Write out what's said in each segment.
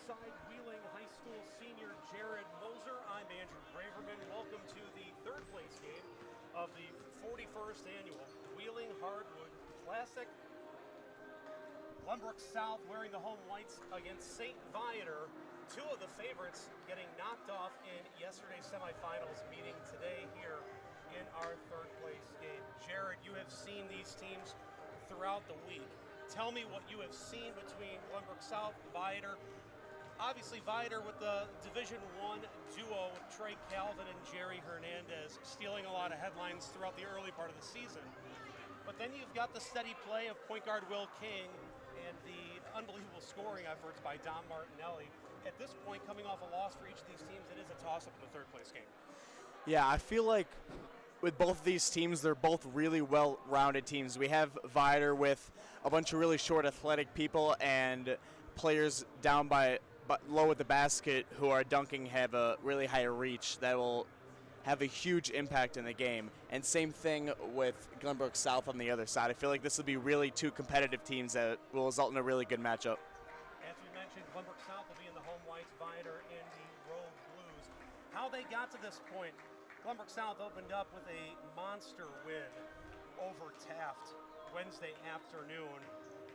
alongside Wheeling High School senior Jared Moser. I'm Andrew Braverman. Welcome to the third place game of the 41st annual Wheeling Hardwood Classic. Glenbrook South wearing the home whites against St. Viator. Two of the favorites getting knocked off in yesterday's semifinals, meeting today here in our third place game. Jared, you have seen these teams throughout the week. Tell me what you have seen between Glenbrook South, Viator. Obviously Viator with the Division I duo with Trey Calvin and Jerry Hernandez stealing a lot of headlines throughout the early part of the season. But then you've got the steady play of point guard Will King and the unbelievable scoring efforts by Don Martinelli. At this point, coming off a loss for each of these teams, it is a toss-up in the third place game. Yeah, I feel like with both of these teams, they're both really well-rounded teams. We have Viator with a bunch of really short athletic people and players down by low at the basket who are dunking have a really high reach that will have a huge impact in the game. And same thing with Glenbrook South on the other side. I feel like this will be really two competitive teams that will result in a really good matchup. As we mentioned, Glenbrook South will be in the home whites, Viator in the road blues. How they got to this point, Glenbrook South opened up with a monster win over Taft Wednesday afternoon.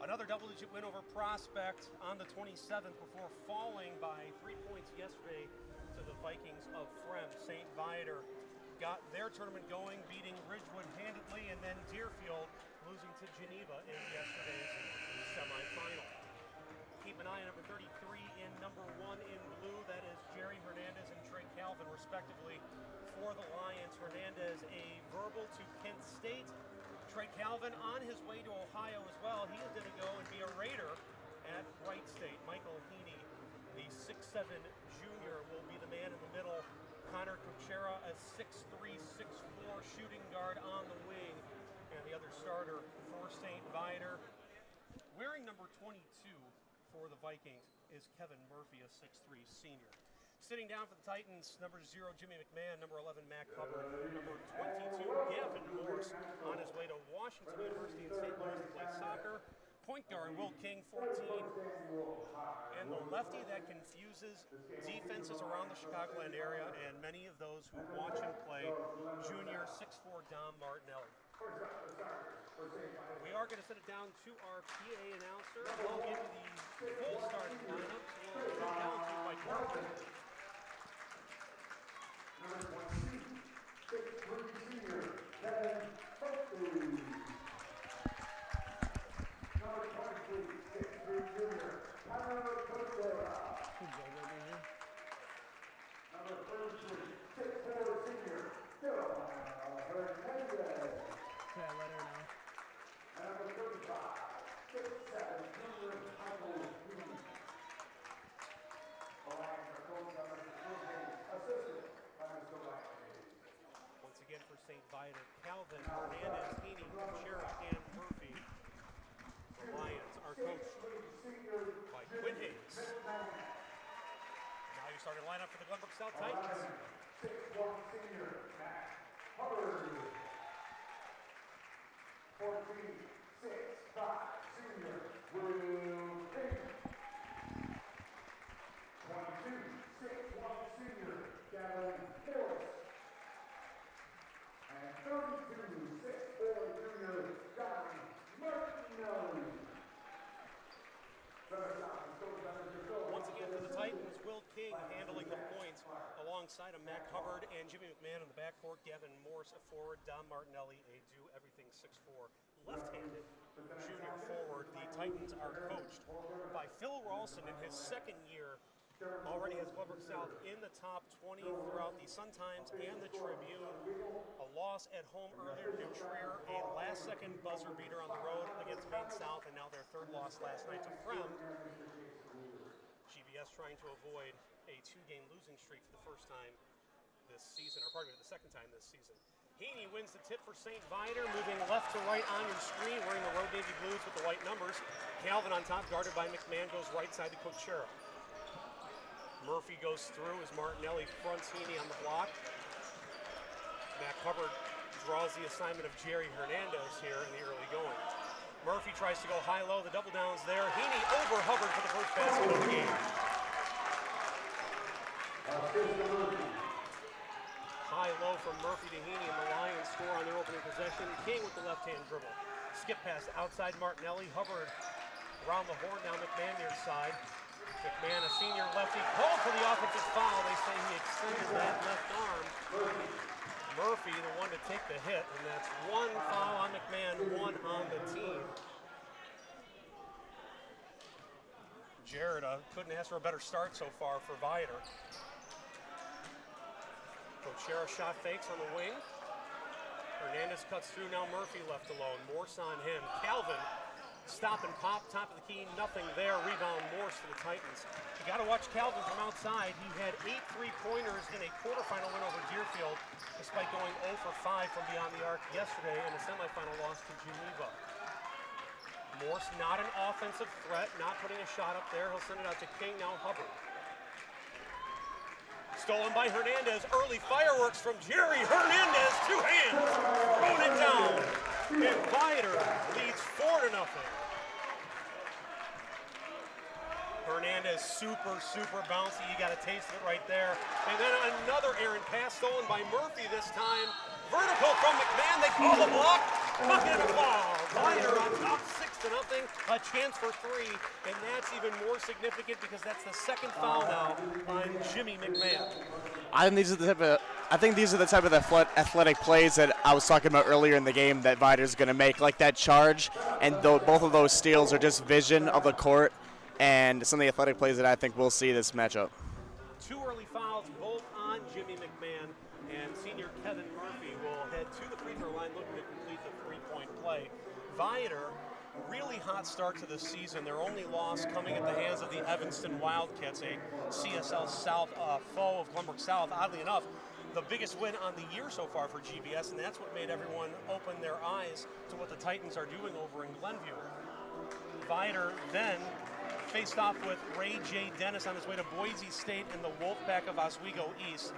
Another double-digit win over Prospect on the 27th before falling by 3 points yesterday to the Vikings of Fremd. St. Viator got their tournament going, beating Ridgewood handedly, and then Deerfield losing to Geneva in yesterday's semifinal. Keep an eye on number 33 in number 1 in blue. That is Jerry Hernandez and Trey Calvin, respectively, for the Lions. Hernandez a verbal to Kent State. Trey Calvin on his way to Ohio as well. He is going to go and be a Raider at Wright State. Michael Heaney, the 6'7 junior, will be the man in the middle. Connor Kuchera, a 6'3", 6'4 shooting guard on the wing. And the other starter for St. Viator, wearing number 22 for the Vikings, is Kevin Murphy, a 6'3 senior. Sitting down for the Titans, number 0, Jimmy McMahon, number 11, Mac Hubbard, number 22, Gavin Morse, on his way to Washington University in St. Louis to play soccer. Point guard Will King, 14, and the lefty that confuses defenses around the Chicagoland area and many of those who watch him play, junior 6'4 Don Martinelli. We are going to send it down to our PA announcer. We'll give you the full starting lineup. We'll send it down to Mike Martin. Number 22, 6'3 senior, Kevin Murphy. Number 23, 6'3 junior, Connor Kuchera. Number 33, 6'4 senior, Hernandez. Can I let her know? And number 35, 6'7 junior, Michael Heaney. The Lions are coached by Mr. assistant. Once again for St. Viator, Calvin, Hernandez, Heaney, Kuchera, and Murphy. The Lions are coached by Quinn Hayes. Now your starting lineup for the Glenbrook South Titans. 6'1 senior, Mac Hubbard. 14, 6'5 senior, Will King. 22, 6'1 senior, Gavin Morse. And 32, 6'4 junior, Don Martinelli. Once again for the Titans, Will King handling the points alongside of Mac Hubbard and Jimmy McMahon in the backcourt. Gavin Morse, a forward. Don Martinelli, a do-everything 6'4 left-handed junior forward. The Titans are coached by Phil Ralston in his second year. Already has Glenbrook South in the top 20 throughout the Sun-Times and the Tribune. A loss at home earlier to New Trier, a last-second buzzer beater on the road against Maine South, and now their third loss last night to Fremd. GBS trying to avoid a 2-game losing streak for the first time this season, or pardon me, the second time this season. Heaney wins the tip for St. Viator, moving left to right on your screen, wearing the road navy blues with the white numbers. Calvin on top, guarded by McMahon, goes right side to Kuchera. Murphy goes through as Martinelli fronts Heaney on the block. Mac Hubbard draws the assignment of Jerry Hernandez here in the early going. Murphy tries to go high-low, the double down's there. Heaney over Hubbard for the first basket of the game. High low from Murphy to Heaney, and the Lions score on their opening possession. King with the left-hand dribble. Skip pass outside Martinelli. Hubbard around the horn, now McMahon near side. McMahon, a senior lefty, called for the offensive foul. They say he extended that left arm. Murphy, the one to take the hit, and that's one foul on McMahon, one on the team. Jared couldn't ask for a better start so far for Viator. Cochera shot fakes on the wing. Hernandez cuts through, now Murphy left alone. Morse on him. Calvin, stop and pop, top of the key, nothing there. Rebound Morse for the Titans. You got to watch Calvin from outside. He had 8 3-pointers in a quarterfinal win over Deerfield, despite going 0 for 5 from beyond the arc yesterday in a semifinal loss to Geneva. Morse not an offensive threat, not putting a shot up there. He'll send it out to King, now Hubbard. Stolen by Hernandez. Early fireworks from Jerry Hernandez. 2 hands. Throwing it down. And Viator leads 4-0. Hernandez super bouncy. You got a taste of it right there. And then another errant pass stolen by Murphy this time. Vertical from McMahon. They call the block. Bucket of foul. Viator on top 6-0. A chance for 3. And that's even more significant because that's the second foul now on Jimmy McMahon. I think these are the type of athletic plays that I was talking about earlier in the game that Viator's going to make, like that charge, and both of those steals are just vision of the court and some of the athletic plays that I think we'll see this matchup. 2 early fouls, both on Jimmy McMahon, and senior Kevin Murphy will head to the free throw line looking to complete the 3-point play. Viator, really hot start to the season. Their only loss coming at the hands of the Evanston Wildcats, a CSL South foe of Glenbrook South. Oddly enough, the biggest win on the year so far for GBS, and that's what made everyone open their eyes to what the Titans are doing over in Glenview. Viator then faced off with Ray J. Dennis on his way to Boise State in the Wolfpack of Oswego East.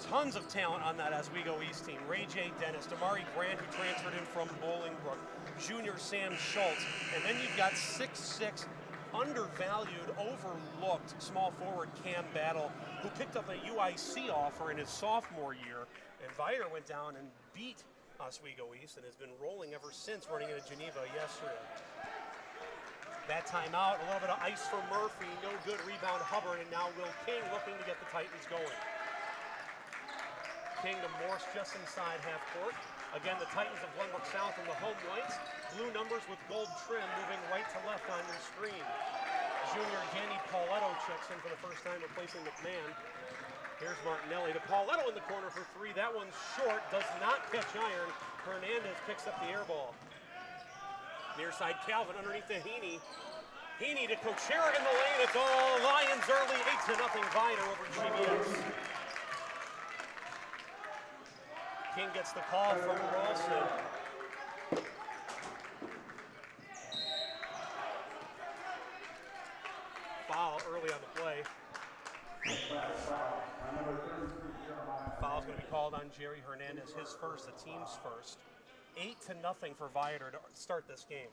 Tons of talent on that Oswego East team. Ray J. Dennis, Damari Grant, who transferred in from Bolingbrook, junior Sam Schultz, and then you've got 6'6", undervalued, overlooked small forward Cam Battle, who picked up a UIC offer in his sophomore year, and Viator went down and beat Oswego East and has been rolling ever since, running into Geneva yesterday. That timeout, a little bit of ice for Murphy, no good. Rebound Hubbard, and now Will King looking to get the Titans going. King to Morse just inside half court. Again, the Titans of Glenbrook South in the home whites. Blue numbers with gold trim moving right to left on your screen. Junior Danny Pauletto checks in for the first time, replacing McMahon. Here's Martinelli to Pauletto in the corner for 3. That one's short, does not catch iron. Hernandez picks up the air ball. Near side Calvin underneath to Heaney. Heaney to Cochera in the lane. It's all Lions early, 8-0 Viator over GBS. King gets the call from Ralston. Foul early on the play. Foul's going to be called on Jerry Hernandez, his first, the team's first. 8-0 for Viator to start this game.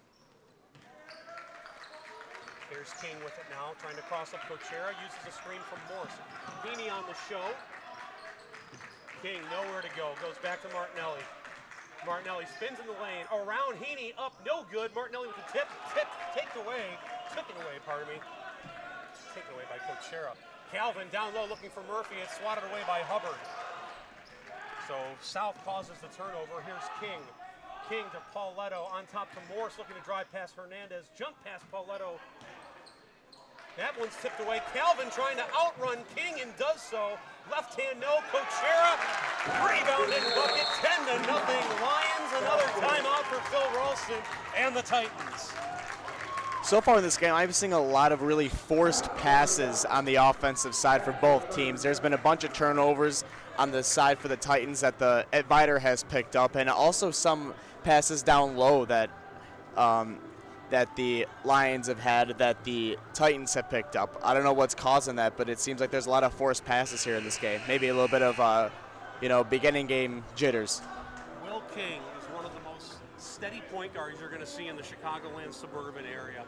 Here's King with it now, trying to cross up Cochera, uses a screen from Morse. Heaney on the show. King nowhere to go, goes back to Martinelli. Martinelli spins in the lane, around Heaney, up, no good. Martinelli with the took it away by Cochera. Calvin down low looking for Murphy, it's swatted away by Hubbard. So South causes the turnover, here's King. King to Pauletto, on top to Morse, looking to drive past Hernandez, jump past Pauletto. That one's tipped away. Calvin trying to outrun King and does so. Left hand no, Cochera, rebounded bucket, 10-0. Lions, another timeout for Phil Ralston and the Titans. So far in this game, I'm seeing a lot of really forced passes on the offensive side for both teams. There's been a bunch of turnovers on the side for the Titans that the Viator has picked up, and also some passes down low that that the Lions have had that the Titans have picked up. I don't know what's causing that, but it seems like there's a lot of forced passes here in this game. Maybe a little bit of beginning game jitters. Will King is one of the most steady point guards you're going to see in the Chicagoland suburban area.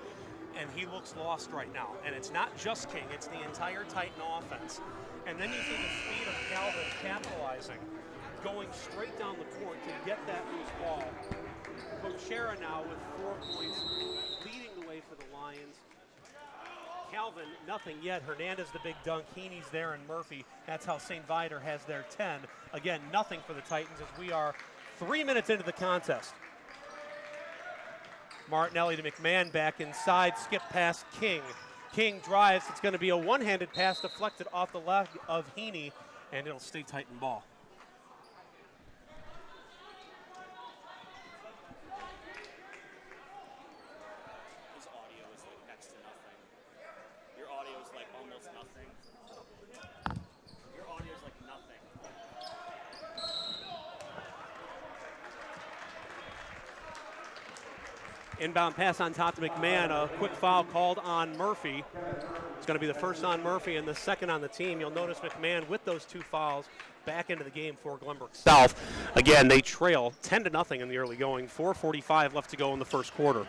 And he looks lost right now. And it's not just King, it's the entire Titan offense. And then you see the speed of Calvin capitalizing, going straight down the court to get that loose ball. Cochera now with 4 points, leading the way for the Lions. Calvin, nothing yet. Hernandez, the big dunk. Heaney's there, and Murphy. That's how St. Viator has their 10. Again, nothing for the Titans as we are 3 minutes into the contest. Martinelli to McMahon, back inside, skip past King. King drives. It's going to be a one-handed pass deflected off the leg of Heaney, and it'll stay Titan ball. His audio is like next to nothing. Your audio is like almost nothing. Your audio is like nothing. Inbound pass on top to McMahon. A quick foul called on Murphy. It's going to be the first on Murphy and the second on the team. You'll notice McMahon with those 2 fouls back into the game for Glenbrook South. Again, they trail 10-0 in the early going. 4:45 left to go in the first quarter.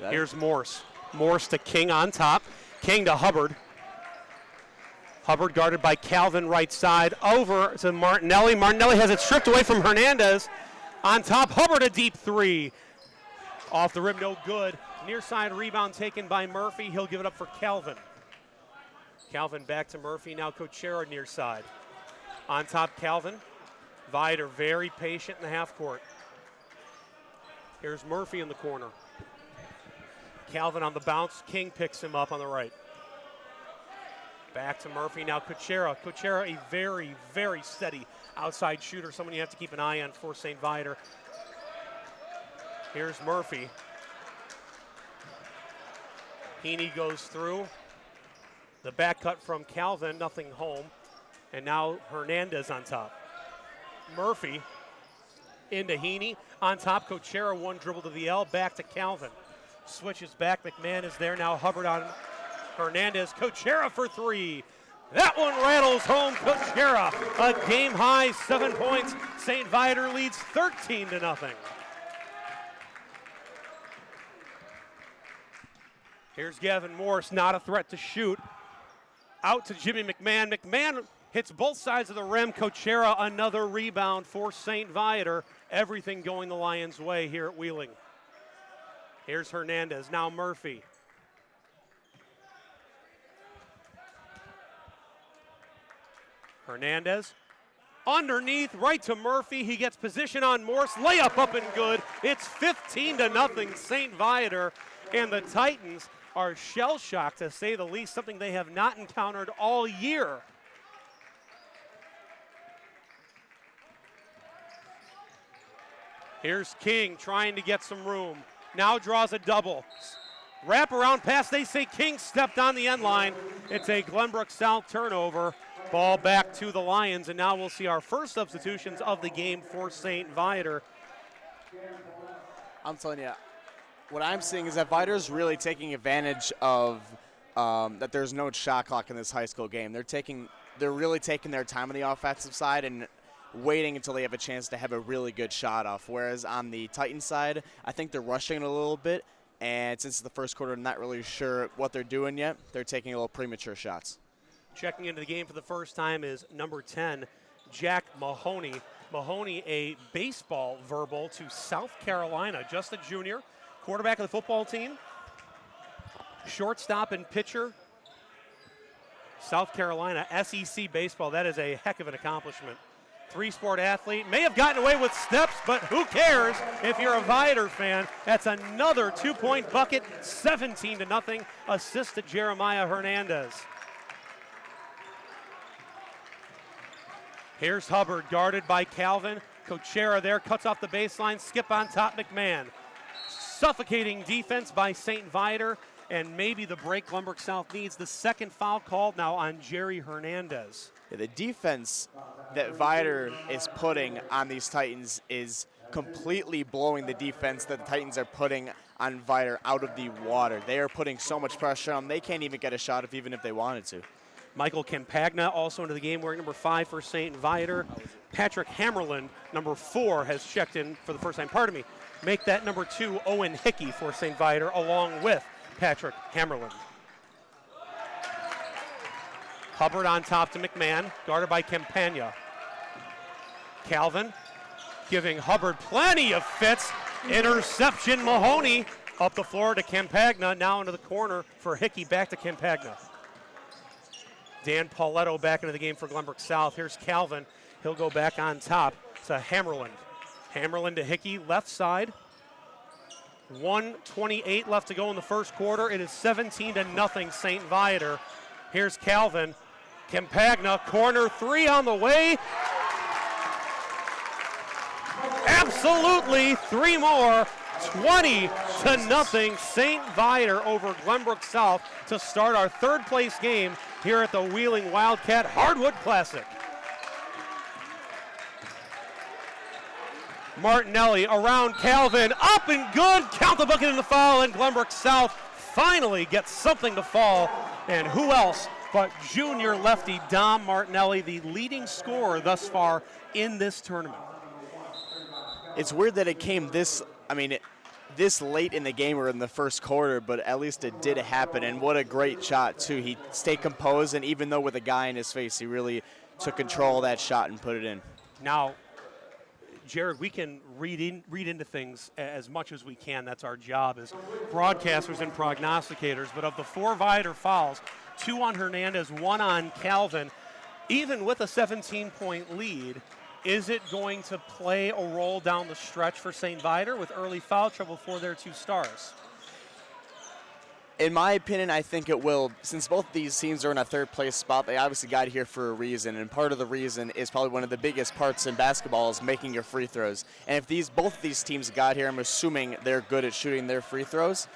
Here's Morse. Morse to King on top. King to Hubbard. Hubbard guarded by Calvin right side. Over to Martinelli. Martinelli has it stripped away from Hernandez. On top, Hubbard a deep 3. Off the rim, no good. Near side rebound taken by Murphy. He'll give it up for Calvin. Calvin back to Murphy. Now Cochera near side. On top, Calvin. Viator very patient in the half court. Here's Murphy in the corner. Calvin on the bounce. King picks him up on the right. Back to Murphy. Now Cochera. Cochera, a very, very steady outside shooter. Someone you have to keep an eye on for St. Viator. Here's Murphy. Heaney goes through. The back cut from Calvin, nothing home. And now Hernandez on top. Murphy into Heaney. On top, Cochera, 1 dribble to the L, back to Calvin. Switches back, McMahon is there. Now Hubbard on Hernandez. Cochera for 3. That one rattles home. Cochera, a game high, 7 points. St. Viator leads 13-0. Here's Gavin Morse, not a threat to shoot. Out to Jimmy McMahon. McMahon hits both sides of the rim. Cochera, another rebound for St. Viator. Everything going the Lions' way here at Wheeling. Here's Hernandez, now Murphy. Hernandez, underneath, right to Murphy. He gets position on Morse. Layup up and good. It's 15-0 St. Viator, and the Titans are shell-shocked, to say the least, something they have not encountered all year. Here's King trying to get some room. Now draws a double. Wrap around pass. They say King stepped on the end line. It's a Glenbrook South turnover. Ball back to the Lions, and now we'll see our first substitutions of the game for St. Viator. I'm telling you, what I'm seeing is that Viator's really taking advantage of that there's no shot clock in this high school game. They're really taking their time on the offensive side and waiting until they have a chance to have a really good shot off. Whereas on the Titan side, I think they're rushing it a little bit, and since it's the first quarter, I'm not really sure what they're doing yet. They're taking a little premature shots. Checking into the game for the first time is number 10, Jack Mahoney. Mahoney, a baseball verbal to South Carolina, just a junior. Quarterback of the football team, shortstop and pitcher. South Carolina, SEC baseball, that is a heck of an accomplishment. 3-sport athlete, may have gotten away with steps, but who cares if you're a Viator fan. That's another 2-point bucket, 17-0, assist to Jeremiah Hernandez. Here's Hubbard, guarded by Calvin. Cochera there, cuts off the baseline, skip on top, McMahon. Suffocating defense by St. Viator, and maybe the break Glenbrook South needs. The second foul called now on Jerry Hernandez. Yeah, the defense that Viator is putting on these Titans is completely blowing the defense that the Titans are putting on Viator out of the water. They are putting so much pressure on them, they can't even get a shot even if they wanted to. Michael Campagna also into the game wearing number 5 for St. Viator. Patrick Hammerland, number 4, has checked in for the first time. Pardon me. make that number 2 Owen Hickey for St. Viator along with Patrick Hammerland. Hubbard on top to McMahon, guarded by Campagna. Calvin giving Hubbard plenty of fits. Interception, Mahoney up the floor to Campagna, now into the corner for Hickey, back to Campagna. Dan Pauletto back into the game for Glenbrook South. Here's Calvin, he'll go back on top to Hammerland. Hammerland to Hickey, left side. 1:28 left to go in the first quarter. It is 17-0 St. Viator. Here's Calvin. Campagna, corner 3 on the way. Absolutely, 3 more. 20-0 St. Viator over Glenbrook South to start our third place game here at the Wheeling Wildcat Hardwood Classic. Martinelli around Calvin, up and good, count the bucket in the foul, and Glenbrook South finally gets something to fall. And who else but junior lefty Dom Martinelli, the leading scorer thus far in this tournament. It's weird that it came this late in the game or in the first quarter, but at least it did happen, and what a great shot, too. He stayed composed, and even though with a guy in his face, he really took control of that shot and put it in. Now, Jared, we can read into things as much as we can. That's our job as broadcasters and prognosticators. But of the 4 Viator fouls, 2 on Hernandez, 1 on Calvin, even with a 17-point lead, is it going to play a role down the stretch for St. Viator with early foul trouble for their 2 stars? In my opinion, I think it will. Since both these teams are in a third place spot, they obviously got here for a reason, and part of the reason is probably one of the biggest parts in basketball is making your free throws. And if both of these teams got here, I'm assuming they're good at shooting their free throws.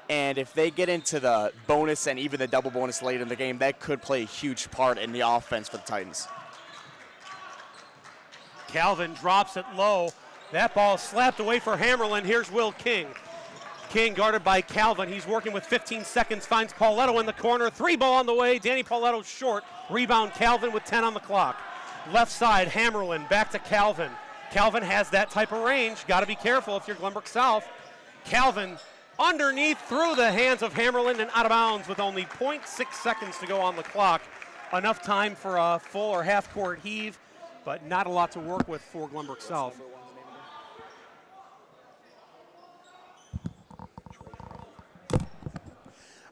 And if they get into the bonus and even the double bonus late in the game, that could play a huge part in the offense for the Titans. Calvin drops it low. That ball slapped away for Hammerland. Here's Will King. King guarded by Calvin. He's working with 15 seconds, finds Pauletto in the corner. 3 ball on the way. Danny Pauletto short. Rebound Calvin with 10 on the clock. Left side, Hammerland back to Calvin. Calvin has that type of range. Got to be careful if you're Glenbrook South. Calvin underneath through the hands of Hammerland and out of bounds with only 0.6 seconds to go on the clock. Enough time for a full or half court heave, but not a lot to work with for Glenbrook South.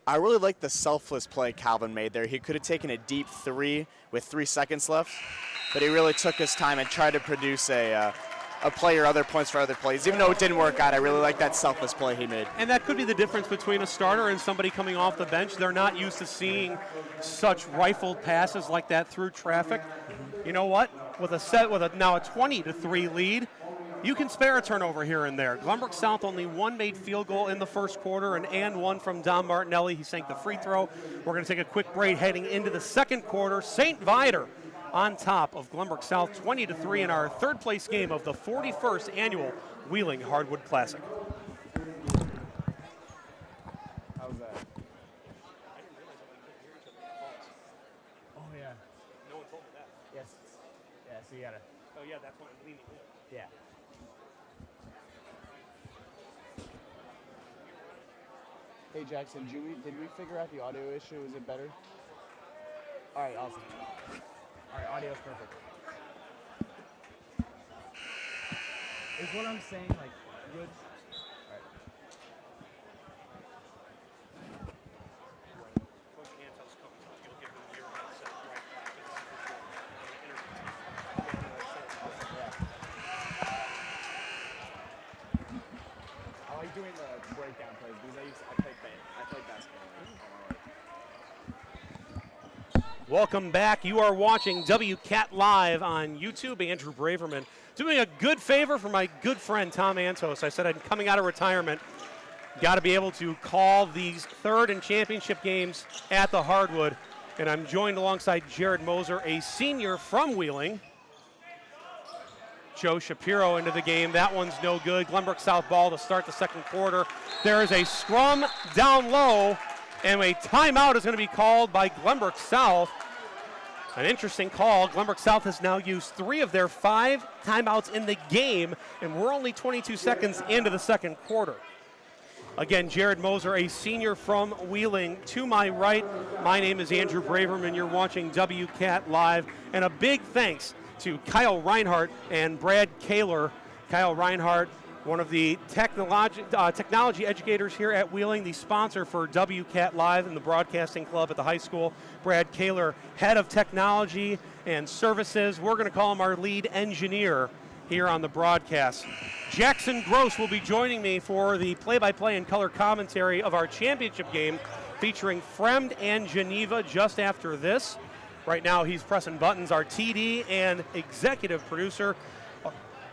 I really like the selfless play Calvin made there. He could have taken a deep 3 with 3 seconds left, but he really took his time and tried to produce a play or other points for other plays. Even though it didn't work out, I really like that selfless play he made. And that could be the difference between a starter and somebody coming off the bench. They're not used to seeing such rifled passes like that through traffic. You know what? With now a 20-3 lead, you can spare a turnover here and there. Glenbrook South only 1 made field goal in the first quarter and 1 from Dom Martinelli. He sank the free throw. We're going to take a quick break heading into the second quarter. St. Viator on top of Glenbrook South 20-3 in our third place game of the 41st annual Wheeling Hardwood Classic. How's that? Oh, yeah. No one told me that. Yes. Yeah, so you gotta. Oh, yeah, that's why I'm leaning in. Yeah. Hey, Jackson, did we figure out the audio issue? Is it better? All right, awesome. All right, audio's perfect. Is what I'm saying, like, good? All right. Coach Antel's coming, so you'll give him your headset right back. I like doing the breakdown plays because I played basketball. Welcome back. You are watching WCAT Live on YouTube. Andrew Braverman doing a good favor for my good friend Tom Antos. I said I'm coming out of retirement. Got to be able to call these third and championship games at the Hardwood. And I'm joined alongside Jared Moser, a senior from Wheeling. Joe Shapiro into the game. That one's no good. Glenbrook South ball to start the second quarter. There is a scrum down low, and a timeout is going to be called by Glenbrook South. An interesting call. Glenbrook South has now used 3 of their 5 timeouts in the game, and we're only 22 seconds into the second quarter. Again, Jared Moser, a senior from Wheeling. To my right, my name is Andrew Braverman. You're watching WCAT Live. And a big thanks to Kyle Reinhardt and Brad Kaler. Kyle Reinhardt, one of the technology educators here at Wheeling, the sponsor for WCAT Live and the Broadcasting Club at the high school. Brad Kaler, head of technology and services. We're going to call him our lead engineer here on the broadcast. Jackson Gross will be joining me for the play-by-play and color commentary of our championship game featuring Fremd and Geneva just after this. Right now he's pressing buttons, our TD and executive producer.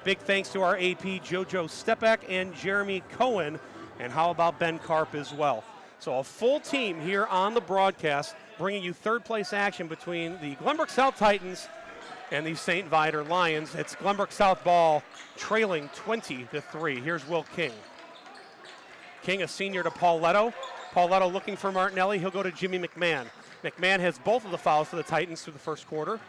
Big thanks to our AP, JoJo Stepek and Jeremy Cohen. And how about Ben Karp as well? So a full team here on the broadcast, bringing you third place action between the Glenbrook South Titans and the St. Viator Lions. It's Glenbrook South ball trailing 20-3. Here's Will King. King, a senior to Pauletto. Pauletto looking for Martinelli. He'll go to Jimmy McMahon. McMahon has both of the fouls for the Titans through the first quarter.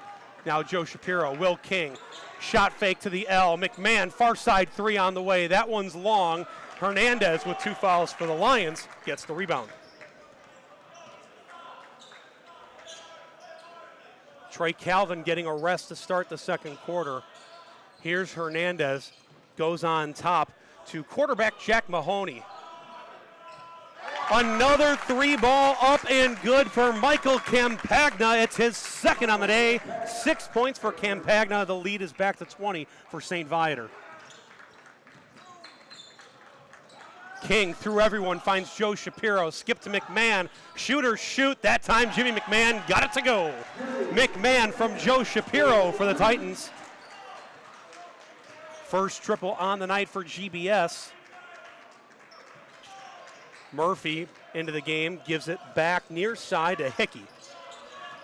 Now Joe Shapiro, Will King. Shot fake to the L. McMahon, far side 3 on the way. That one's long. Hernandez with 2 fouls for the Lions gets the rebound. Trey Calvin getting a rest to start the second quarter. Here's Hernandez, goes on top to quarterback Jack Mahoney. Another 3-ball up and good for Michael Campagna. It's his second on the day. 6 points for Campagna. The lead is back to 20 for St. Viator. King through everyone, finds Joe Shapiro, skip to McMahon, shooter shoot, that time Jimmy McMahon got it to go. McMahon from Joe Shapiro for the Titans. First triple on the night for GBS. Murphy into the game, gives it back near side to Hickey.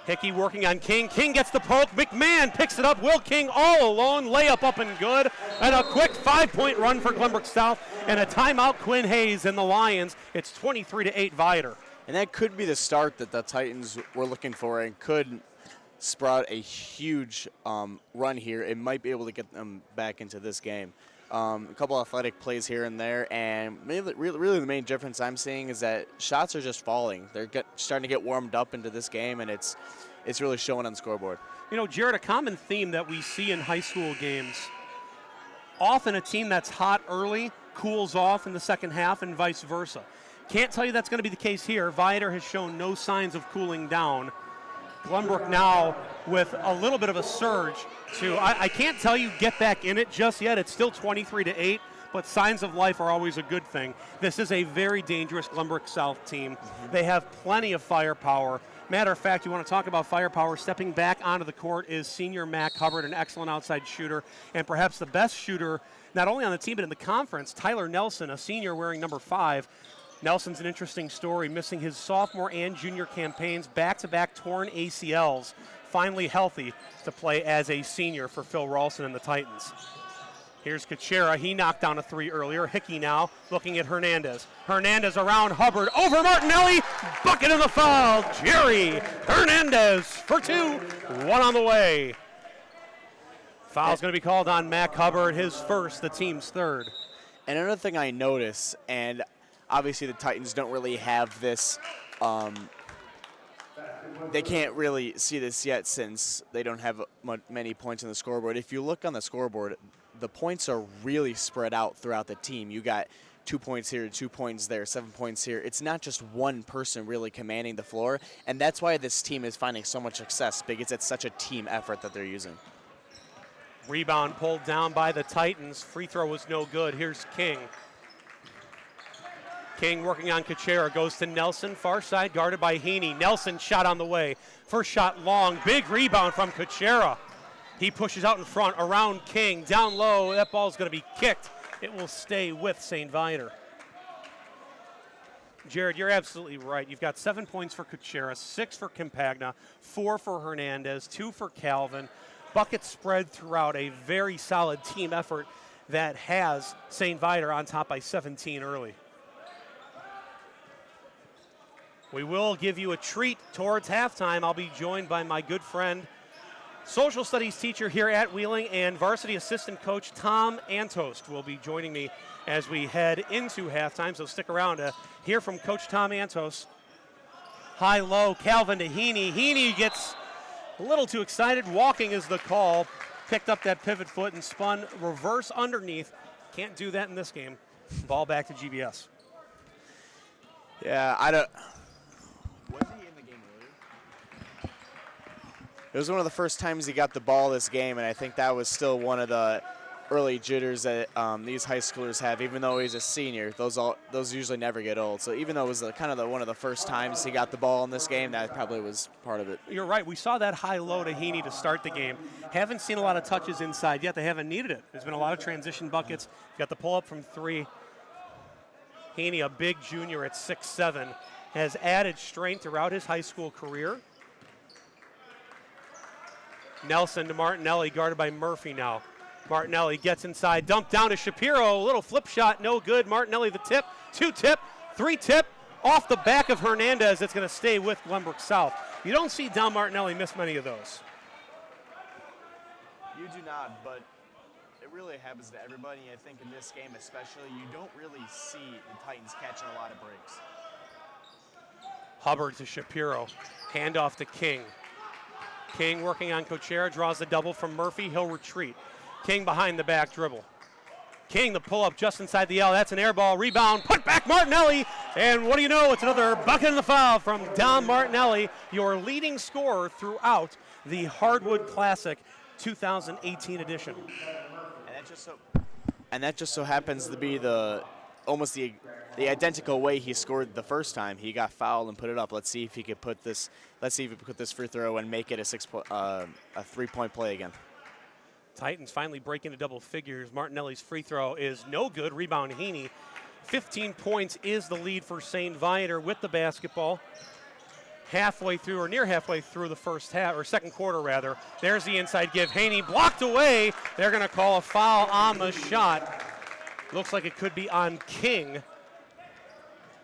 Hickey working on King. King gets the poke. McMahon picks it up. Will King all alone. Layup up and good. And a quick 5-point run for Glenbrook South. And a timeout, Quinn Hayes and the Lions. It's 23-8 Viator. And that could be the start that the Titans were looking for and could sprout a huge run here. It might be able to get them back into this game. A couple athletic plays here and there, and really the main difference I'm seeing is that shots are just falling. They're starting to get warmed up into this game, and it's really showing on the scoreboard. You know, Jared, a common theme that we see in high school games, often a team that's hot early cools off in the second half and vice versa. Can't tell you that's going to be the case here. Viator has shown no signs of cooling down. Glenbrook now with a little bit of a surge to, I can't tell you get back in it just yet. It's still 23-8, but signs of life are always a good thing. This is a very dangerous Glenbrook South team. They have plenty of firepower. Matter of fact, you want to talk about firepower, stepping back onto the court is senior Mac Hubbard, an excellent outside shooter, and perhaps the best shooter, not only on the team but in the conference, Tyler Nelson, a senior wearing number 5. Nelson's an interesting story, missing his sophomore and junior campaigns, back-to-back torn ACLs, finally healthy to play as a senior for Phil Ralston and the Titans. Here's Kuchera. He knocked down a 3 earlier. Hickey now looking at Hernandez. Hernandez around Hubbard. Over Martinelli. Bucket in the foul. Jerry Hernandez for 2. 1 on the way. Foul's going to be called on Mac Hubbard. His first, the team's third. And another thing I notice, and obviously the Titans don't really have this, they can't really see this yet since they don't have many points on the scoreboard. If you look on the scoreboard, the points are really spread out throughout the team. You got 2 points here, 2 points there, 7 points here. It's not just one person really commanding the floor, and that's why this team is finding so much success, because it's such a team effort that they're using. Rebound pulled down by the Titans. Free throw was no good. Here's King. King working on Kuchera, goes to Nelson, far side, guarded by Heaney. Nelson shot on the way. First shot long, big rebound from Kuchera. He pushes out in front, around King, down low. That ball's going to be kicked. It will stay with St. Viator. Jared, you're absolutely right. You've got 7 points for Kuchera, 6 for Campagna, 4 for Hernandez, 2 for Calvin. Buckets spread throughout, a very solid team effort that has St. Viator on top by 17 early. We will give you a treat towards halftime. I'll be joined by my good friend social studies teacher here at Wheeling, and varsity assistant coach Tom Antost will be joining me as we head into halftime. So stick around to hear from Coach Tom Antost. High-low, Calvin to Heaney. Heaney gets a little too excited. Walking is the call. Picked up that pivot foot and spun reverse underneath. Can't do that in this game. Ball back to GBS. Yeah, I don't. Was he in the game earlier? It was one of the first times he got the ball this game, and I think that was still one of the early jitters that these high schoolers have. Even though he's a senior, those usually never get old. So even though it was one of the first times he got the ball in this game, that probably was part of it. You're right. We saw that high-low to Heaney to start the game. Haven't seen a lot of touches inside yet. They haven't needed it. There's been a lot of transition buckets. Got the pull-up from 3. Heaney, a big junior at 6'7", has added strength throughout his high school career. Nelson to Martinelli, guarded by Murphy now. Martinelli gets inside, dumped down to Shapiro. A little flip shot, no good. Martinelli the tip, 2-tip, 3-tip, off the back of Hernandez. It's going to stay with Glenbrook South. You don't see Don Martinelli miss many of those. You do not, but it really happens to everybody. I think in this game especially, you don't really see the Titans catching a lot of breaks. Hubbard to Shapiro, handoff to King. King working on Cochera, draws the double from Murphy. He'll retreat. King behind the back dribble. King the pull-up just inside the L. That's an air ball. Rebound. Put back Martinelli. And what do you know? It's another bucket in the foul from Dom Martinelli, your leading scorer throughout the Hardwood Classic 2018 edition. And that just so happens to be almost the identical way he scored the first time. He got fouled and put it up. Let's see if he could put this free throw and make it a 3-point play again. Titans finally break into double figures. Martinelli's free throw is no good. Rebound Heaney. 15 points is the lead for St. Viator with the basketball. Halfway through, or near halfway through the first half, or second quarter rather. There's the inside give. Haney blocked away. They're going to call a foul on the shot. Looks like it could be on King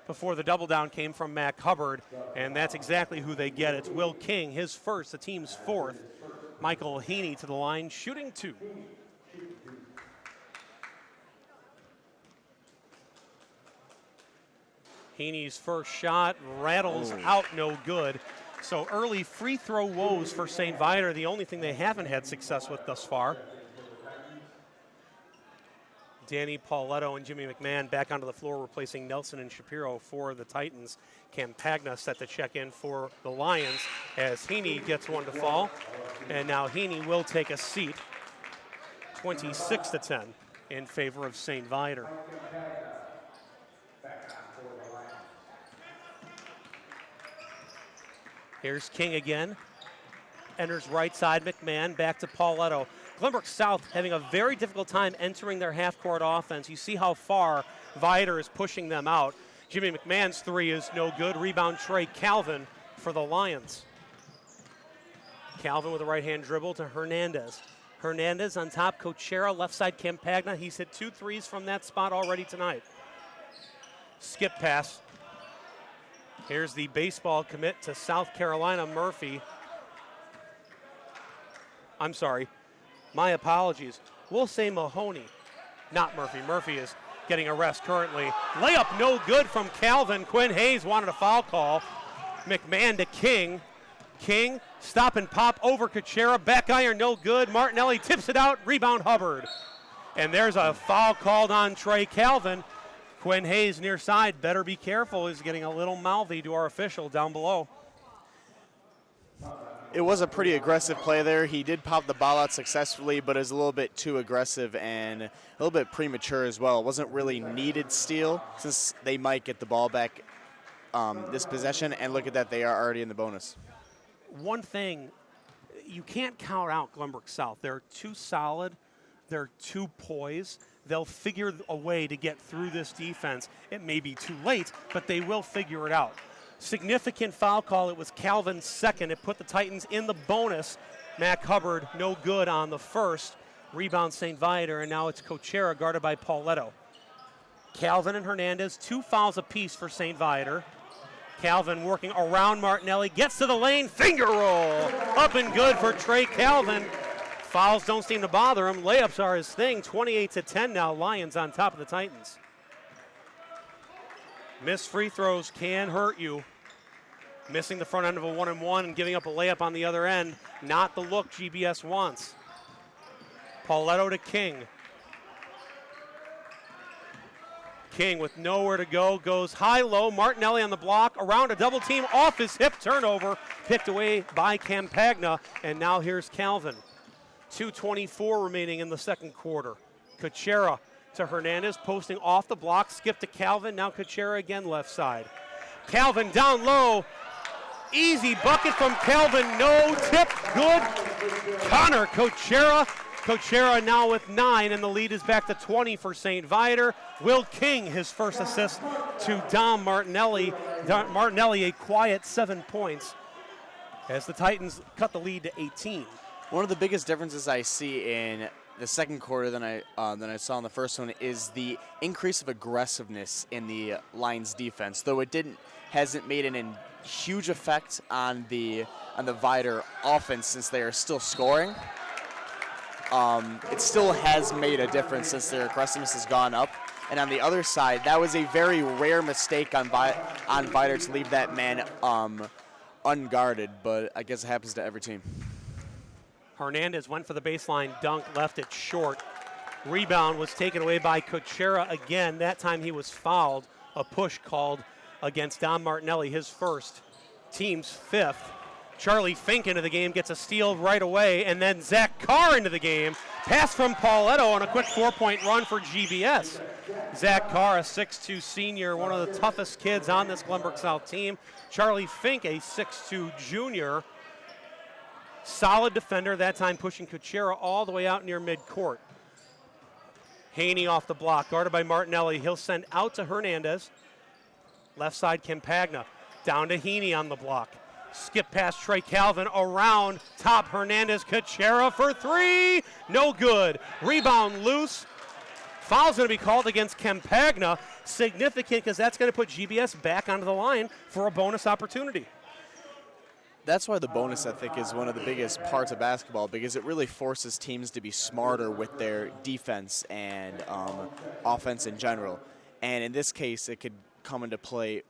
before the double down came from Mac Hubbard, and that's exactly who they get. It's Will King, his first, the team's 4th. Michael Heaney to the line, shooting 2. Heaney's first shot rattles out, no good. So early free throw woes for St. Viator, the only thing they haven't had success with thus far. Danny Pauletto and Jimmy McMahon back onto the floor, replacing Nelson and Shapiro for the Titans. Campagna set to check in for the Lions as Heaney gets one to fall. And now Heaney will take a seat, 26-10 in favor of St. Viator. Here's King again. Enters right side, McMahon back to Pauletto. Glenbrook South having a very difficult time entering their half-court offense. You see how far Viator is pushing them out. Jimmy McMahon's 3 is no good. Rebound Trey Calvin for the Lions. Calvin with a right-hand dribble to Hernandez. Hernandez on top, Cochera, left side Campagna. He's hit 2 threes from that spot already tonight. Skip pass. Here's the baseball commit to South Carolina, Murphy. I'm sorry, my apologies. We'll say Mahoney, not Murphy. Murphy is getting a rest currently. Layup no good from Calvin. Quinn Hayes wanted a foul call. McMahon to King. King, stop and pop over Cochera. Back iron, no good. Martinelli tips it out. Rebound Hubbard. And there's a foul called on Trey Calvin. Quinn Hayes near side. Better be careful. He's getting a little mouthy to our official down below. It was a pretty aggressive play there. He did pop the ball out successfully, but it was a little bit too aggressive and a little bit premature as well. It wasn't really needed steal since they might get the ball back this possession. And look at that, they are already in the bonus. One thing, you can't count out Glenbrook South. They're too solid. They're too poised. They'll figure a way to get through this defense. It may be too late, but they will figure it out. Significant foul call. It was Calvin's second. It put the Titans in the bonus. Mac Hubbard, no good on the first. Rebound St. Viator, and now it's Cochera guarded by Pauletto. Calvin and Hernandez, 2 fouls apiece for St. Viator. Calvin working around Martinelli, gets to the lane, finger roll. Up and good for Trey Calvin. Fouls don't seem to bother him. Layups are his thing. 28-10 now, Lions on top of the Titans. Missed free throws can hurt you. Missing the front end of a 1-and-1 and giving up a layup on the other end. Not the look GBS wants. Pauletto to King. King with nowhere to go, goes high-low. Martinelli on the block, around a double team, off his hip, turnover, picked away by Campagna, and now here's Calvin. 2:24 remaining in the second quarter. Kuchera to Hernandez, posting off the block, skip to Calvin, now Kuchera again left side. Calvin down low, easy bucket from Calvin, no tip, good. Connor Kuchera. Kuchera now with 9, and the lead is back to 20 for St. Viator. Will King, his first assist to Dom Martinelli. Martinelli a quiet 7 points as the Titans cut the lead to 18. One of the biggest differences I see in the second quarter than I saw in the first one is the increase of aggressiveness in the Lions defense. Though it hasn't made an huge effect on the Viator offense since they are still scoring. It still has made a difference since their aggressiveness has gone up. And on the other side, that was a very rare mistake on Viator to leave that man unguarded, but I guess it happens to every team. Hernandez went for the baseline dunk, left it short. Rebound was taken away by Kuchera again. That time he was fouled. A push called against Dom Martinelli, his first, team's 5th. Charlie Fink into the game, gets a steal right away, and then Zach Carr into the game. Pass from Pauletto on a quick 4-point run for GBS. Zach Carr, a 6'2 senior, one of the toughest kids on this Glenbrook South team. Charlie Fink, a 6'2 junior. Solid defender, that time pushing Kuchera all the way out near midcourt. Haney off the block, guarded by Martinelli. He'll send out to Hernandez. Left side, Campagna. Down to Haney on the block. Skip past Trey Calvin, around top Hernandez. Kuchera for 3, no good. Rebound loose. Foul's going to be called against Campagna. Significant because that's going to put GBS back onto the line for a bonus opportunity. That's why the bonus, I think, is one of the biggest parts of basketball, because it really forces teams to be smarter with their defense and offense in general. And in this case, it could come into play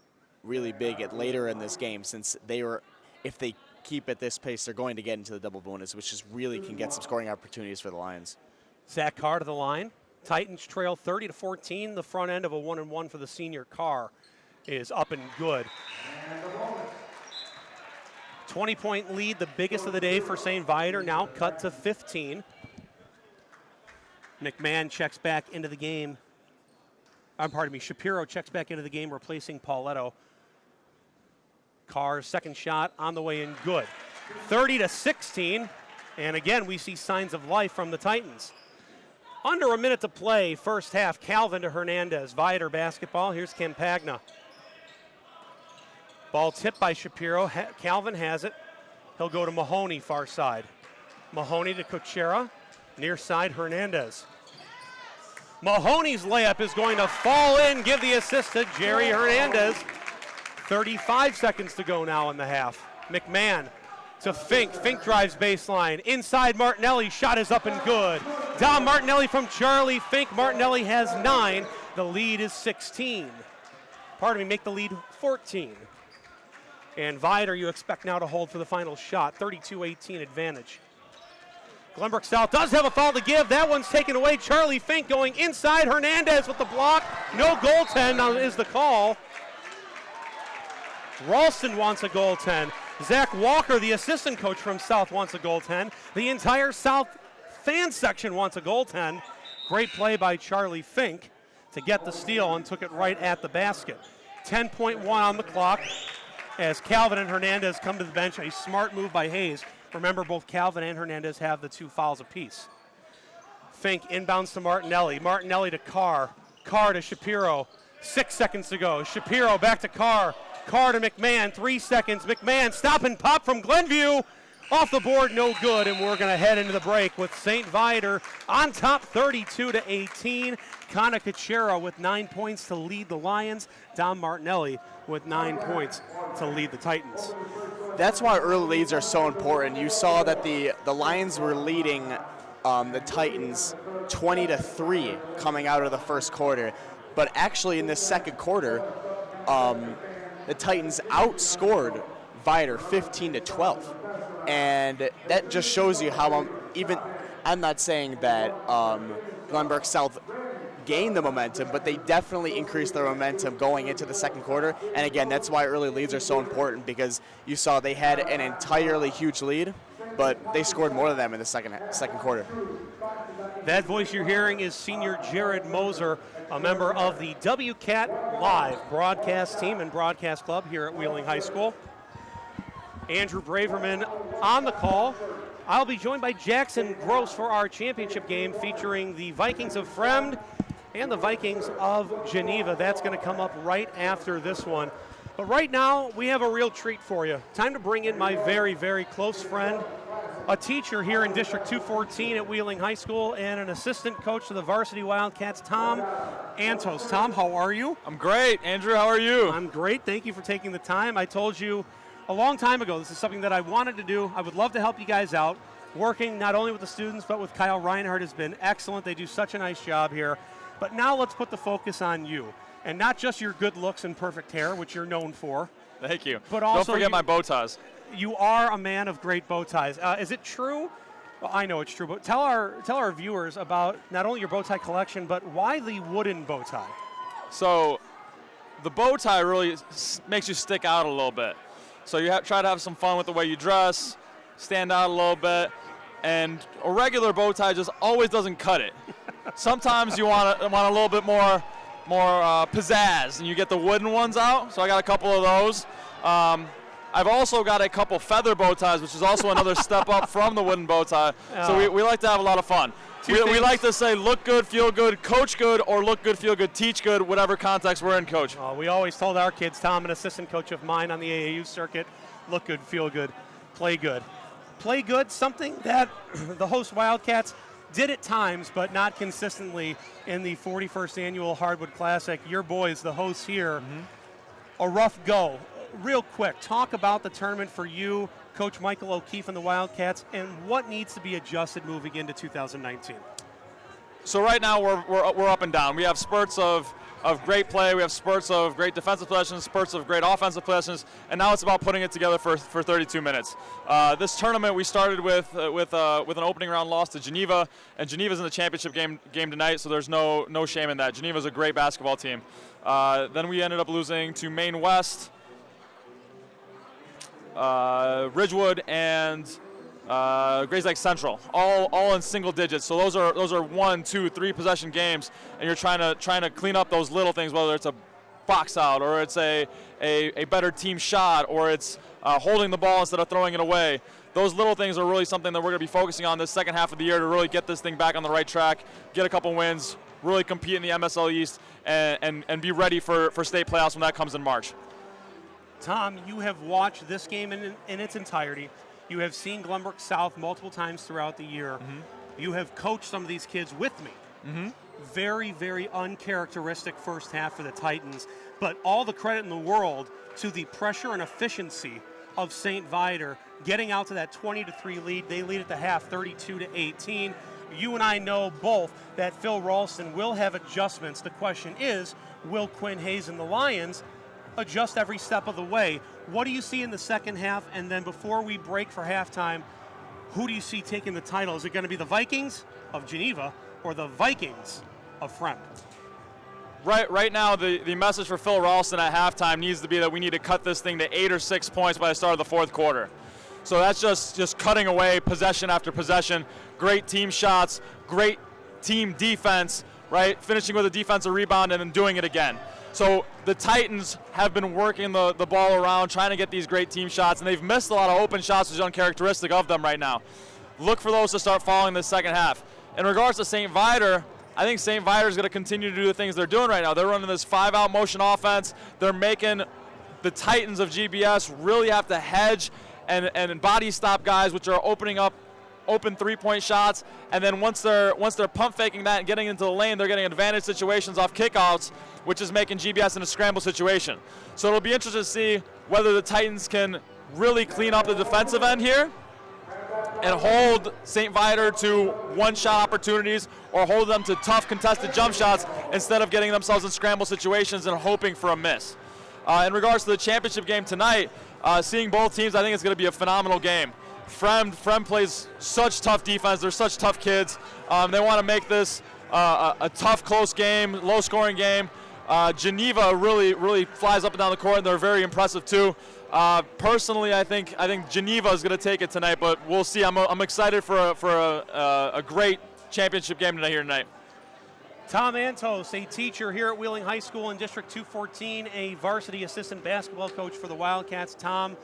really big later in this game, since if they keep at this pace, they're going to get into the double bonus, which is really can get some scoring opportunities for the Lions. Zach Carr to the line. Titans trail 30-14. The front end of a 1-and-1 for the senior Carr is up and good. 20-point lead, the biggest of the day for St. Viator, now cut to 15. McMahon checks back into the game. Shapiro checks back into the game, replacing Pauletto. Carr's second shot on the way in, good. 30-16, and again, we see signs of life from the Titans. Under a minute to play, first half. Calvin to Hernandez. Viator basketball. Here's Campagna. Ball tipped by Shapiro. Calvin has it. He'll go to Mahoney, far side. Mahoney to Kuchera. Near side, Hernandez. Mahoney's layup is going to fall in. Give the assist to Jerry Hernandez. 35 seconds to go now in the half. McMahon to Fink. Fink drives baseline. Inside Martinelli. Shot is up and good. Dom Martinelli from Charlie Fink. Martinelli has 9. The lead is 16. Make the lead 14. And Viator, you expect now to hold for the final shot. 32-18 advantage. Glenbrook South does have a foul to give. That one's taken away. Charlie Fink going inside. Hernandez with the block. No goaltend is the call. Ralston wants a goaltend. Zach Walker, the assistant coach from South, wants a goaltend. The entire South fan section wants a goaltend. Great play by Charlie Fink to get the steal and took it right at the basket. 10.1 on the clock as Calvin and Hernandez come to the bench. A smart move by Hayes. Remember, both Calvin and Hernandez have the 2 fouls apiece. Fink inbounds to Martinelli. Martinelli to Carr. Carr to Shapiro. 6 seconds to go. Shapiro back to Carr. Carr to McMahon. 3 seconds. McMahon stop and pop from Glenview. Off the board, no good, and we're going to head into the break with St. Viator on top 32-18. Kana Kachera with 9 points to lead the Lions. Dom Martinelli with 9 points to lead the Titans. That's why early leads are so important. You saw that the Lions were leading the Titans 20-3 coming out of the first quarter. But actually in the second quarter, the Titans outscored Viator 15-12. And that just shows you how I'm not saying that Glenbrook South gained the momentum, but they definitely increased their momentum going into the second quarter. And again, that's why early leads are so important, because you saw they had an entirely huge lead, but they scored more than them in the second quarter. That voice you're hearing is senior Jared Moser, a member of the WCAT Live broadcast team and broadcast club here at Wheeling High School. Andrew Braverman on the call. I'll be joined by Jackson Gross for our championship game featuring the Vikings of Fremd and the Vikings of Geneva. That's going to come up right after this one. But right now, we have a real treat for you. Time to bring in my very, very close friend, a teacher here in District 214 at Wheeling High School, and an assistant coach to the varsity Wildcats, Tom Antos. Tom, how are you? I'm great. Andrew, how are you? I'm great. Thank you for taking the time. I told you a long time ago, this is something that I wanted to do. I would love to help you guys out. Working not only with the students, but with Kyle Reinhardt has been excellent. They do such a nice job here. But now let's put the focus on you. And not just your good looks and perfect hair, which you're known for. Thank you. But also don't forget my bow ties. You are a man of great bow ties. Is it true? Well, I know it's true, but tell our viewers about not only your bow tie collection, but why the wooden bow tie? So the bow tie really makes you stick out a little bit. So you try to have some fun with the way you dress, stand out a little bit, and a regular bow tie just always doesn't cut it. Sometimes you want a little bit more pizzazz, and you get the wooden ones out. So I got a couple of those. I've also got a couple feather bow ties, which is also another step up from the wooden bow tie. So we like to have a lot of fun. We like to say look good, feel good, coach good, or look good, feel good, teach good, whatever context we're in, coach. We always told our kids, Tom, an assistant coach of mine on the AAU circuit, look good, feel good, play good. Play good, something that the host Wildcats did at times, but not consistently in the 41st annual Hardwood Classic. Your boys, the hosts here, a rough go. Real quick, talk about the tournament for you, Coach Michael O'Keefe and the Wildcats, and what needs to be adjusted moving into 2019. So right now we're up and down. We have spurts of great play. We have spurts of great defensive possessions, spurts of great offensive possessions, and now it's about putting it together for 32 minutes. This tournament we started with an opening round loss to Geneva, and Geneva's in the championship game tonight, so there's no shame in that. Geneva's a great basketball team. Then we ended up losing to Maine West, Ridgewood, and Grays Lake Central, all in single digits. So those are 1, 2, 3 possession games, and you're trying to clean up those little things, whether it's a box out or it's a better team shot or it's holding the ball instead of throwing it away. Those little things are really something that we're going to be focusing on this second half of the year to really get this thing back on the right track, get a couple wins, really compete in the MSL East, and be ready for state playoffs when that comes in March. Tom, you have watched this game in its entirety. You have seen Glenbrook South multiple times throughout the year. You have coached some of these kids with me. Very, very uncharacteristic first half for the Titans, but all the credit in the world to the pressure and efficiency of St. Viator getting out to that 20-3 lead. They lead at the half 32-18. You and I know both that Phil Ralston will have adjustments. The question is, will Quinn Hayes and the Lions adjust every step of the way? What do you see in the second half? And then before we break for halftime, who do you see taking the title? Is it going to be the Vikings of Geneva or the Vikings of Fremd? Right now, the message for Phil Ralston at halftime needs to be that we need to cut this thing to 8 or 6 points by the start of the fourth quarter. So that's just cutting away possession after possession, great team shots, great team defense, right? Finishing with a defensive rebound and then doing it again. So the Titans have been working the ball around, trying to get these great team shots, and they've missed a lot of open shots, which is uncharacteristic of them right now. Look for those to start falling in the second half. In regards to St. Viator, I think St. Viator is going to continue to do the things they're doing right now. They're running this 5-out motion offense. They're making the Titans of GBS really have to hedge and body stop guys, which are opening up open three-point shots, and then once they're pump faking that and getting into the lane, they're getting advantage situations off kickouts, which is making GBS in a scramble situation. So it'll be interesting to see whether the Titans can really clean up the defensive end here and hold St. Viator to one-shot opportunities or hold them to tough contested jump shots instead of getting themselves in scramble situations and hoping for a miss. In regards to the championship game tonight, seeing both teams, I think it's going to be a phenomenal game. Fremd plays such tough defense. They're such tough kids. They want to make this a tough, close game, low-scoring game. Geneva really flies up and down the court, and they're very impressive too. Personally, I think Geneva is going to take it tonight, but we'll see. I'm excited for a great championship game tonight. Tom Antos, a teacher here at Wheeling High School in District 214, a varsity assistant basketball coach for the Wildcats. Tom,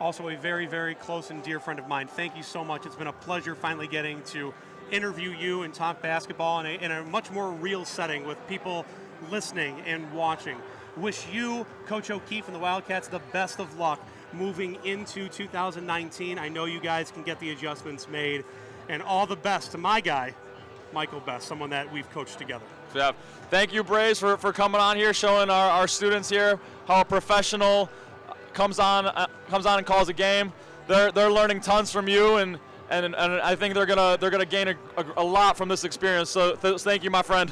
also a very, very close and dear friend of mine. Thank you so much. It's been a pleasure finally getting to interview you and talk basketball in a much more real setting with people listening and watching. Wish you, Coach O'Keefe, and the Wildcats the best of luck moving into 2019. I know you guys can get the adjustments made. And all the best to my guy, Michael Best, someone that we've coached together. Yeah. Thank you, Braves, for coming on here, showing our students here how a professional comes on and calls a game. They're learning tons from you, and I think they're gonna gain a lot from this experience. So thank you, my friend.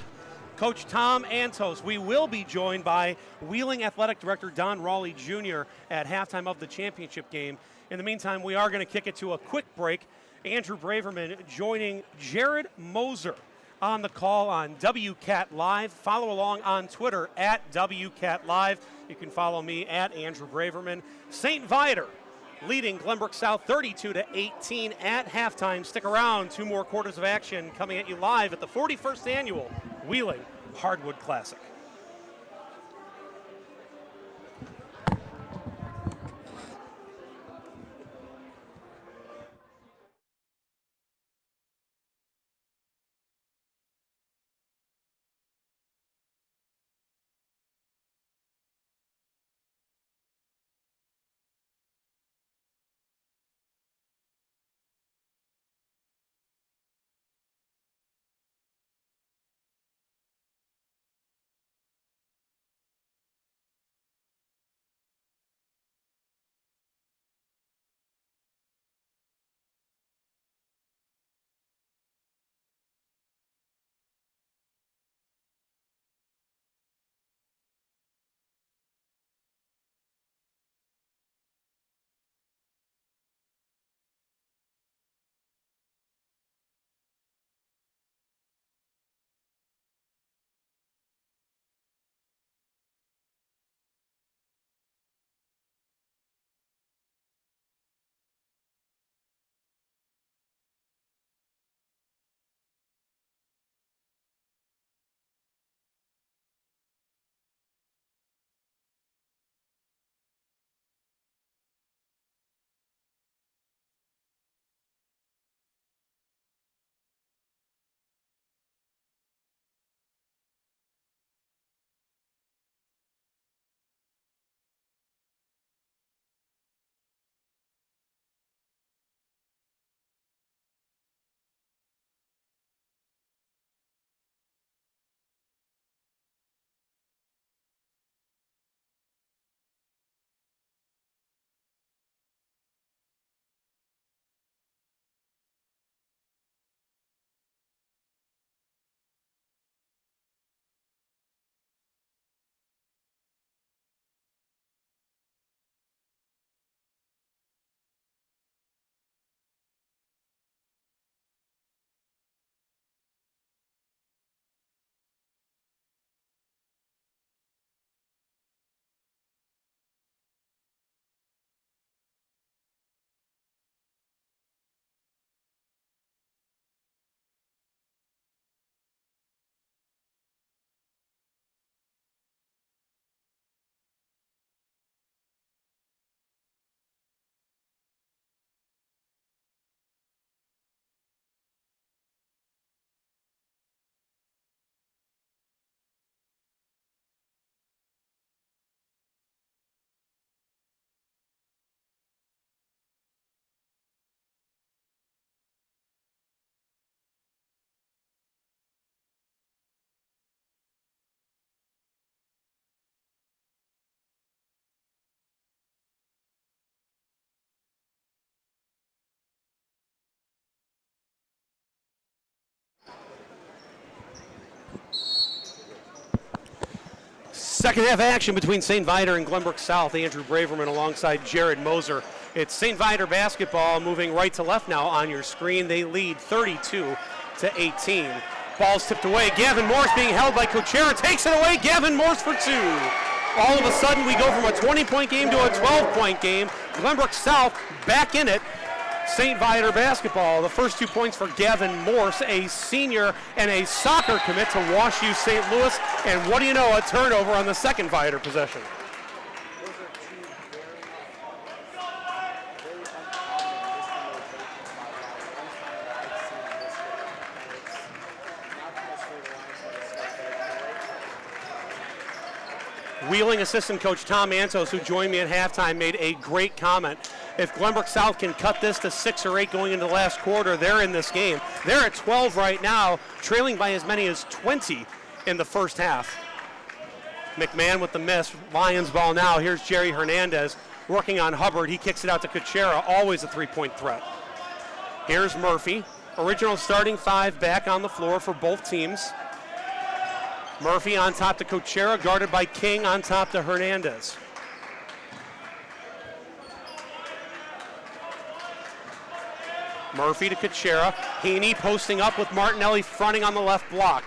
Coach Tom Antos. We will be joined by Wheeling Athletic Director Don Raleigh Jr. at halftime of the championship game. In the meantime, we are going to kick it to a quick break. Andrew Braverman joining Jared Moser on the call on WCAT Live. Follow along on Twitter at WCAT Live. You can follow me at Andrew Braverman. St. Viator leading Glenbrook South 32-18 at halftime. Stick around. 2 more quarters of action coming at you live at the 41st annual Wheeling Hardwood Classic. Second half action between St. Viator and Glenbrook South. Andrew Braverman alongside Jared Moser. It's St. Viator basketball moving right to left now on your screen. They lead 32-18. Ball's tipped away. Gavin Morse being held by Kuchera. Takes it away. Gavin Morse for two. All of a sudden we go from a 20-point game to a 12-point game. Glenbrook South back in it. St. Viator basketball. The first 2 points for Gavin Morse, a senior and a soccer commit to Wash U St. Louis. And what do you know, a turnover on the second Viator possession. Wheeling assistant coach Tom Antos, who joined me at halftime, made a great comment. If Glenbrook South can cut this to 6 or 8 going into the last quarter, they're in this game. They're at 12 right now, trailing by as many as 20 in the first half. McMahon with the miss. Lions ball now. Here's Jerry Hernandez working on Hubbard. He kicks it out to Kuchera, always a three-point threat. Here's Murphy. Original starting five back on the floor for both teams. Murphy on top to Kuchera, guarded by King on top to Hernandez. Murphy to Kuchera. Heaney posting up with Martinelli fronting on the left block.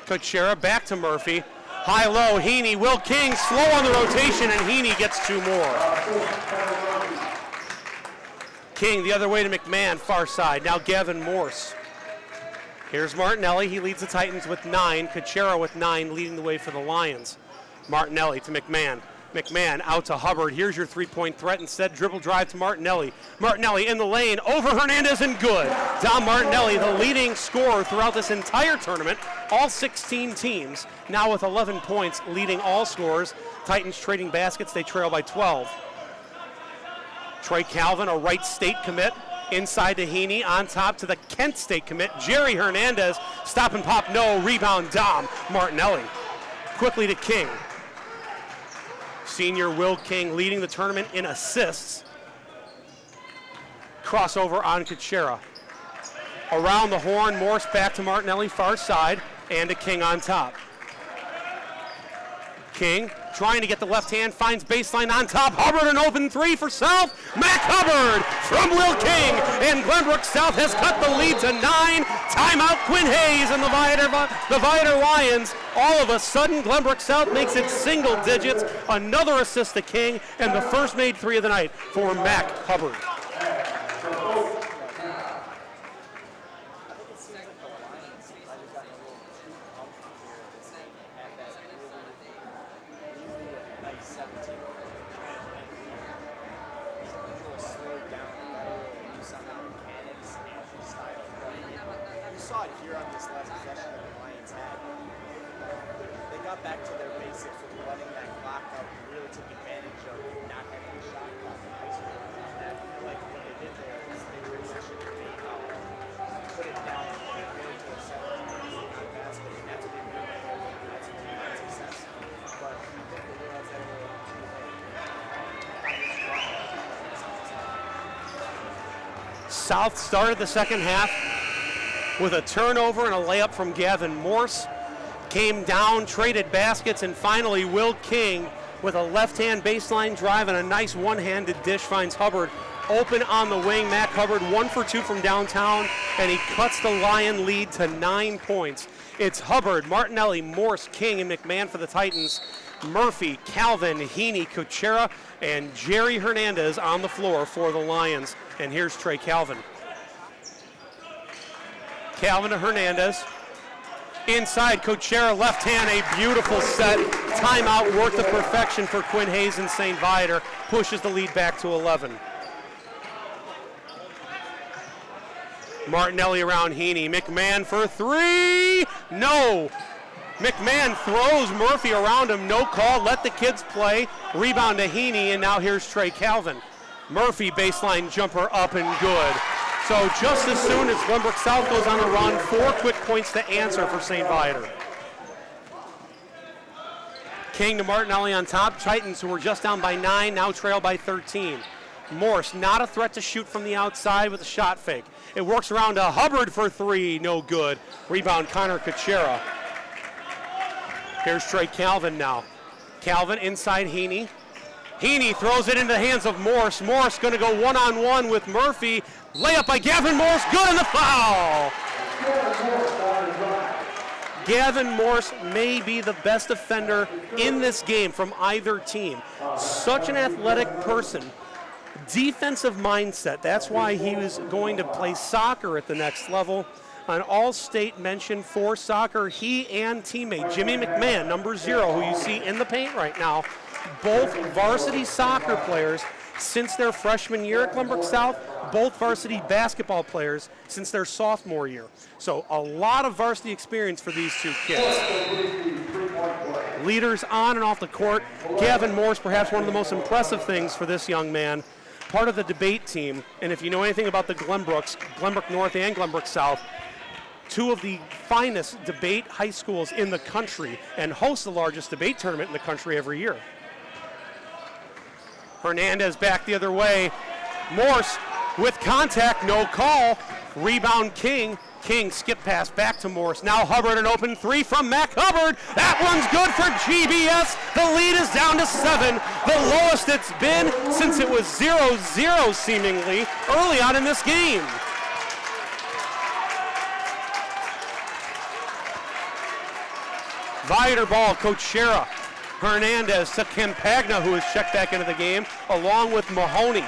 Kuchera back to Murphy. High-low, Heaney, Will King slow on the rotation, and Heaney gets two more. King the other way to McMahon, far side. Now Gavin Morse. Here's Martinelli. He leads the Titans with 9. Kuchera with 9, leading the way for the Lions. Martinelli to McMahon. McMahon out to Hubbard. Here's your three-point threat. Instead, dribble drive to Martinelli. Martinelli in the lane, over Hernandez and good. Dom Martinelli, the leading scorer throughout this entire tournament. All 16 teams now with 11 points, leading all scorers. Titans trading baskets. They trail by 12. Trey Calvin, a Wright State commit. Inside to Heaney, on top to the Kent State commit. Jerry Hernandez, stop and pop, no. Rebound, Dom Martinelli. Quickly to King. Senior Will King leading the tournament in assists. Crossover on Kuchera. Around the horn, Morse back to Martinelli, far side, and to King on top. King trying to get the left hand, finds baseline on top. Hubbard, an open three for South. Mac Hubbard from Will King, and Glenbrook South has cut the lead to 9. Timeout, Quinn Hayes and the Viator Lions. All of a sudden, Glenbrook South makes it single digits. Another assist to King, and the first made three of the night for Mac Hubbard. Back to their basics with running that clock out and really took advantage of not having a shot clock in high school. And I feel like what they did there is they transitioned put it down and really to a 17 on basket, and that's what they did there. That's what they had success. But I think they realized that they were too late. South started the second half with a turnover and a layup from Gavin Morse. Came down, traded baskets, and finally Will King with a left-hand baseline drive and a nice one-handed dish finds Hubbard open on the wing. Mac Hubbard 1 for 2 from downtown, and he cuts the Lion lead to 9 points. It's Hubbard, Martinelli, Morse, King, and McMahon for the Titans. Murphy, Calvin, Heaney, Kuchera, and Jerry Hernandez on the floor for the Lions. And here's Trey Calvin. Calvin to Hernandez. Inside, Kuchera, left hand, a beautiful set. Timeout worked to perfection for Quinn Hayes and St. Viator. Pushes the lead back to 11. Martinelli around Heaney. McMahon for three. No. McMahon throws Murphy around him. No call. Let the kids play. Rebound to Heaney, and now here's Trey Calvin. Murphy baseline jumper up and good. So just as soon as Glenbrook South goes on a run, 4 quick points to answer for St. Viator. King to Martinelli on top. Titans, who were just down by 9, now trail by 13. Morse, not a threat to shoot from the outside with a shot fake. It works around to Hubbard for three, no good. Rebound, Connor Kuchera. Here's Trey Calvin now. Calvin inside Heaney. Heaney throws it into the hands of Morse. Morse going to go one-on-one with Murphy. Layup by Gavin Morse, good, and the foul. Gavin Morse may be the best defender in this game from either team. Such an athletic person. Defensive mindset. That's why he was going to play soccer at the next level. An all-state mention for soccer. He and teammate Jimmy McMahon, number 0, who you see in the paint right now, both varsity soccer players since their freshman year at Glenbrook South, both varsity basketball players since their sophomore year. So a lot of varsity experience for these two kids. Leaders on and off the court. Gavin Morse, perhaps one of the most impressive things for this young man. Part of the debate team, and if you know anything about the Glenbrooks, Glenbrook North and Glenbrook South, two of the finest debate high schools in the country and host the largest debate tournament in the country every year. Hernandez back the other way. Morse with contact, no call. Rebound King. King skip pass back to Morse. Now Hubbard, an open 3 from Mac Hubbard. That one's good for GBS. The lead is down to 7. The lowest it's been since it was 0-0 seemingly early on in this game. Viator ball, Coach Shera. Hernandez to Campagna, who has checked back into the game, along with Mahoney.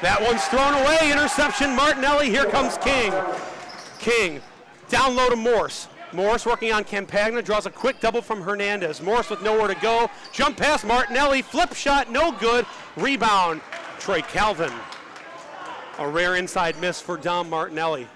That one's thrown away, interception, Martinelli, here comes King. King, down low to Morse. Morse working on Campagna, draws a quick double from Hernandez. Morse with nowhere to go, jump past Martinelli, flip shot, no good. Rebound, Troy Calvin. A rare inside miss for Dom Martinelli.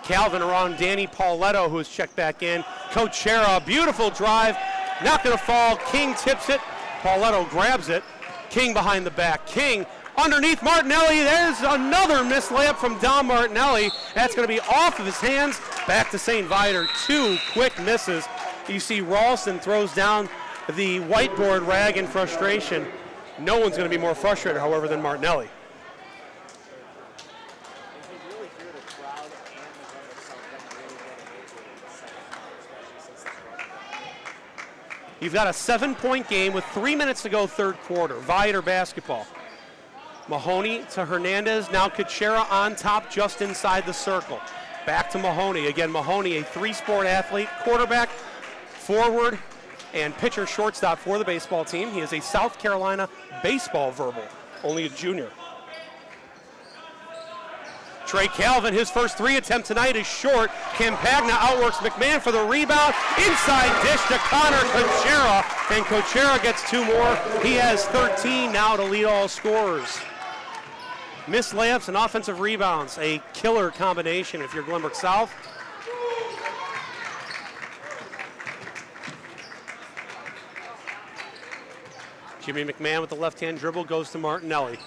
Calvin around Danny Pauletto, who has checked back in. Coach Shera, beautiful drive, not going to fall. King tips it, Pauletto grabs it. King behind the back. King underneath Martinelli. There's another missed layup from Dom Martinelli. That's going to be off of his hands. Back to St. Viator. 2 quick misses. You see Ralston throws down the whiteboard rag in frustration. No one's going to be more frustrated, however, than Martinelli. You've got a 7-point game with 3 minutes to go, third quarter. Viator basketball. Mahoney to Hernandez. Now Kuchera on top just inside the circle. Back to Mahoney. Again, Mahoney, a 3-sport athlete, quarterback, forward, and pitcher shortstop for the baseball team. He is a South Carolina baseball verbal, only a junior. Trey Calvin, his first 3 attempt tonight is short. Campagna outworks McMahon for the rebound. Inside dish to Connor Kuchera, and Kuchera gets 2 more. He has 13 now to lead all scorers. Missed layups and offensive rebounds, a killer combination if you're Glenbrook South. Jimmy McMahon with the left-hand dribble goes to Martinelli.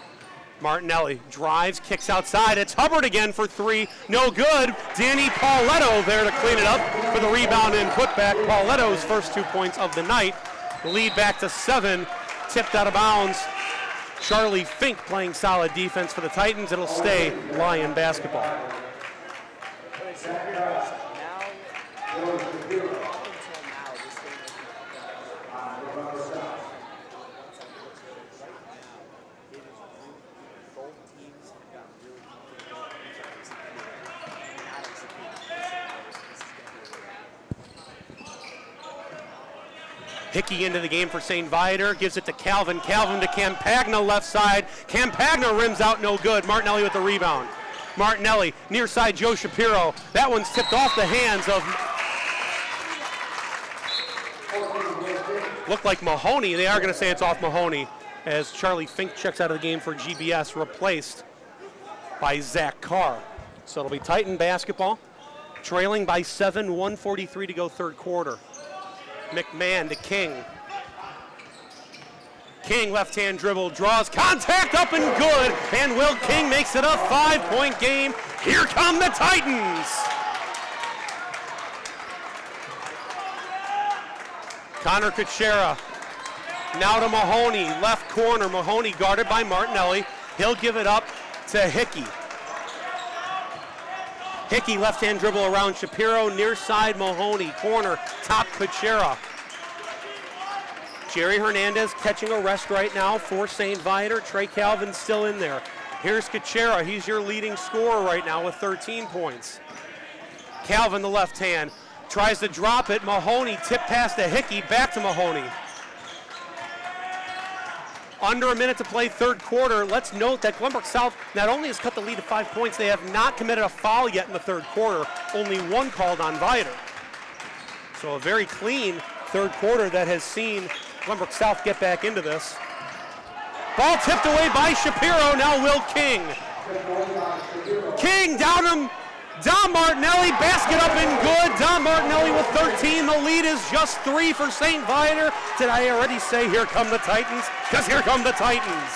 Martinelli drives, kicks outside. It's Hubbard again for 3. No good. Danny Pauletto there to clean it up for the rebound and putback. Pauletto's first 2 points of the night. The lead back to 7. Tipped out of bounds. Charlie Fink playing solid defense for the Titans. It'll stay Lion basketball. Hickey into the game for St. Viator, gives it to Calvin. Calvin to Campagna, left side. Campagna rims out, no good. Martinelli with the rebound. Martinelli, near side, Joe Shapiro. That one's tipped off the hands of, looked like Mahoney. They are going to say it's off Mahoney as Charlie Fink checks out of the game for GBS, replaced by Zach Carr. So it'll be Titan basketball, trailing by 7, 1:43 to go, third quarter. McMahon to King. King left-hand dribble, draws contact up and good, and Will King makes it a 5-point game. Here come the Titans. Connor Kuchera now to Mahoney, left corner. Mahoney guarded by Martinelli. He'll give it up to Hickey. Hickey left-hand dribble around Shapiro, near side Mahoney, corner, top Kuchera. Jerry Hernandez catching a rest right now for St. Viator. Trey Calvin still in there. Here's Kuchera. He's your leading scorer right now with 13 points. Calvin, the left hand, tries to drop it. Mahoney tip pass to Hickey, back to Mahoney. Under a minute to play, third quarter. Let's note that Glenbrook South not only has cut the lead to 5 points, they have not committed a foul yet in the third quarter. Only one called on Viator. So a very clean third quarter that has seen Glenbrook South get back into this. Ball tipped away by Shapiro, now Will King. King down him. Don Martinelli, basket up and good. Don Martinelli with 13. The lead is just 3 for St. Viator. Did I already say here come the Titans? Because here come the Titans.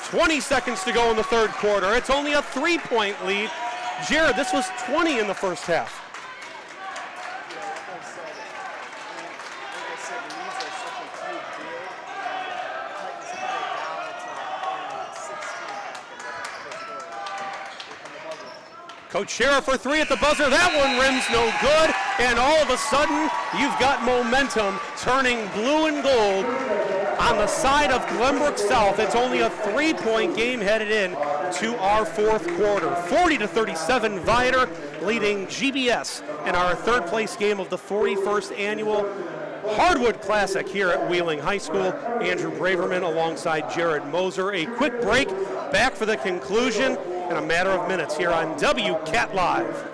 20 seconds to go in the third quarter. It's only a 3-point lead. Jared, this was 20 in the first half. Kuchera for 3 at the buzzer. That one rims no good. And all of a sudden, you've got momentum turning blue and gold on the side of Glenbrook South. It's only a 3-point game headed in to our fourth quarter. 40-37, Viator leading GBS in our third place game of the 41st annual Hardwood Classic here at Wheeling High School. Andrew Braverman alongside Jared Moser. A quick break, back for the conclusion in a matter of minutes here on WCAT Live.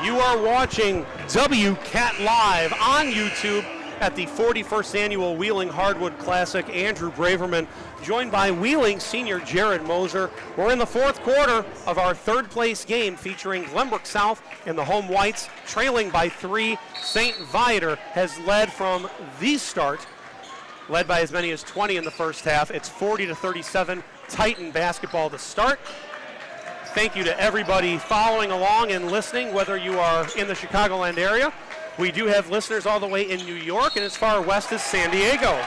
You are watching WCAT Live on YouTube at the 41st Annual Wheeling Hardwood Classic. Andrew Braverman, joined by Wheeling senior Jared Moser. We're in the fourth quarter of our third place game featuring Glenbrook South in the home whites, trailing by 3. St. Viator has led from the start, led by as many as 20 in the first half. It's 40-37 Titan basketball to start. Thank you to everybody following along and listening, whether you are in the Chicagoland area. We do have listeners all the way in New York and as far west as San Diego.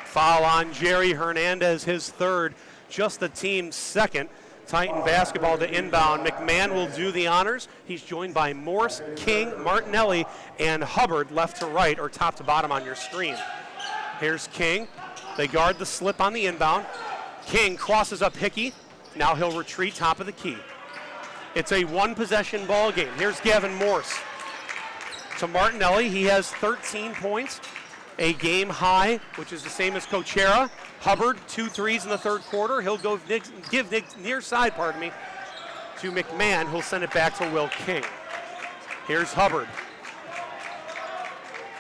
Foul on Jerry Hernandez, his third, just the team's second. Titan basketball to inbound. McMahon will do the honors. He's joined by Morse, King, Martinelli, and Hubbard left to right or top to bottom on your screen. Here's King. They guard the slip on the inbound. King crosses up Hickey. Now he'll retreat top of the key. It's a one-possession ball game. Here's Gavin Morse to Martinelli. He has 13 points, a game high, which is the same as Kuchera. Hubbard, 2 threes in the third quarter. He'll go give near side, to McMahon, who'll send it back to Will King. Here's Hubbard.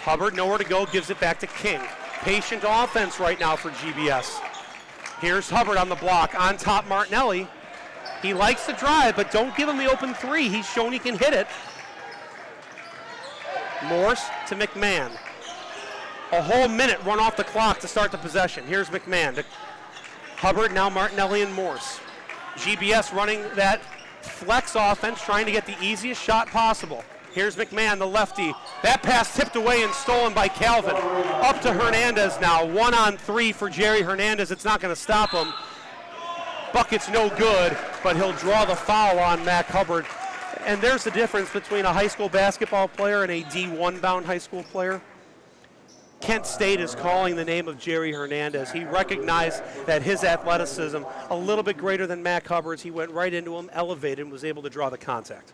Hubbard, nowhere to go, gives it back to King. Patient offense right now for GBS. Here's Hubbard on the block, on top Martinelli. He likes to drive, but don't give him the open 3. He's shown he can hit it. Morse to McMahon. A whole minute run off the clock to start the possession. Here's McMahon to Hubbard, now Martinelli and Morse. GBS running that flex offense, trying to get the easiest shot possible. Here's McMahon, the lefty. That pass tipped away and stolen by Calvin. Up to Hernandez now. 1-on-3 for Jerry Hernandez. It's not going to stop him. Bucket's no good, but he'll draw the foul on Mac Hubbard. And there's the difference between a high school basketball player and a D1 bound high school player. Kent State is calling the name of Jerry Hernandez. He recognized that his athleticism, a little bit greater than Mac Hubbard's. He went right into him, elevated, and was able to draw the contact.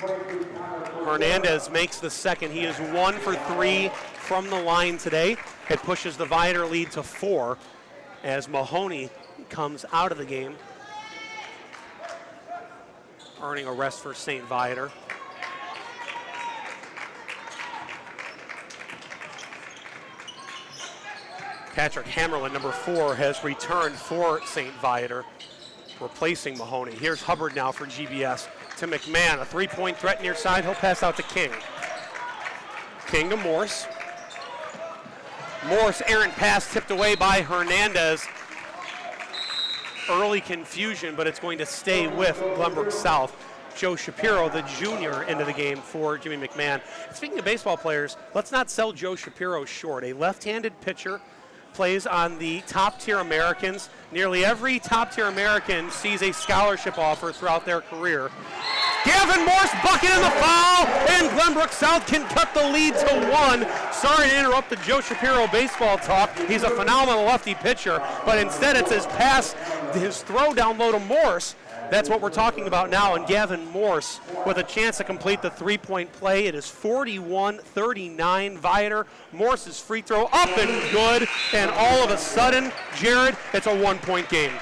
Hernandez makes the second. He is 1 for 3 from the line today. It pushes the Viator lead to 4 as Mahoney comes out of the game, earning a rest for St. Viator. Patrick Hammerlin, number 4, has returned for St. Viator, replacing Mahoney. Here's Hubbard now for GBS to McMahon. A 3-point threat near side. He'll pass out to King. King to Morse. Morse, errant pass tipped away by Hernandez. Early confusion, but it's going to stay with Glenbrook South. Joe Shapiro, the junior, into the game for Jimmy McMahon. Speaking of baseball players, let's not sell Joe Shapiro short. A left-handed pitcher, plays on the top-tier Americans. Nearly every top-tier American sees a scholarship offer throughout their career. Gavin Morse bucket in the foul, and Glenbrook South can cut the lead to 1. Sorry to interrupt the Joe Shapiro baseball talk. He's a phenomenal lefty pitcher, but instead it's his pass, his throw down low to Morse. That's what we're talking about now, and Gavin Morse with a chance to complete the 3-point play. It is 41-39 Viator. Morse's free throw up and good, and all of a sudden, Jared, it's a 1-point game.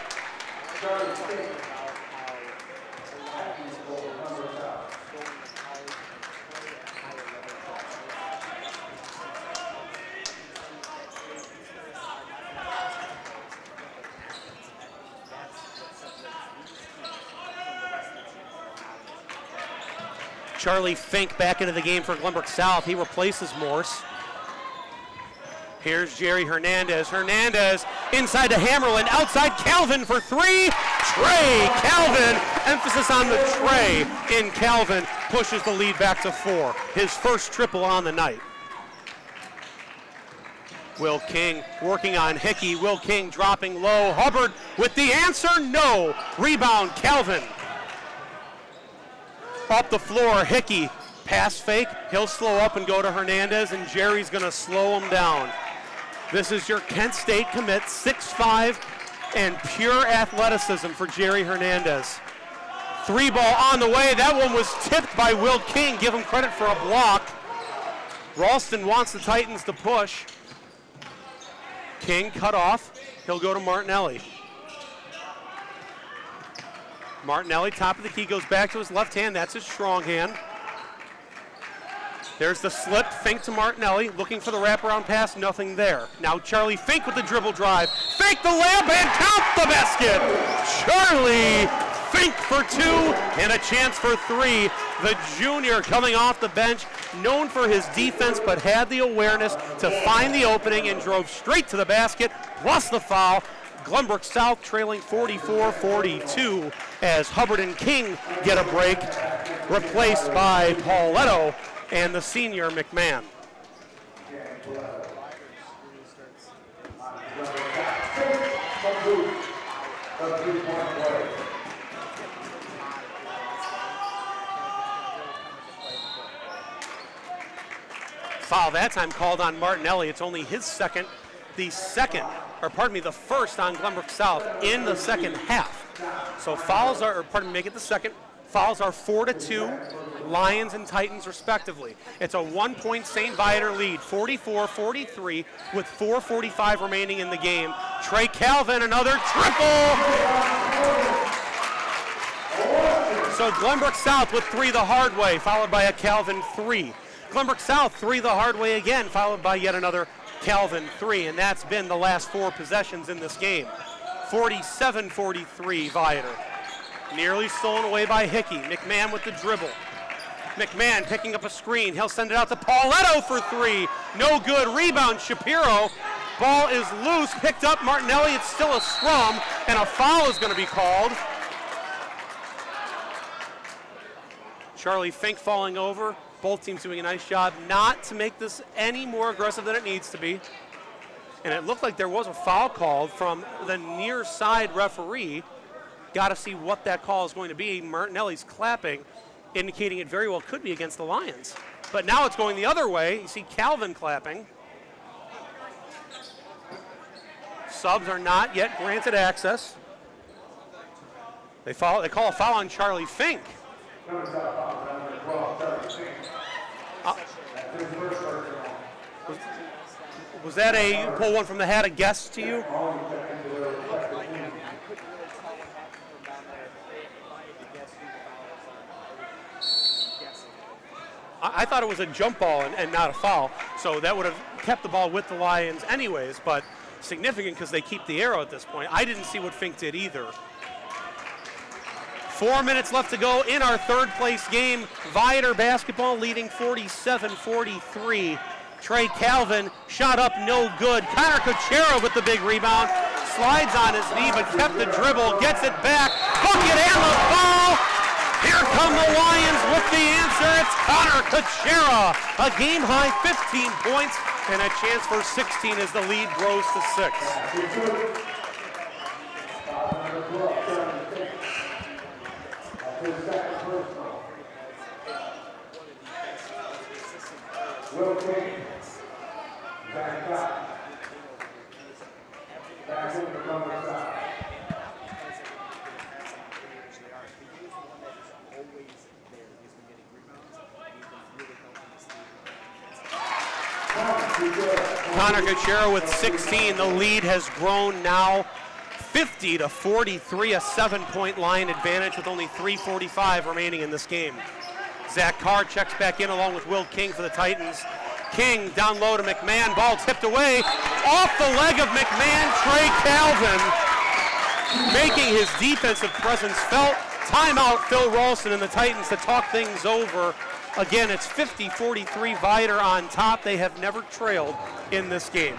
Charlie Fink back into the game for Glenbrook South. He replaces Morse. Here's Jerry Hernandez. Hernandez inside to Hammerlin. Outside Calvin for 3. Trey Calvin. Emphasis on the Trey in Calvin. Pushes the lead back to 4. His first triple on the night. Will King working on Hickey. Will King dropping low. Hubbard with the answer. No. Rebound Calvin. Up the floor, Hickey, pass fake. He'll slow up and go to Hernandez, and Jerry's going to slow him down. This is your Kent State commit, 6'5", and pure athleticism for Jerry Hernandez. 3 ball on the way. That one was tipped by Will King. Give him credit for a block. Ralston wants the Titans to push. King cut off. He'll go to Martinelli. Martinelli, top of the key, goes back to his left hand. That's his strong hand. There's the slip. Fink to Martinelli, looking for the wraparound pass. Nothing there. Now Charlie Fink with the dribble drive. Fink the layup and count the basket. Charlie Fink for 2 and a chance for 3. The junior coming off the bench, known for his defense, but had the awareness to find the opening and drove straight to the basket, plus the foul. Glenbrook South trailing 44-42 as Hubbard and King get a break, replaced by Pauletto and the senior McMahon. Foul that time called on Martinelli. It's only his second, the first on Glenbrook South in the second half. So fouls are, make it the second. Fouls are 4-2, Lions and Titans respectively. It's a 1-point St. Viator lead, 44-43 with 4:45 remaining in the game. Trey Calvin, another triple. So Glenbrook South with 3 the hard way, followed by a Calvin 3. Glenbrook South 3 the hard way again, followed by yet another Calvin 3, and that's been the last 4 possessions in this game. 47-43 Viator. Nearly stolen away by Hickey. McMahon with the dribble. McMahon picking up a screen. He'll send it out to Pauletto for 3. No good. Rebound Shapiro. Ball is loose. Picked up Martinelli. It's still a scrum, and a foul is going to be called. Charlie Fink falling over. Both teams doing a nice job not to make this any more aggressive than it needs to be. And it looked like there was a foul called from the near side referee. Got to see what that call is going to be. Martinelli's clapping, indicating it very well could be against the Lions. But now it's going the other way. You see Calvin clapping. Subs are not yet granted access. They call a foul on Charlie Fink. Glenbrook South foul number 12, 17. That's his first personal. Was that a pull one from the hat a guess to you? I thought it was a jump ball and not a foul, so that would have kept the ball with the Lions anyways, but significant because they keep the arrow at this point. I didn't see what Fink did either. 4 minutes left to go in our third place game. Viator basketball leading 47-43. Trey Calvin shot up no good. Connor Kuchera with the big rebound. Slides on his knee but kept the dribble, gets it back. Bucket and the foul. Here come the Lions with the answer. It's Connor Kuchera. A game high 15 points and a chance for 16 as the lead grows to 6. Will King, back up. Back in the Glenbrook South. Connor Kuchera with 16. The lead has grown now 50-43, a 7-point line advantage with only 3:45 remaining in this game. Zach Carr checks back in along with Will King for the Titans. King down low to McMahon. Ball tipped away. Off the leg of McMahon. Trey Calvin making his defensive presence felt. Timeout, Phil Ralston and the Titans to talk things over. Again, it's 50-43, Viator on top. They have never trailed in this game.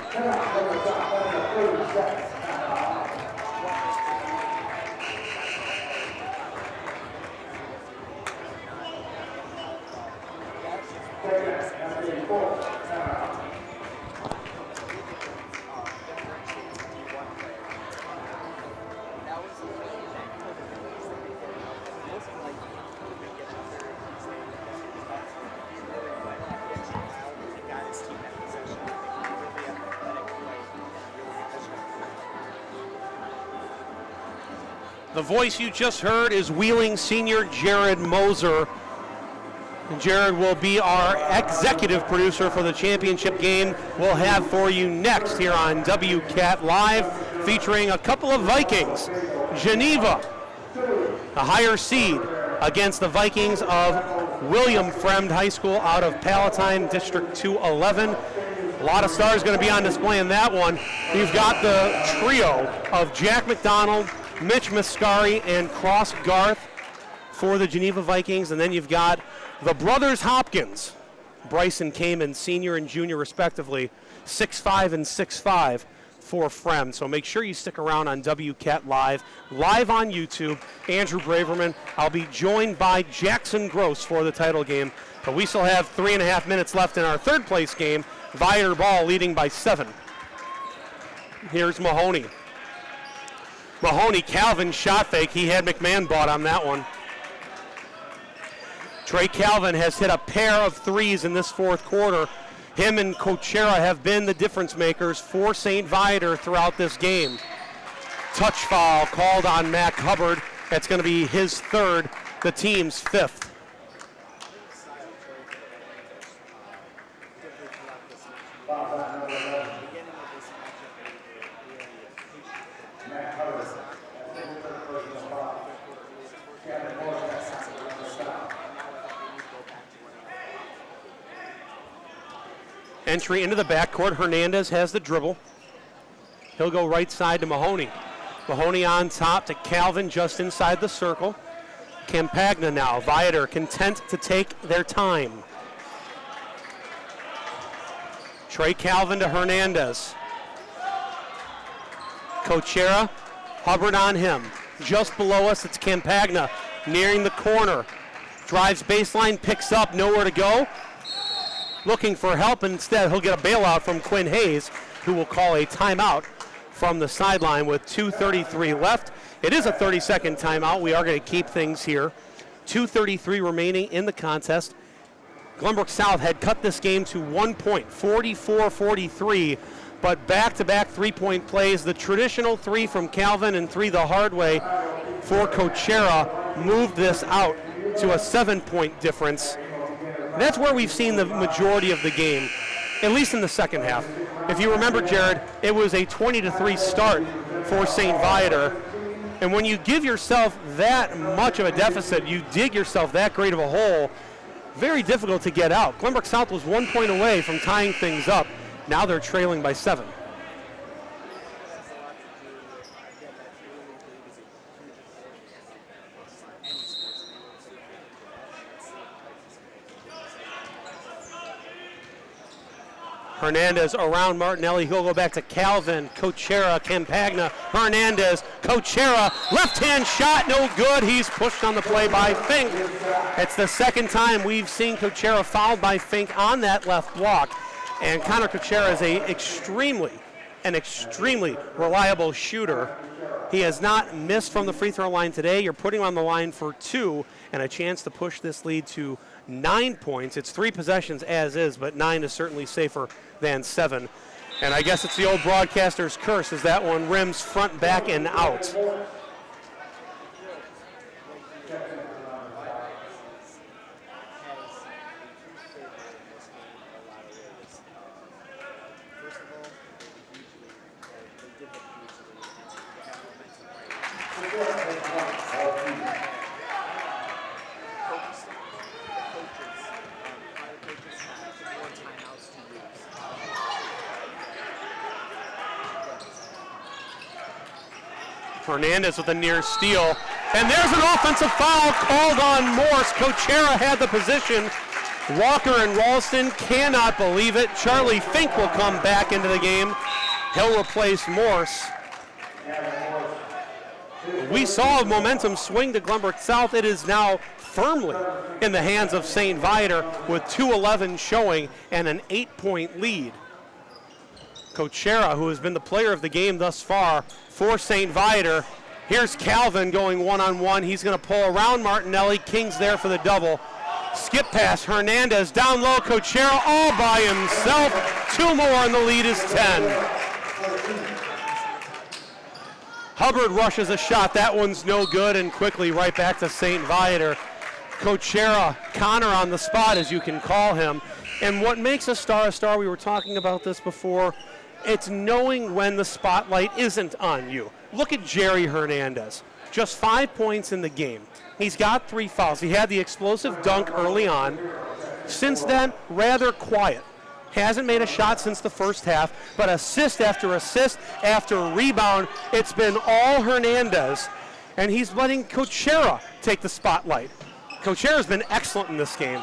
The voice you just heard is Wheeling senior Jared Moser. And Jared will be our executive producer for the championship game we'll have for you next here on WCAT Live, featuring a couple of Vikings. Geneva, the higher seed, against the Vikings of William Fremd High School out of Palatine, District 211. A lot of stars going to be on display in that one. You've got the trio of Jack McDonald, Mitch Mascari, and Cross Garth for the Geneva Vikings. And then you've got the brothers Hopkins, Bryson Kamen, senior and junior respectively, 6'5" and 6'5" for Fremd. So make sure you stick around on WCAT Live on YouTube. Andrew Braverman. I'll be joined by Jackson Gross for the title game. But we still have 3.5 minutes left in our third place game. Viator ball leading by 7. Here's Mahoney. Mahoney, Calvin shot fake. He had McMahon bought on that one. Trey Calvin has hit a pair of threes in this fourth quarter. Him and Kuchera have been the difference makers for St. Viator throughout this game. Touch foul called on Mac Hubbard. That's going to be his third, the team's 5th. Entry into the backcourt. Hernandez has the dribble. He'll go right side to Mahoney. Mahoney on top to Calvin just inside the circle. Campagna now. Viator content to take their time. Trey Calvin to Hernandez. Kuchera, Hubbard on him. Just below us, it's Campagna nearing the corner. Drives baseline, picks up, nowhere to go. Looking for help, and instead he'll get a bailout from Quinn Hayes, who will call a timeout from the sideline with 2:33 left. It is a 30-second timeout. We are going to keep things here. 2:33 remaining in the contest. Glenbrook South had cut this game to 1 point, 44-43, but back-to-back three-point plays. The traditional 3 from Calvin and 3 the hard way for Kuchera moved this out to a 7-point difference. That's where we've seen the majority of the game, at least in the second half. If you remember, Jared, it was a 20-3 start for St. Viator. And when you give yourself that much of a deficit, you dig yourself that great of a hole, very difficult to get out. Glenbrook South was 1 point away from tying things up. Now they're trailing by 7. Hernandez around Martinelli. He'll go back to Calvin, Cochera, Campagna, Hernandez, Cochera. Left-hand shot, no good. He's pushed on the play by Fink. It's the second time we've seen Cochera fouled by Fink on that left block. And Connor Cochera is an extremely reliable shooter. He has not missed from the free throw line today. You're putting him on the line for 2 and a chance to push this lead to 9 points. It's 3 possessions as is, but 9 is certainly safer than 7. And I guess it's the old broadcaster's curse as that one rims front, back, and out. Hernandez with a near steal. And there's an offensive foul called on Morse. Cochera had the position. Walker and Ralston cannot believe it. Charlie Fink will come back into the game. He'll replace Morse. We saw momentum swing to Glenbrook South. It is now firmly in the hands of St. Viator with 2:11 showing and an 8-point lead. Cochera, who has been the player of the game thus far for St. Viator. Here's Calvin going one-on-one. He's going to pull around Martinelli. King's there for the double. Skip pass, Hernandez down low. Cochera all by himself. 2 more and the lead is 10. Hubbard rushes a shot. That one's no good, and quickly right back to St. Viator. Cochera, Connor on the spot, as you can call him. And what makes a star, we were talking about this before, it's knowing when the spotlight isn't on you. Look at Jerry Hernandez. Just 5 points in the game. He's got 3 fouls. He had the explosive dunk early on. Since then, rather quiet. Hasn't made a shot since the first half, but assist after rebound, it's been all Hernandez. And he's letting Cochera take the spotlight. Cochera's been excellent in this game.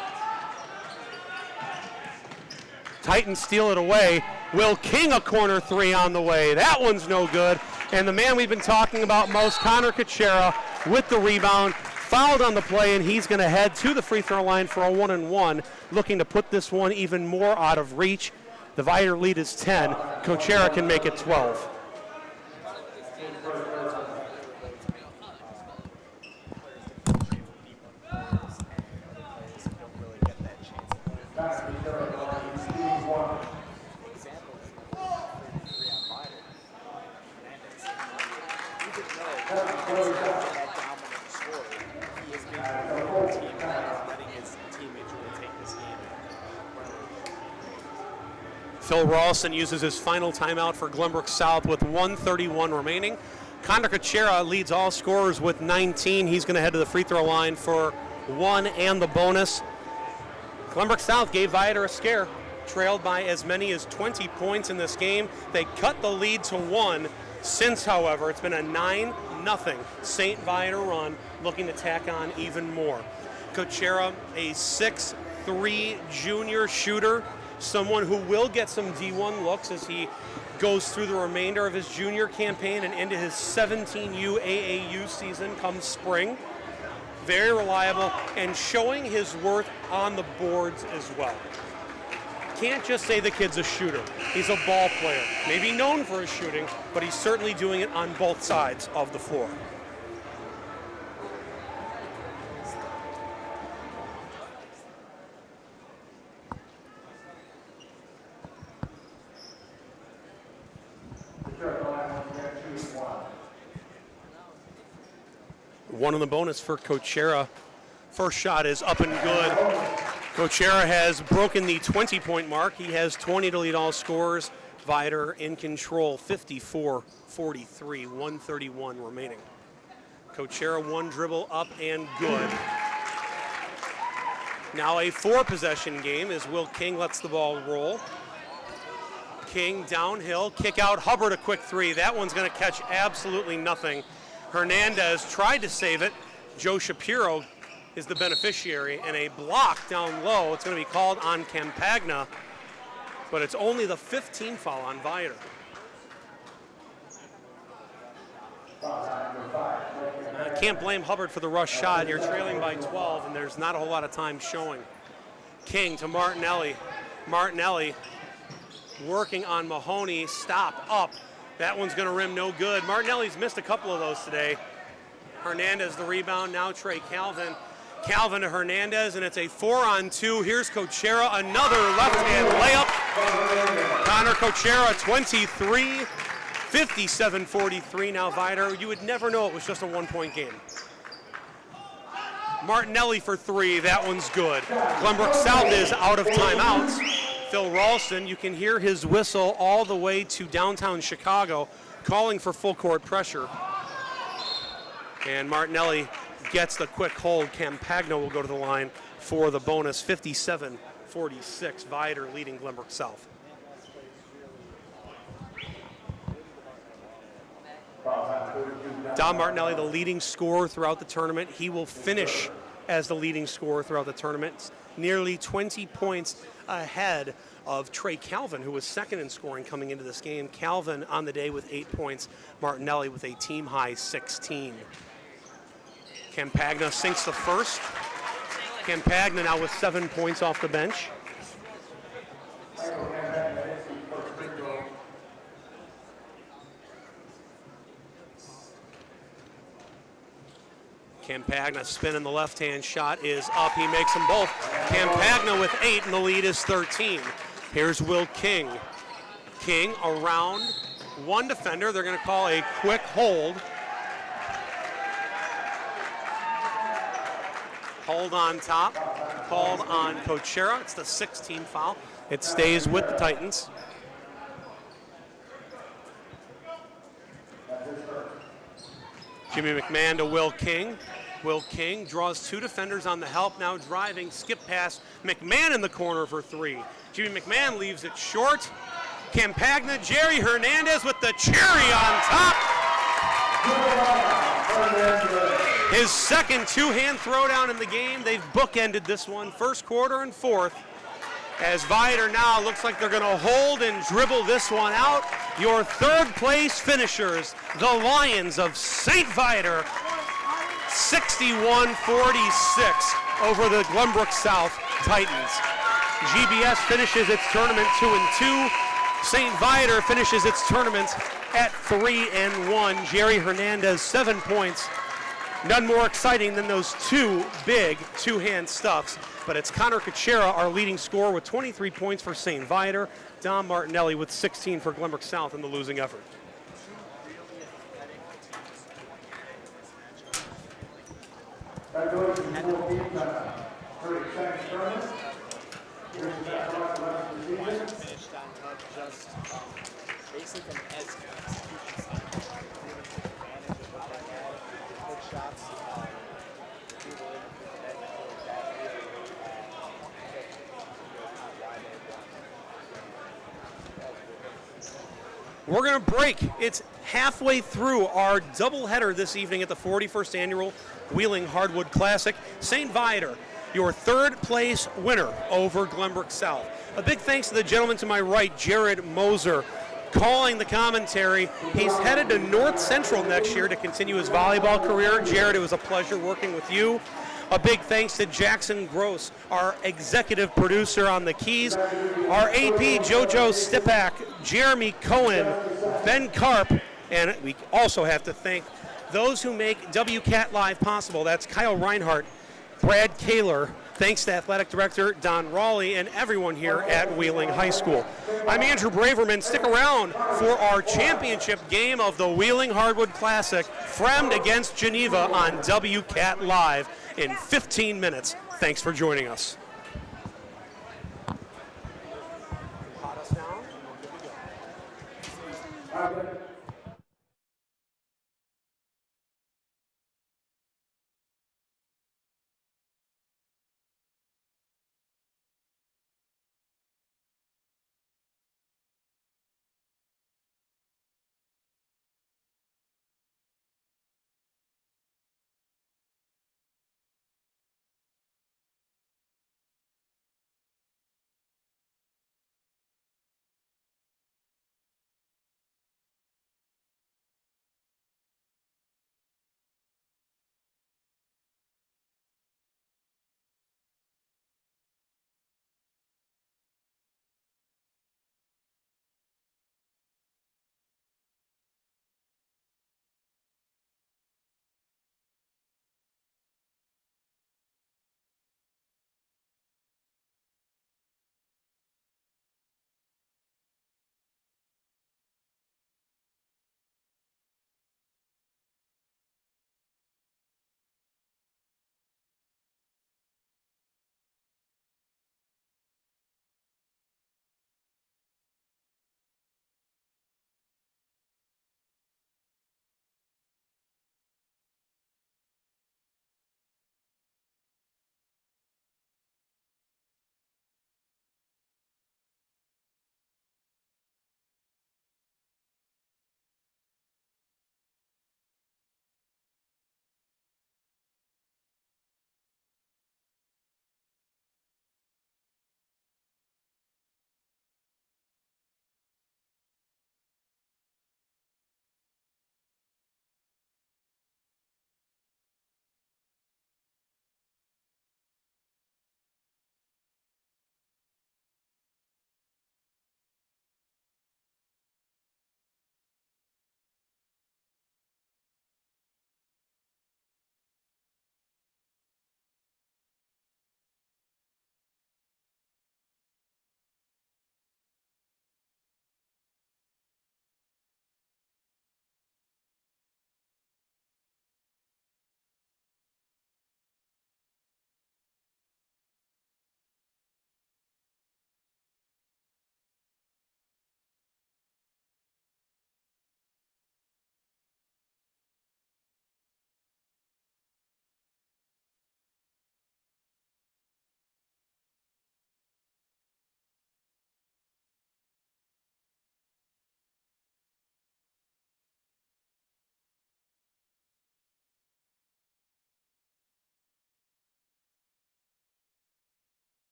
Titans steal it away. Will King a corner 3 on the way. That one's no good. And the man we've been talking about most, Connor Cochera, with the rebound, fouled on the play, and he's going to head to the free throw line for a 1-and-1, looking to put this one even more out of reach. The Viator lead is 10. Cochera can make it 12. Phil Ralston uses his final timeout for Glenbrook South with 1:31 remaining. Connor Cochera leads all scorers with 19. He's going to head to the free throw line for 1 and the bonus. Glenbrook South gave Viator a scare. Trailed by as many as 20 points in this game. They cut the lead to 1. Since, however, it's been a 9-0 St. Viator run, looking to tack on even more. Cochera, a 6'3" junior shooter, someone who will get some D1 looks as he goes through the remainder of his junior campaign and into his 17U AAU season come spring. Very reliable and showing his worth on the boards as well. Can't just say the kid's a shooter. He's a ball player. Maybe known for his shooting, but he's certainly doing it on both sides of the floor. One on the bonus for Cochera. First shot is up and good. Cochera has broken the 20-point mark. He has 20 to lead all scorers. Viator in control, 54-43, 131 remaining. Cochera one dribble up and good. Now a 4-possession game as Will King lets the ball roll. King downhill, kick out, Hubbard a quick three. That one's going to catch absolutely nothing. Hernandez tried to save it. Joe Shapiro is the beneficiary, and a block down low. It's going to be called on Campagna, but it's only the 15th foul on Viator. I can't blame Hubbard for the rush shot. You're trailing by 12, and there's not a whole lot of time showing. King to Martinelli. Martinelli working on Mahoney. Stop up. That one's going to rim no good. Martinelli's missed a couple of those today. Hernandez the rebound. Now Trey Calvin. Calvin to Hernandez, and it's a 4-on-2. Here's Cochera, another left-hand layup. Connor Cochera, 23, 57-43 now Viator. You would never know it was just a one-point game. Martinelli for three, that one's good. Glenbrook South is out of timeouts. Phil Ralston, you can hear his whistle all the way to downtown Chicago, calling for full court pressure. And Martinelli gets the quick hold. Campagna will go to the line for the bonus. 57-46, Viator leading Glenbrook South. Don Martinelli, the leading scorer throughout the tournament. He will finish as the leading scorer throughout the tournament. Nearly 20 points ahead of Trey Calvin, who was second in scoring coming into this game. Calvin on the day with 8 points. Martinelli with a team-high 16. Campagna sinks the first. Campagna now with 7 points off the bench. Campagna spinning the left-hand shot is up. He makes them both. Campagna with 8, and the lead is 13. Here's Will King. King around one defender. They're going to call a quick hold. Hold on top, called on Cochera. It's the 16th foul. It stays with the Titans. Jimmy McMahon to Will King. Will King draws two defenders on the help, now driving, skip pass. McMahon in the corner for three. Jimmy McMahon leaves it short. Campagna, Jerry Hernandez with the cherry on top. His second two-hand throwdown in the game. They've bookended this one, first quarter and fourth. As Viator now looks like they're going to hold and dribble this one out. Your third place finishers, the Lions of St. Viator, 61-46 over the Glenbrook South Titans. GBS finishes its tournament 2-2. St. Viator finishes its tournament at 3-1. Jerry Hernandez, 7 points. None more exciting than those two big two-hand stuffs. But it's Connor Cochera, our leading scorer, with 23 points for St. Viator. Dom Martinelli with 16 for Glenbrook South in the losing effort. We're going to break. It's halfway through our doubleheader this evening at the 41st Annual Wheeling Hardwood Classic. St. Viator, your third place winner over Glenbrook South. A big thanks to the gentleman to my right, Jared Moser, calling the commentary. He's headed to North Central next year to continue his volleyball career. Jared, it was a pleasure working with you. A big thanks to Jackson Gross, our executive producer on the keys, our AP JoJo Stipak, Jeremy Cohen, Ben Karp, and we also have to thank those who make WCAT Live possible. That's Kyle Reinhardt, Brad Kaler, thanks to Athletic Director Don Raleigh and everyone here at Wheeling High School. I'm Andrew Braverman. Stick around for our championship game of the Wheeling Hardwood Classic, Fremd against Geneva on WCAT Live. in 15 minutes. Thanks for joining us. Pot us down, and we're good to go.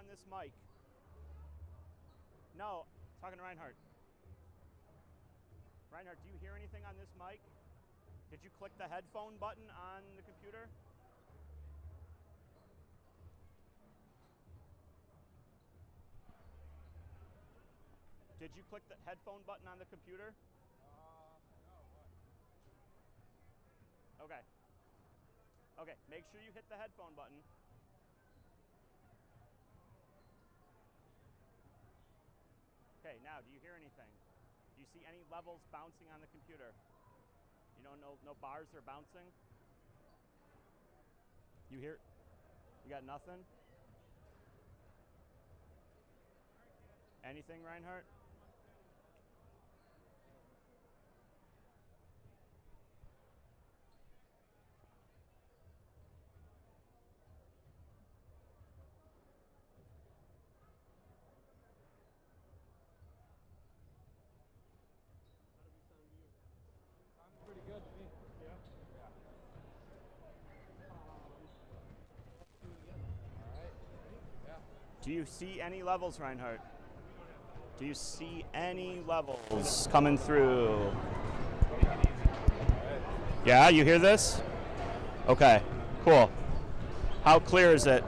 on this mic? No, talking to Reinhardt. Reinhardt, do you hear anything on this mic? Did you click the headphone button on the computer? Did you click the headphone button on the computer? Okay. Okay, make sure you hit the headphone button. Okay, now, do you hear anything? Do you see any levels bouncing on the computer? You don't know, no bars are bouncing? You hear? You got nothing? Anything, Reinhardt? Pretty good to me. Yeah. All right. Yeah. Do you see any levels, Reinhardt? Do you see any levels coming through? Yeah, you hear this? Okay, cool. How clear is it?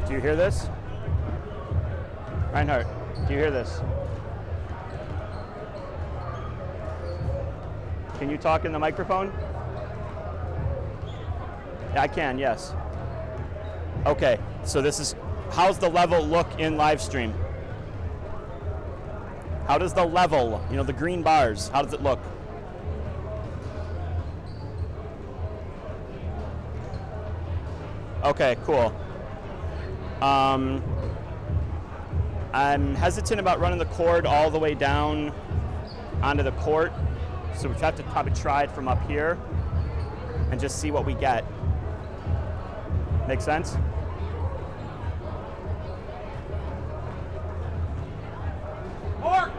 Do you hear this? Reinhardt, do you hear this? Can you talk in the microphone? Yeah, I can, yes. Okay, so this is, how's the level look in live stream? How does the level, you know, the green bars, how does it look? Okay, cool. I'm hesitant about running the cord all the way down onto the court, so we have to probably try it from up here and just see what we get. Make sense? Mark!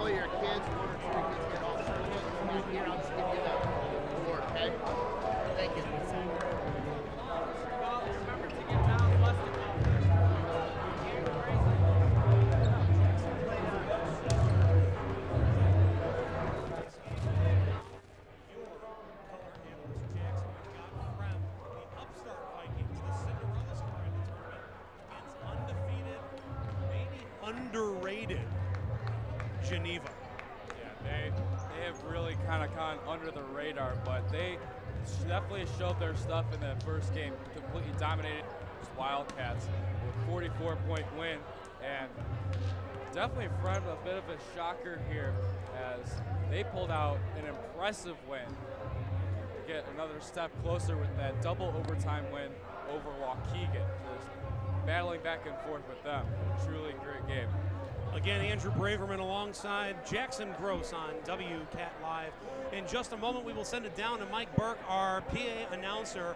of your kids, one or two of your kids get all the tournament, come out here, I'll just give you the award, okay? Thank you. Well, remember to get down less than underrated Geneva. Yeah, they have really kind of gone under the radar, but they definitely showed their stuff in the first game. Completely dominated Wildcats with a 44-point win, and definitely Fremd a bit of a shocker here as they pulled out an impressive win to get another step closer with that double overtime win over Waukegan. Just battling back and forth with them. Truly great game. Again, Andrew Braverman alongside Jackson Gross on WCAT Live. In just a moment, we will send it down to Mike Burke, our PA announcer,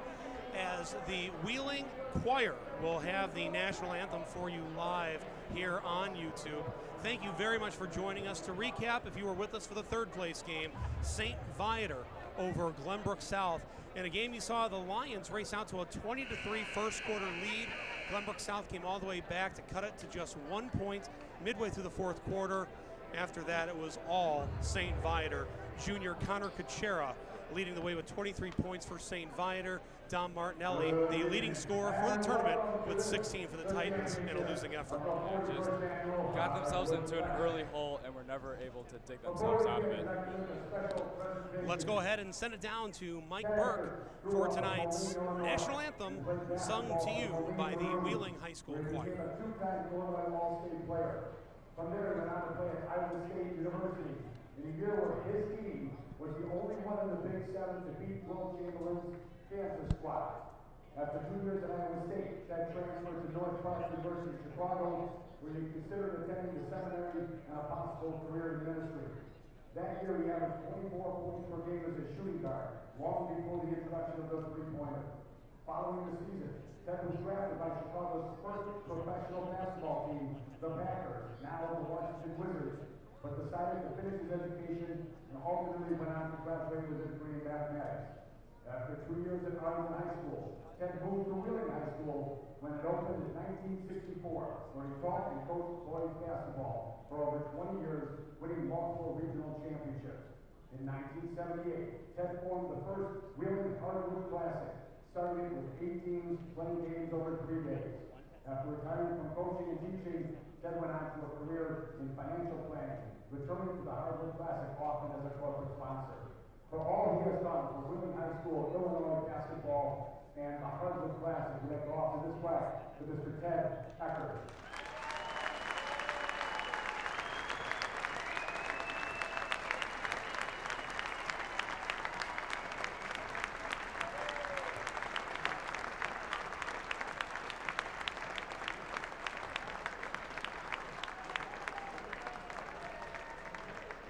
as the Wheeling Choir will have the national anthem for you live here on YouTube. Thank you very much for joining us. To recap, if you were with us for the third place game, St. Viator over Glenbrook South. In a game you saw the Lions race out to a 20-3 first quarter lead. Glenbrook South came all the way back to cut it to just 1 point midway through the fourth quarter. After that, it was all St. Viator. Junior Connor Kuchera leading the way with 23 points for St. Viator. Dom Martinelli, the leading scorer for the tournament, with 16 for the Titans in a losing effort. Just got themselves into an early hole and were never able to dig themselves out of it. Let's go ahead and send it down to Mike Burke for tonight's national anthem, sung to you by the Wheeling High School Choir. From there, he went on to play at Iowa State University in a year where his team was the only one in the Big Seven to beat Will Chamberlain's Kansas squad. After 2 years at Iowa State, Ted transferred to North Park University, Chicago, where he considered attending the seminary and a possible career in ministry. That year, he averaged 24 points per game as a shooting guard, long before the introduction of the three-pointer. Following the season, Ted was drafted by Chicago's first professional basketball team, the Packers, now the Washington Wizards, but decided to finish his education and ultimately went on to graduate with a degree in mathematics. After 2 years at Arlington High School, Ted moved to Wheeling High School when it opened in 1964, where he taught and coached boys basketball for over 20 years, winning multiple regional championships. In 1978, Ted formed the first Wheeling Hardwood Classic, starting with 8 teams playing games over 3 days. After retiring from coaching and teaching, Ted went on to a career in financial planning, returning to the Hardwood Classic often as a corporate sponsor. For all he has done for Wheeling High School, Illinois basketball, and the Hardwood Classic, we have to offer this plaque to Mr. Ted Eckert.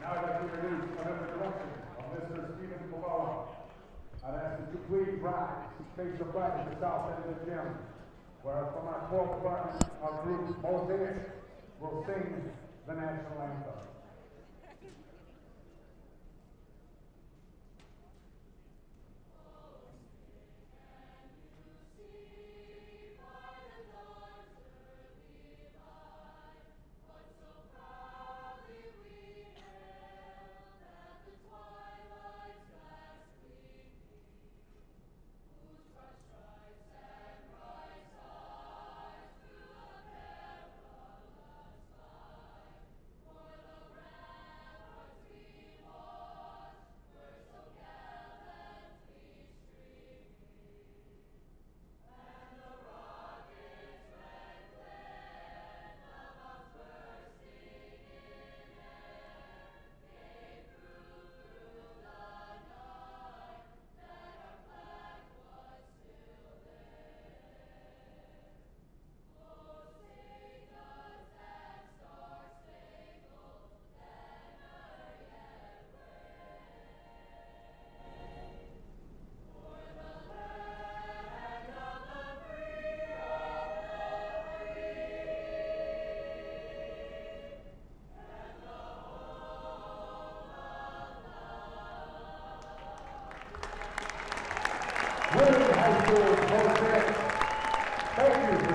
Now I'd like to introduce under the direction of Mr. Stephen Pavone. I'd ask that you please rise, face the flag at the south end of the gym, where from our choral department, our group Mosaic will sing the national anthem.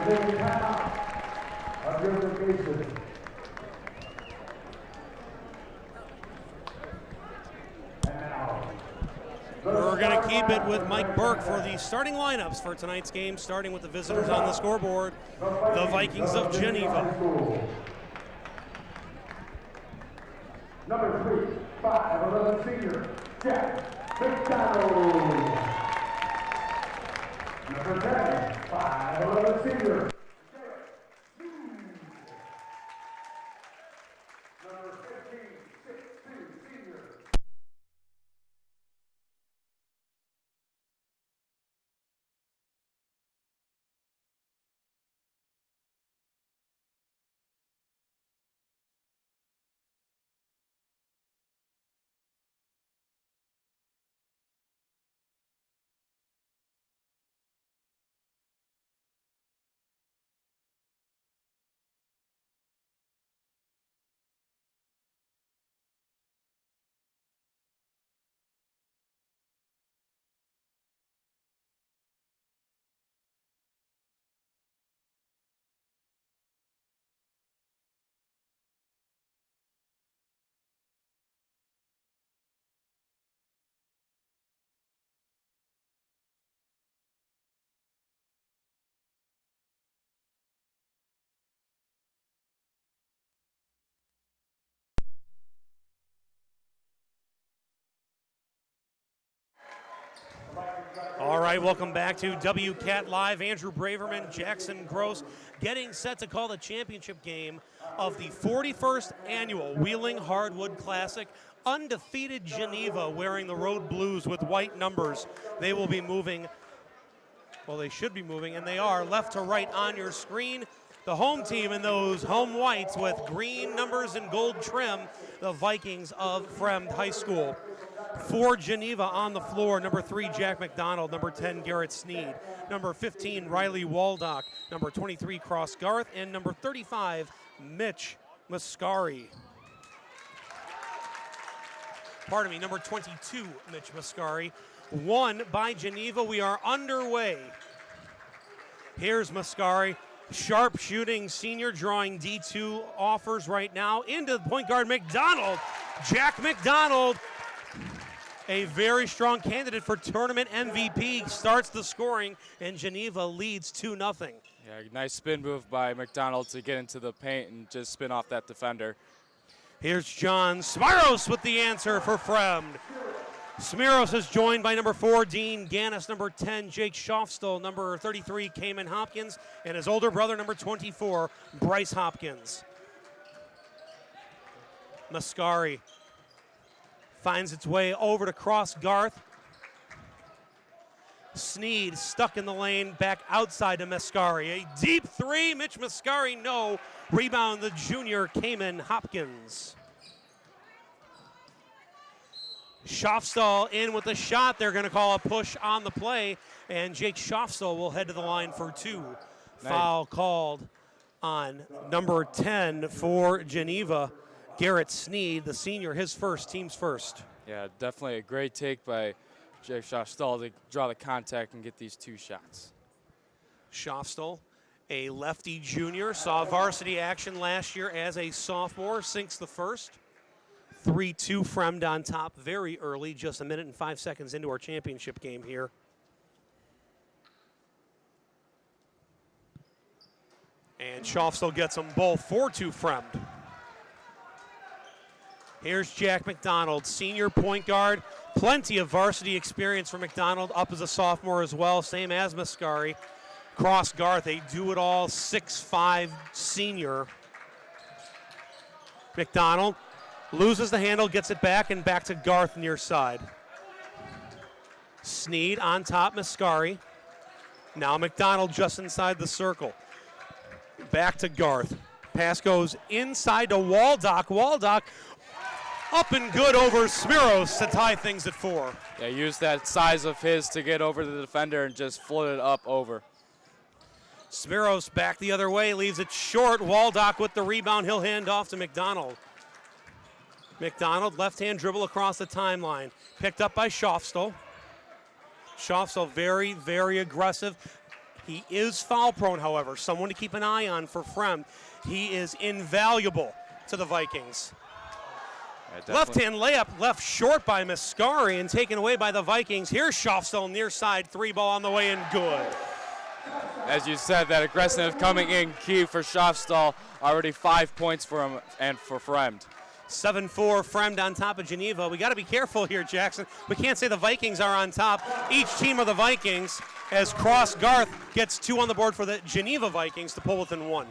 take a timeout of your vacation. We're going to keep it with Mike Burke for the starting lineups for tonight's game, starting with the visitors on the scoreboard, the Vikings of Geneva. Number 3, 5'11" senior, Jack McDonald. Number 10, 5'11" senior, number 15, 6'2" senior. All right, welcome back to WCAT Live. Andrew Braverman, Jackson Gross, getting set to call the championship game of the 41st annual Wheeling Hardwood Classic. Undefeated Geneva wearing the road blues with white numbers. They will be moving, well, they should be moving, and they are left to right on your screen. The home team in those home whites with green numbers and gold trim, the Vikings of Fremd High School. For Geneva on the floor, number 3, Jack McDonald, number 10, Garrett Sneed, number 15, Riley Waldock, number 23, Cross Garth, and number 35, Mitch Mascari. Pardon me, number 22, Mitch Mascari. Won by Geneva. We are underway. Here's Mascari. Sharp shooting senior drawing D2 offers right now into the point guard McDonald. Jack McDonald, a very strong candidate for tournament MVP, starts the scoring, and Geneva leads 2-0. Yeah, nice spin move by McDonald to get into the paint and just spin off that defender. Here's John Smiros with the answer for Fremd. Smiros is joined by number 4, Dean Gannis, number 10, Jake Schofstel, number 33, Cayman Hopkins, and his older brother, number 24, Bryce Hopkins. Mascari finds its way over to Cross Garth. Sneed stuck in the lane, back outside to Mascari. A deep three, Mitch Mascari, no. Rebound, the junior Cayman Hopkins. Schofstal in with the shot. They're going to call a push on the play, and Jake Schofstal will head to the line for 2. Nice. Foul called on number 10 for Geneva. Garrett Sneed, the senior, his first, team's first. Yeah, definitely a great take by Jake Schofstal to draw the contact and get these 2 shots. Schofstal, a lefty junior, saw varsity action last year as a sophomore, sinks the first. 3-2 Fremd on top very early, just 1 minute and 5 seconds into our championship game here. And Schofstal gets them both, 4-2 Fremd. Here's Jack McDonald, senior point guard. Plenty of varsity experience for McDonald, up as a sophomore as well, same as Mascari. Cross Garth, a do-it-all 6'5" senior. McDonald loses the handle, gets it back, and back to Garth near side. Sneed on top, Mascari. Now McDonald just inside the circle. Back to Garth. Pass goes inside to Waldock. Waldock up and good over Smiros to tie things at 4. Yeah, use that size of his to get over the defender and just float it up over. Smiros back the other way, leaves it short. Waldock with the rebound. He'll hand off to McDonald. McDonald, left-hand dribble across the timeline. Picked up by Schofstal. Schofstal very, very aggressive. He is foul prone, however, someone to keep an eye on for Fremd. He is invaluable to the Vikings. Yeah, left-hand layup left short by Mascari and taken away by the Vikings. Here's Schaufstall near side, 3 ball on the way and good. As you said, that aggressive coming in key for Schaufstall. Already 5 points for him and for Fremd. 7-4 Fremd on top of Geneva. We got to be careful here, Jackson. We can't say the Vikings are on top. Each team are the Vikings, as Cross Garth gets 2 on the board for the Geneva Vikings to pull within 1.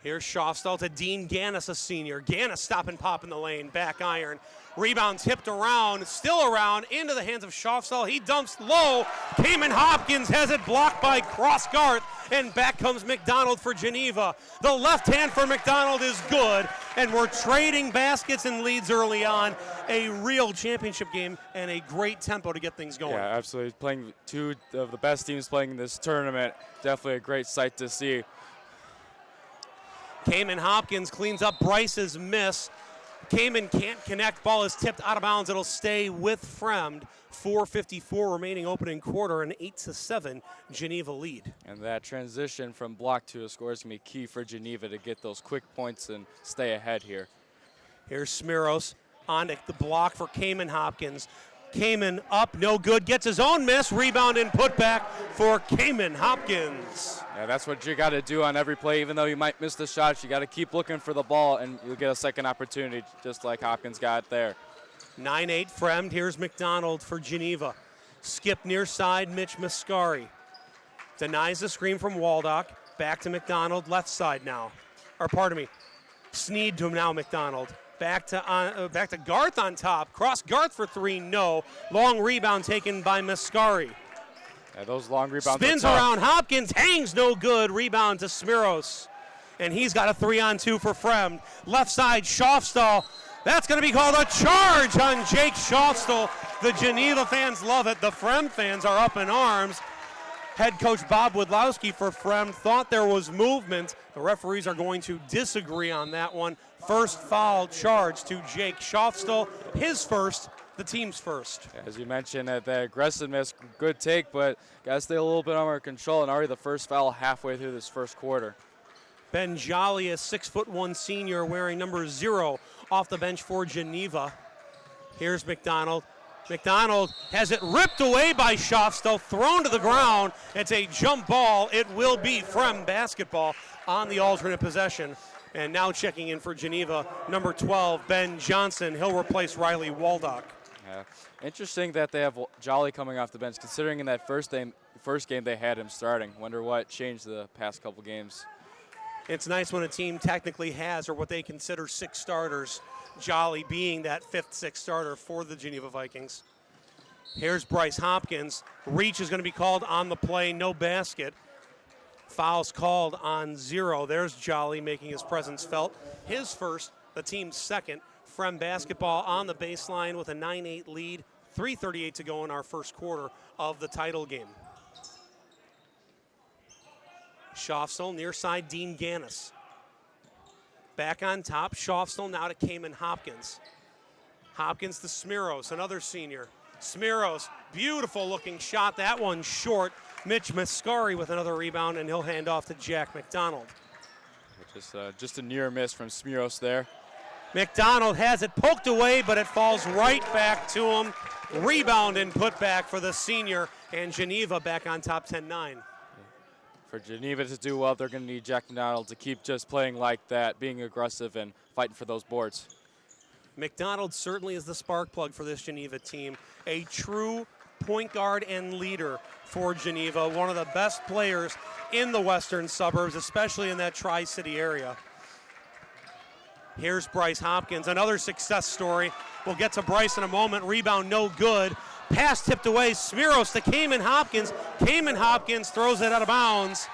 Here's Schaufstall to Dean Gannis, a senior. Gannis stop and pop in the lane, back iron. Rebound tipped around, still around, into the hands of Schaufstall. He dumps low. Cayman Hopkins has it blocked by Cross Garth, and back comes McDonald for Geneva. The left hand for McDonald is good, and we're trading baskets and leads early on. A real championship game and a great tempo to get things going. Yeah, absolutely. Playing 2 of the best teams playing in this tournament. Definitely a great sight to see. Cayman Hopkins cleans up Bryce's miss. Cayman can't connect. Ball is tipped out of bounds. It'll stay with Fremd. 4:54 remaining opening quarter, an 8-7 Geneva lead. And that transition from block to a score is going to be key for Geneva to get those quick points and stay ahead here. Here's Smiros on the block for Cayman Hopkins. Cayman up, no good, gets his own miss, rebound and put back for Cayman Hopkins. Yeah, that's what you got to do on every play. Even though you might miss the shots, you got to keep looking for the ball, and you'll get a second opportunity, just like Hopkins got there. 9-8 Fremd. Here's McDonald for Geneva. Skip near side, Mitch Mascari. Denies the screen from Waldock. Back to McDonald, left side now. Or pardon me, Sneed to now McDonald. Back to Garth on top. Cross Garth for 3, no. Long rebound taken by Mascari. Yeah, those long rebounds. Spins around Hopkins, hangs no good. Rebound to Smiros. And he's got a 3-on-2 for Fremd. Left side, Schaufstall. That's going to be called a charge on Jake Schaufstall. The Geneva fans love it. The Fremd fans are up in arms. Head coach Bob Wodlowski for Fremd thought there was movement. The referees are going to disagree on that one. First foul charge to Jake Schaufstall. His first, the team's first. As you mentioned, the aggressiveness, good take, but got to stay a little bit under control, and already the first foul halfway through this first quarter. Ben Jolly, a 6'1" senior wearing number 0 off the bench for Geneva. Here's McDonald. McDonald has it ripped away by Schaufstall, thrown to the ground. It's a jump ball. It will be Fremd basketball on the alternate possession. And now checking in for Geneva, number 12, Ben Johnson. He'll replace Riley Waldock. Yeah. Interesting that they have Jolly coming off the bench, considering in that first game they had him starting. Wonder what changed the past couple games. It's nice when a team technically has, or what they consider, 6 starters. Jolly being that 5th, 6th starter for the Geneva Vikings. Here's Bryce Hopkins. Reach is going to be called on the play, no basket. Fouls called on 0. There's Jolly making his presence felt. His first, the team's second. Fremd basketball on the baseline with a 9-8 lead. 3:38 to go in our first quarter of the title game. Schaufstall near side, Dean Gannis. Back on top, Schaufstall now to Cayman Hopkins. Hopkins to Smiros, another senior. Smiros, beautiful looking shot. That one short. Mitch Mascari with another rebound, and he'll hand off to Jack McDonald. Just a near miss from Smiros there. McDonald has it poked away, but it falls right back to him. Rebound and put back for the senior, and Geneva back on top 10-9. For Geneva to do well, they're going to need Jack McDonald to keep just playing like that, being aggressive and fighting for those boards. McDonald certainly is the spark plug for this Geneva team. A true point guard and leader for Geneva, one of the best players in the western suburbs, especially in that Tri-City area. Here's Bryce Hopkins, another success story. We'll get to Bryce in a moment. Rebound no good. Pass tipped away. Smiros to Cayman Hopkins. Cayman Hopkins throws it out of bounds.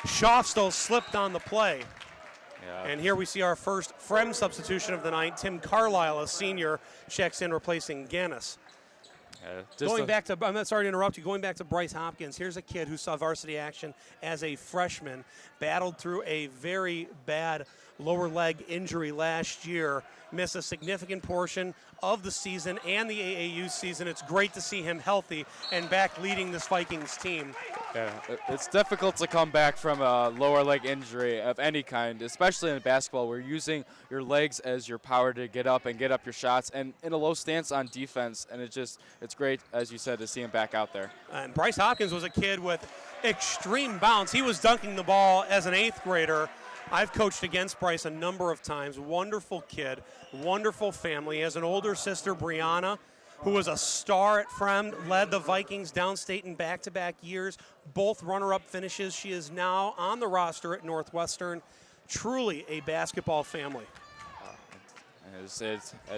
Schaufstall slipped on the play. Yeah. And here we see our first Fremd substitution of the night. Tim Carlisle, a senior, checks in replacing Gannis. Going back to, I'm sorry to interrupt you, going back to Bryce Hopkins, here's a kid who saw varsity action as a freshman, battled through a very bad lower leg injury last year, missed a significant portion of the season and the AAU season. It's great to see him healthy and back leading this Vikings team. Yeah, it's difficult to come back from a lower leg injury of any kind, especially in basketball where you're using your legs as your power to get up and get up your shots and in a low stance on defense. And it's great, as you said, to see him back out there. And Bryce Hopkins was a kid with extreme bounce. He was dunking the ball as an 8th grader. I've coached against Bryce a number of times. Wonderful kid, wonderful family. He has an older sister, Brianna, who was a star at Fremd, led the Vikings downstate in back-to-back years, both runner-up finishes. She is now on the roster at Northwestern. Truly a basketball family. As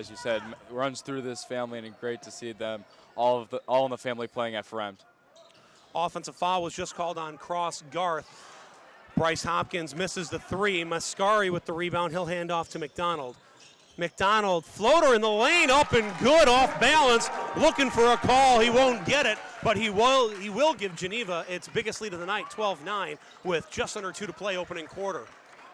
you said, runs through this family, and great to see them all in the family playing at Fremd. Offensive foul was just called on Cross Garth. Bryce Hopkins misses the 3. Mascari with the rebound. He'll hand off to McDonald. McDonald, floater in the lane, up and good, off balance, looking for a call. He won't get it, but he will give Geneva its biggest lead of the night, 12-9, with just under 2 to play opening quarter.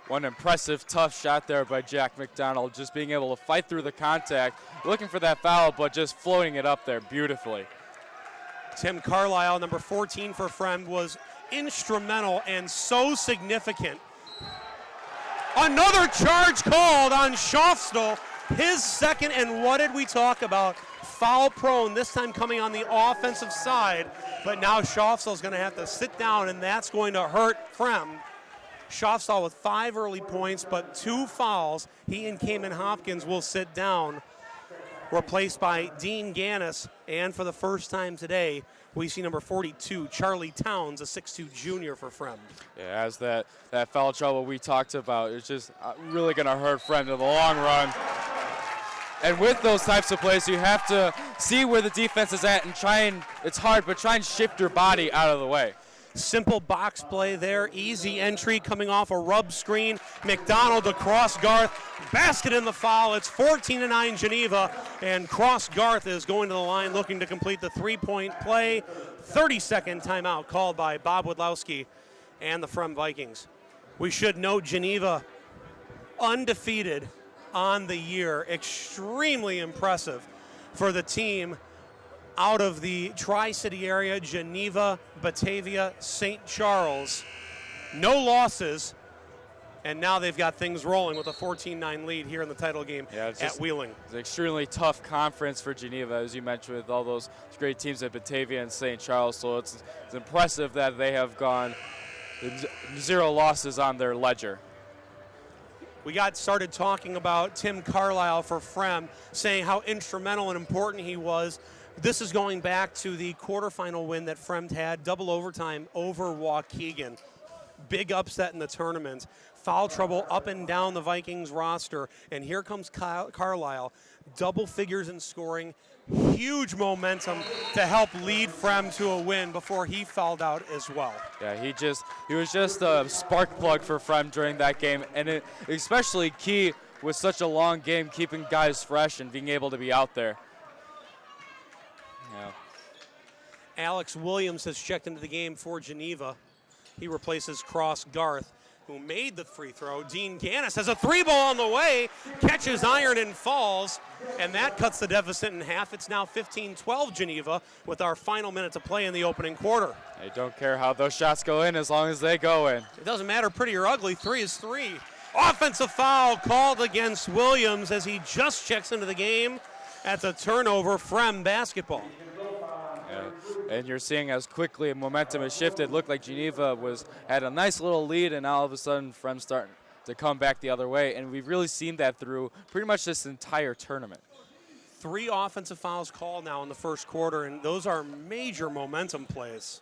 One impressive, tough shot there by Jack McDonald, just being able to fight through the contact, looking for that foul, but just floating it up there beautifully. Tim Carlisle, number 14 for Fremd, was instrumental and so significant. Another charge called on Schofstel, his second, and what did we talk about? Foul prone, this time coming on the offensive side, but now Schofstel's going to have to sit down, and that's going to hurt Fremd. Schofstel with 5 early points, but 2 fouls. He and Cayman Hopkins will sit down, replaced by Dean Gannis, and for the first time today, we see number 42, Charlie Towns, a 6'2 junior for Fremd. Yeah, as that foul trouble we talked about, it's just really going to hurt Fremd in the long run. And with those types of plays, you have to see where the defense is at and it's hard, but try and shift your body out of the way. Simple box play there, easy entry coming off a rub screen. McDonald across Garth, basket in the foul. It's 14-9 Geneva, and Cross Garth is going to the line looking to complete the 3-point play. 30-second timeout called by Bob Wodlowski and the Fremd Vikings. We should note Geneva undefeated on the year. Extremely impressive for the team out of the Tri-City area, Geneva, Batavia, St. Charles. No losses, and now they've got things rolling with a 14-9 lead here in the title game at Wheeling. It's an extremely tough conference for Geneva, as you mentioned, with all those great teams at Batavia and St. Charles, so it's impressive that they have gone 0 losses on their ledger. We got started talking about Tim Carlisle for Fremd, saying how instrumental and important he was. This is going back to the quarterfinal win that Fremd had, double overtime over Waukegan. Big upset in the tournament. Foul trouble up and down the Vikings roster. And here comes Carlisle, double figures in scoring, huge momentum to help lead Fremd to a win before he fouled out as well. Yeah, he was just a spark plug for Fremd during that game, and it especially key with such a long game, keeping guys fresh and being able to be out there. Yeah. Alex Williams has checked into the game for Geneva. He replaces Cross Garth, who made the free throw. Dean Gannis has a 3-ball on the way, catches iron and falls, and that cuts the deficit in half. It's now 15-12 Geneva with our final minute to play in the opening quarter. I don't care how those shots go in as long as they go in. It doesn't matter, pretty or ugly, 3 is 3. Offensive foul called against Williams as he just checks into the game. That's a turnover, Fremd basketball. Yeah. And you're seeing as quickly momentum has shifted. Looked like Geneva had a nice little lead, and now all of a sudden Fremd's starting to come back the other way. And we've really seen that through pretty much this entire tournament. 3 offensive fouls called now in the first quarter, and those are major momentum plays.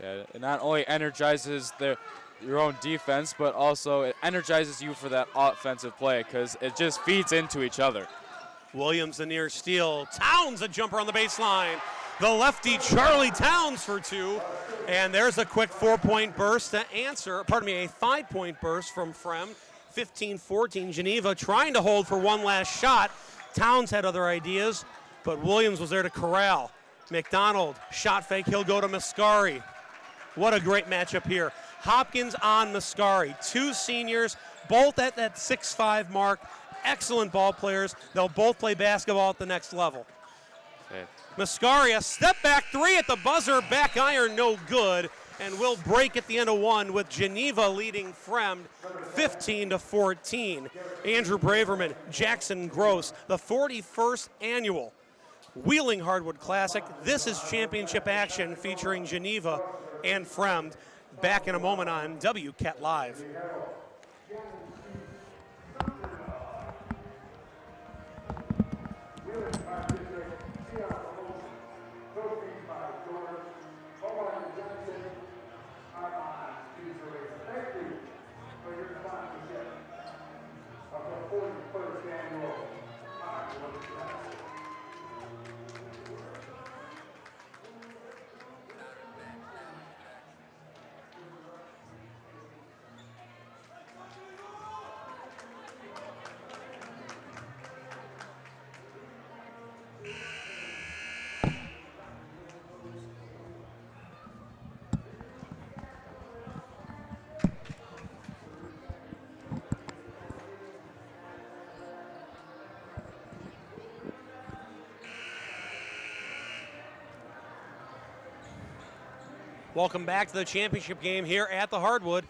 Yeah, it not only energizes your own defense, but also it energizes you for that offensive play because it just feeds into each other. Williams the near steal. Towns a jumper on the baseline. The lefty Charlie Towns for 2. And there's a quick 4-point burst to answer, a 5-point burst from Fremd. 15-14 Geneva trying to hold for one last shot. Towns had other ideas, but Williams was there to corral. McDonald, shot fake, he'll go to Mascari. What a great matchup here. Hopkins on Mascari. 2 seniors, both at that 6'5" mark. Excellent ball players. They'll both play basketball at the next level. Okay. Mascari, a step back three at the buzzer, back iron, no good, and will break at the end of one with Geneva leading Fremd 15-14. Andrew Braverman, Jackson Gross, the 41st annual Wheeling Hardwood Classic. This is championship action featuring Geneva and Fremd. Back in a moment on WCAT Live. Welcome back to the championship game here at the Hardwood.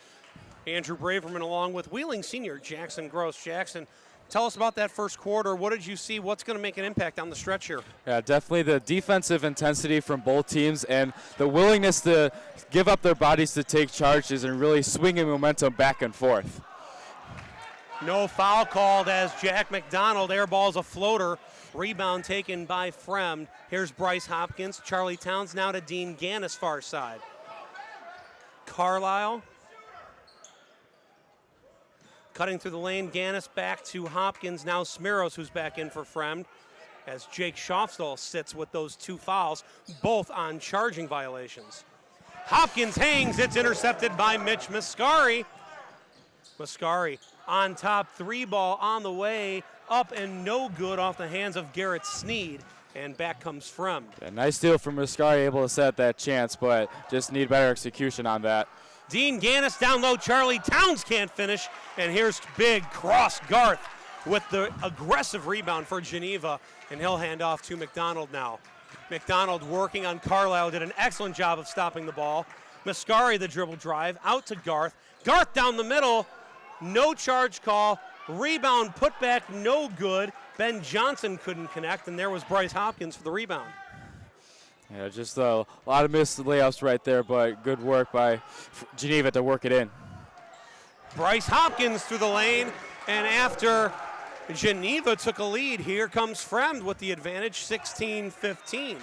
Andrew Braverman along with Wheeling senior Jackson Gross. Jackson, tell us about that first quarter. What did you see? What's going to make an impact down the stretch here? Yeah, definitely the defensive intensity from both teams and the willingness to give up their bodies to take charges and really swinging momentum back and forth. No foul called as Jack McDonald airballs a floater. Rebound taken by Fremd. Here's Bryce Hopkins. Charlie Towns now to Dean Gannis far side. Carlisle cutting through the lane. Gannis back to Hopkins. Now Smiros, who's back in for Fremd, as Jake Schaufstall sits with those two fouls, both on charging violations. Hopkins hangs. It's intercepted by Mitch Mascari. Mascari on top, three ball on the way, up and no good off the hands of Garrett Sneed, and back comes Fremd. Yeah, nice deal from Mascari, able to set that chance, but just need better execution on that. Dean Gannis down low, Charlie Towns can't finish, and here's big cross Garth with the aggressive rebound for Geneva, and he'll hand off to McDonald now. McDonald working on Carlisle, did an excellent job of stopping the ball. Mascari the dribble drive, out to Garth. Garth down the middle, no charge call. Rebound put back, no good. Ben Johnson couldn't connect, and there was Bryce Hopkins for the rebound. Yeah, just a lot of missed layups right there, but good work by Geneva to work it in. Bryce Hopkins through the lane, and after Geneva took a lead, here comes Fremd with the advantage, 16-15.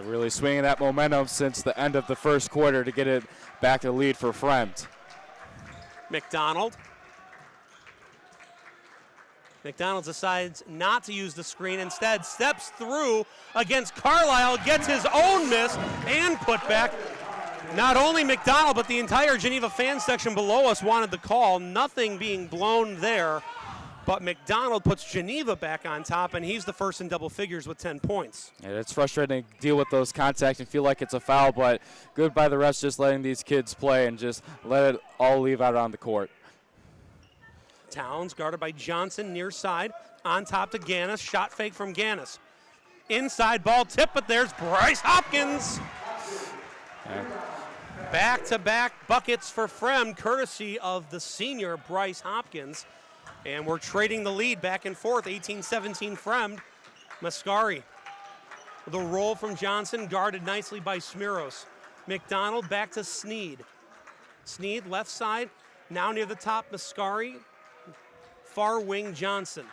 Really swinging that momentum since the end of the first quarter to get it back to lead for Fremd. McDonald decides not to use the screen, instead steps through against Carlisle, gets his own miss and put back. Not only McDonald, but the entire Geneva fan section below us wanted the call. Nothing being blown there, but McDonald puts Geneva back on top, and he's the first in double figures with 10 points. Yeah, it's frustrating to deal with those contacts and feel like it's a foul, but good by the refs just letting these kids play and just let it all leave out on the court. Towns guarded by Johnson near side, on top to Gannis, shot fake from Gannis. Inside ball tip, but there's Bryce Hopkins. Yeah. Back-to-back buckets for Fremd, courtesy of the senior Bryce Hopkins. And we're trading the lead back and forth, 18-17 Fremd. Mascari, the roll from Johnson, guarded nicely by Smiros. McDonald back to Sneed. Sneed left side, now near the top, Mascari. Far wing Johnson.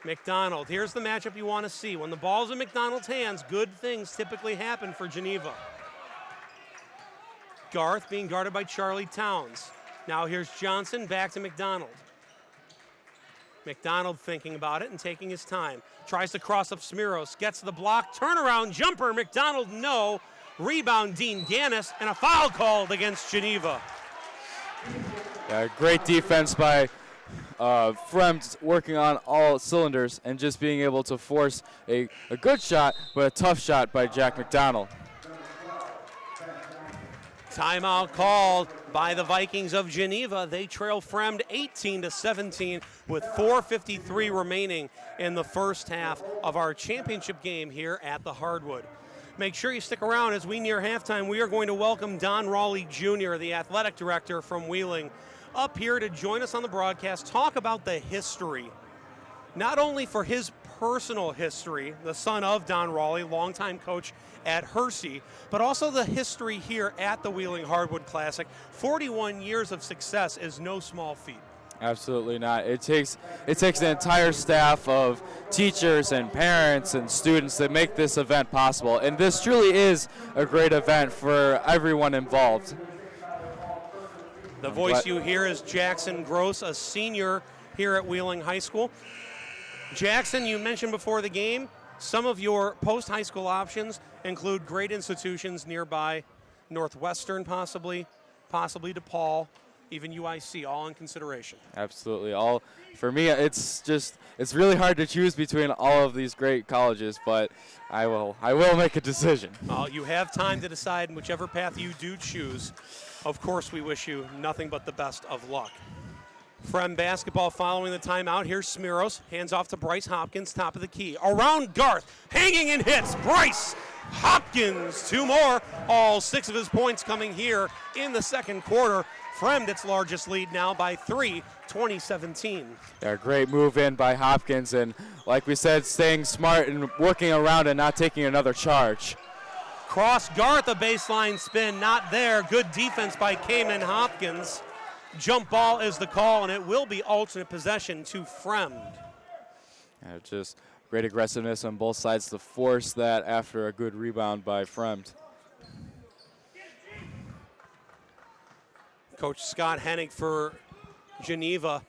McDonald, here's the matchup you want to see. When the ball's in McDonald's hands, good things typically happen for Geneva. Garth being guarded by Charlie Towns. Now here's Johnson, back to McDonald. McDonald thinking about it and taking his time. Tries to cross up Smiros, gets the block, turnaround jumper, McDonald no. Rebound Dean Gannis, and a foul called against Geneva. Yeah, great defense by Fremd, working on all cylinders and just being able to force a good shot, but a tough shot by Jack McDonald. Timeout called by the Vikings of Geneva. They trail Fremd 18-17 with 4:53 remaining in the first half of our championship game here at the Hardwood. Make sure you stick around as we near halftime. We are going to welcome Don Raleigh Jr., the athletic director from Wheeling, up here to join us on the broadcast, talk about the history, not only for his personal history, the son of Don Raleigh, longtime coach at Hershey, but also the history here at the Wheeling Hardwood Classic. 41 years of success is no small feat. Absolutely not. It takes an entire staff of teachers and parents and students that make this event possible. And this truly is a great event for everyone involved. The voice you hear is Jackson Gross, a senior here at Wheeling High School. Jackson, you mentioned before the game, some of your post-high school options include great institutions nearby, Northwestern possibly DePaul, even UIC, all in consideration. Absolutely. For me, it's really hard to choose between all of these great colleges, but I will make a decision. You have time to decide in whichever path you do choose. Of course, we wish you nothing but the best of luck. Fremd basketball following the timeout. Here's Smiros, hands off to Bryce Hopkins, top of the key. Around Garth, hanging in hits, Bryce Hopkins, 2 more. All 6 of his points coming here in the second quarter. Fremd, its largest lead now by 3, 2017. Yeah, great move in by Hopkins, and like we said, staying smart and working around and not taking another charge. Cross Garth, a baseline spin, not there. Good defense by Cayman Hopkins. Jump ball is the call, and it will be alternate possession to Fremd. Yeah, just great aggressiveness on both sides to force that after a good rebound by Fremd. Coach Scott Hennig for Geneva,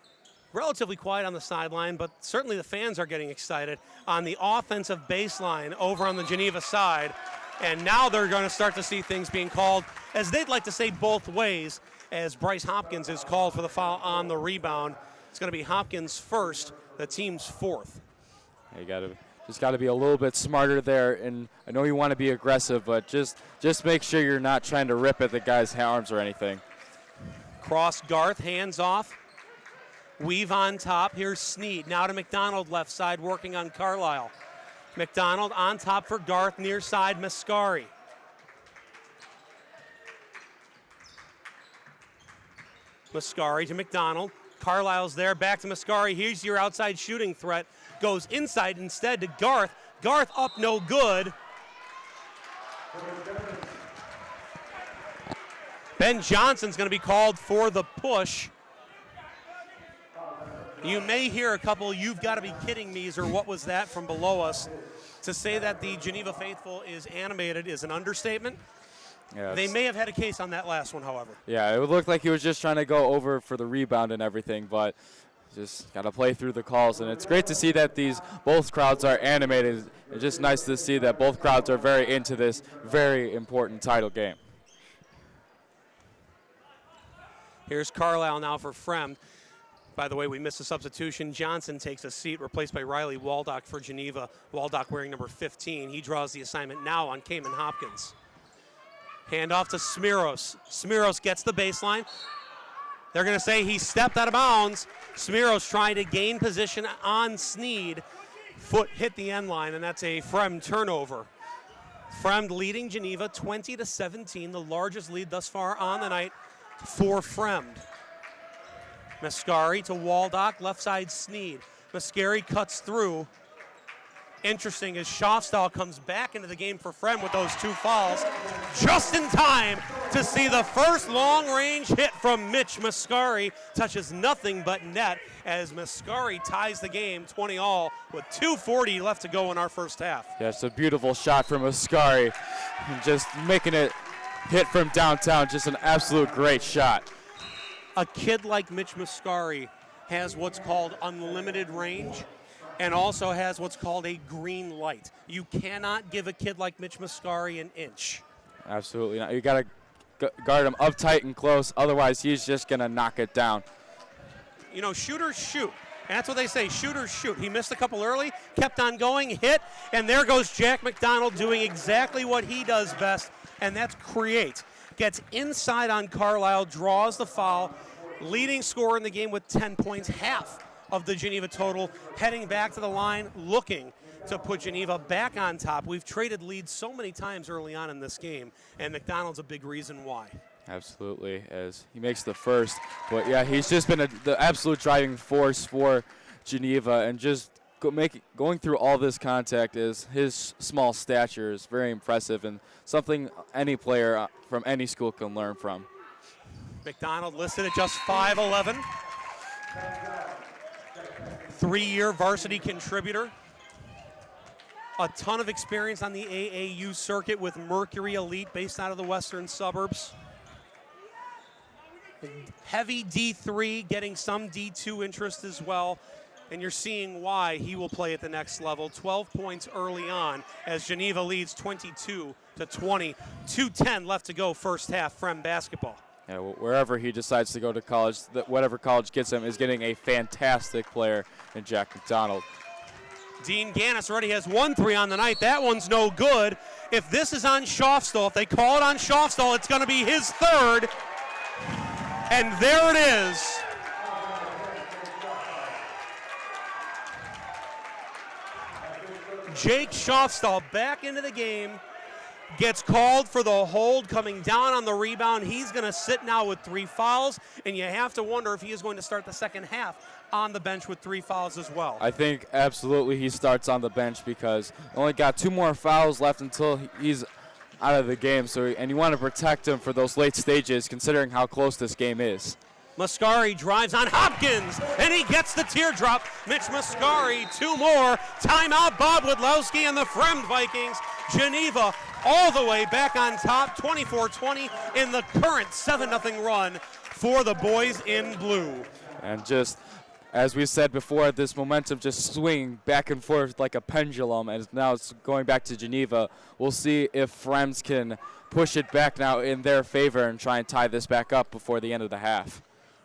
relatively quiet on the sideline, but certainly the fans are getting excited on the offensive baseline over on the Geneva side. And now they're going to start to see things being called, as they'd like to say, both ways, as Bryce Hopkins is called for the foul on the rebound. It's going to be Hopkins first, the team's 4th. You just got to be a little bit smarter there, and I know you want to be aggressive, but just make sure you're not trying to rip at the guy's arms or anything. Cross Garth, hands off. Weave on top. Here's Sneed. Now to McDonald, left side, working on Carlisle. McDonald on top for Garth, near side, Mascari. Mascari to McDonald. Carlisle's there, back to Mascari. Here's your outside shooting threat. Goes inside instead to Garth. Garth up, no good. Ben Johnson's going to be called for the push. You may hear a couple "you've got to be kidding me's" or "what was that" from below us. To say that the Geneva faithful is animated is an understatement. Yeah, they may have had a case on that last one, however. Yeah, it looked like he was just trying to go over for the rebound and everything, but just got to play through the calls. And it's great to see that both crowds are animated. It's just nice to see that both crowds are very into this very important title game. Here's Carlisle now for Fremd. By the way, we missed a substitution. Johnson takes a seat, replaced by Riley Waldock for Geneva. Waldock wearing number 15. He draws the assignment now on Cayman Hopkins. Hand off to Smiros. Smiros gets the baseline. They're going to say he stepped out of bounds. Smiros trying to gain position on Sneed. Foot hit the end line, and that's a Fremd turnover. Fremd leading Geneva 20-17, the largest lead thus far on the night for Fremd. Mascari to Waldock, left side Sneed. Mascari cuts through. Interesting as Schaafstall comes back into the game for Fremd with those 2 fouls. Just in time to see the first long-range hit from Mitch Mascari. Touches nothing but net as Mascari ties the game 20-all with 2:40 left to go in our first half. Yeah, it's a beautiful shot from Mascari. And just making it hit from downtown. Just an absolute great shot. A kid like Mitch Mascari has what's called unlimited range and also has what's called a green light. You cannot give a kid like Mitch Mascari an inch. Absolutely not. You got to guard him up tight and close, otherwise he's just going to knock it down. You know, shooters shoot. That's what they say, shooters shoot. He missed a couple early, kept on going, hit, and there goes Jack McDonald doing exactly what he does best, and that's create. gets inside on Carlisle, draws the foul. Leading scorer in the game with 10 points, half of the Geneva total, heading back to the line, looking to put Geneva back on top. We've traded leads so many times early on in this game, and McDonald's a big reason why. Absolutely, as he makes the first. But yeah, he's just been the absolute driving force for Geneva, and just going through all this contact is his small stature is very impressive and something any player from any school can learn from. McDonald listed at just 5'11", 3-year varsity contributor. A ton of experience on the AAU circuit with Mercury Elite based out of the western suburbs. Heavy D3, getting some D2 interest as well. And you're seeing why he will play at the next level. 12 points early on as Geneva leads 22-20. 2:10 left to go first half, Fremd basketball. Yeah, wherever he decides to go to college, whatever college gets him is getting a fantastic player in Jack McDonald. Dean Gannis already has 1 3 on the night. That one's no good. If this is on Schaufstall, if they call it on Schaufstall, it's going to be his third. And there it is. Jake Schaufstall back into the game. Gets called for the hold, coming down on the rebound. He's going to sit now with 3 fouls, and you have to wonder if he is going to start the second half on the bench with 3 fouls as well. I think absolutely he starts on the bench because only got 2 more fouls left until he's out of the game. And you want to protect him for those late stages, considering how close this game is. Mascari drives on Hopkins, and he gets the teardrop. Mitch Mascari, 2 more. Timeout, Bob Wadlowski and the Fremd Vikings. Geneva all the way back on top, 24-20 in the current 7-0 run for the boys in blue. And just, as we said before, this momentum just swinging back and forth like a pendulum, and now it's going back to Geneva. We'll see if Fremd can push it back now in their favor and try and tie this back up before the end of the half.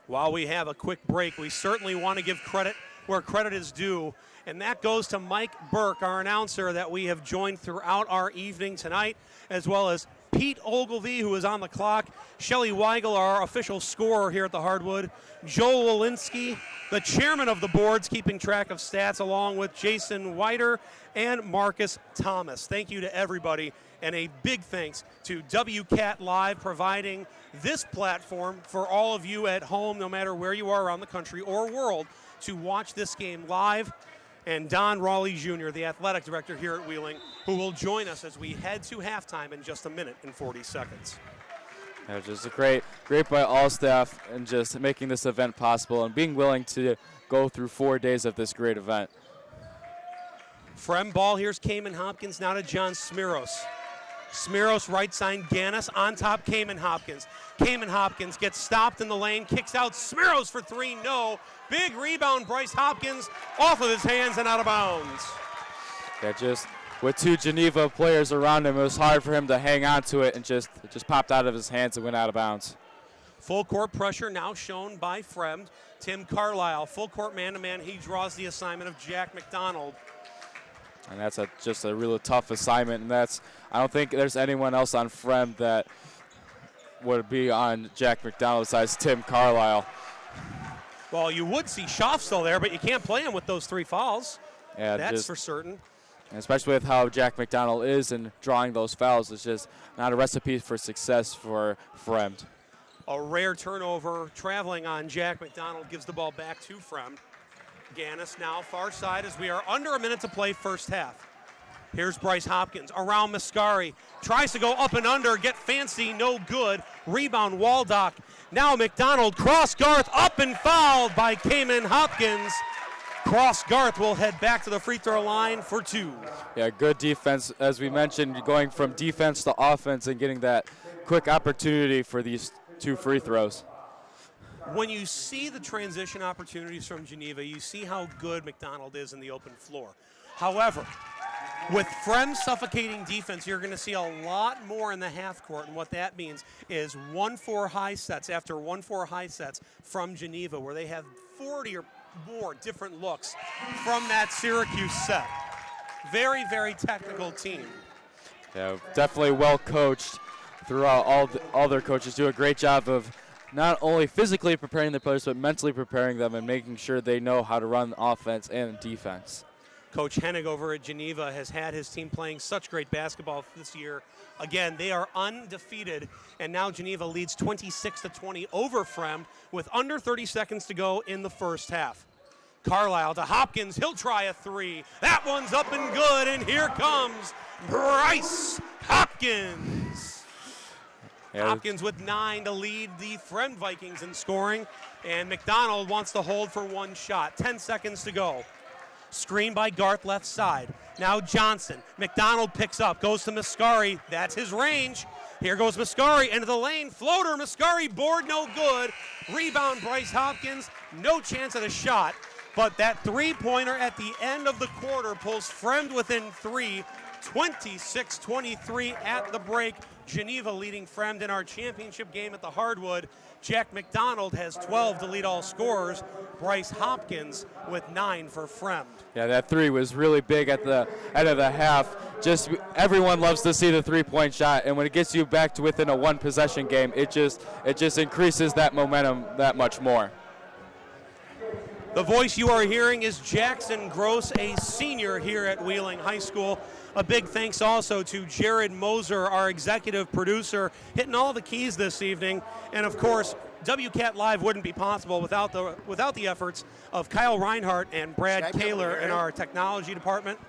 While we have a quick break, we certainly want to give credit where credit is due, and that goes to Mike Burke, our announcer that we have joined throughout our evening tonight, as well as Pete Ogilvie, who is on the clock, Shelly Weigel, our official scorer here at the Hardwood, Joel Walensky, the chairman of the boards, keeping track of stats, along with Jason Whiter and Marcus Thomas. Thank you to everybody, and a big thanks to WCAT Live providing this platform for all of you at home, no matter where you are around the country or world, to watch this game live. And Don Raleigh Jr., the athletic director here at Wheeling, who will join us as we head to halftime in just 1 minute and 40 seconds. Yeah, just a great by all staff and just making this event possible and being willing to go through 4 days of this great event. Fremd ball, here's Cayman Hopkins, now to John Smiros. Smiros right side, Gannis on top, Cayman Hopkins. Cayman Hopkins gets stopped in the lane, kicks out, Smiros for 3, no. Big rebound, Bryce Hopkins off of his hands and out of bounds. Yeah, just with 2 Geneva players around him, it was hard for him to hang on to it, and it just popped out of his hands and went out of bounds. Full court pressure now shown by Fremd. Tim Carlisle, full court man-to-man. He draws the assignment of Jack McDonald. And that's just a really tough assignment, and I don't think there's anyone else on Fremd that would be on Jack McDonald besides Tim Carlisle. Well, you would see Schaufstall there, but you can't play him with those 3 fouls. Yeah, that's for certain. Especially with how Jack McDonald is and drawing those fouls, it's just not a recipe for success for Fremd. A rare turnover traveling on Jack McDonald gives the ball back to Fremd. Gannis now far side as we are under 1 minute to play first half. Here's Bryce Hopkins around Mascari. Tries to go up and under, get fancy, no good. Rebound, Waldock. Now McDonald, cross Garth, up and fouled by Cayman Hopkins. Cross Garth will head back to the free throw line for 2. Yeah, good defense. As we mentioned, going from defense to offense and getting that quick opportunity for these 2 free throws. When you see the transition opportunities from Geneva, you see how good McDonald is in the open floor. However, with Fremd's suffocating defense, you're going to see a lot more in the half court, and what that means is 1-4 high sets after 1-4 high sets from Geneva, where they have 40 or more different looks from that Syracuse set. Very, very technical team. Yeah, definitely well coached throughout. All their coaches do a great job of not only physically preparing the players, but mentally preparing them and making sure they know how to run offense and defense. Coach Hennig over at Geneva has had his team playing such great basketball this year. Again, they are undefeated, and now Geneva leads 26-20 over Fremd with under 30 seconds to go in the first half. Carlisle to Hopkins. He'll try a three. That one's up and good, and here comes Bryce Hopkins. Yeah. Hopkins with 9 to lead the Fremd Vikings in scoring, and McDonald wants to hold for one shot. 10 seconds to go. Screen by Garth left side. Now Johnson. McDonald picks up, goes to Mascari. That's his range. Here goes Mascari into the lane. Floater, Mascari, board no good. Rebound, Bryce Hopkins. No chance at a shot. But that three-pointer at the end of the quarter pulls Fremd within 3. 26-23 at the break. Geneva leading Fremd in our championship game at the Hardwood. Jack McDonald has 12 to lead all scorers. Bryce Hopkins with 9 for Fremd. Yeah, that three was really big at the end of the half. Just everyone loves to see the three-point shot, and when it gets you back to within a one-possession game, it just increases that momentum that much more. The voice you are hearing is Jackson Gross, a senior here at Wheeling High School. A big thanks also to Jared Moser, our executive producer, hitting all the keys this evening. And of course, WCAT Live wouldn't be possible without the efforts of Kyle Reinhardt and Brad Kaler in our technology department.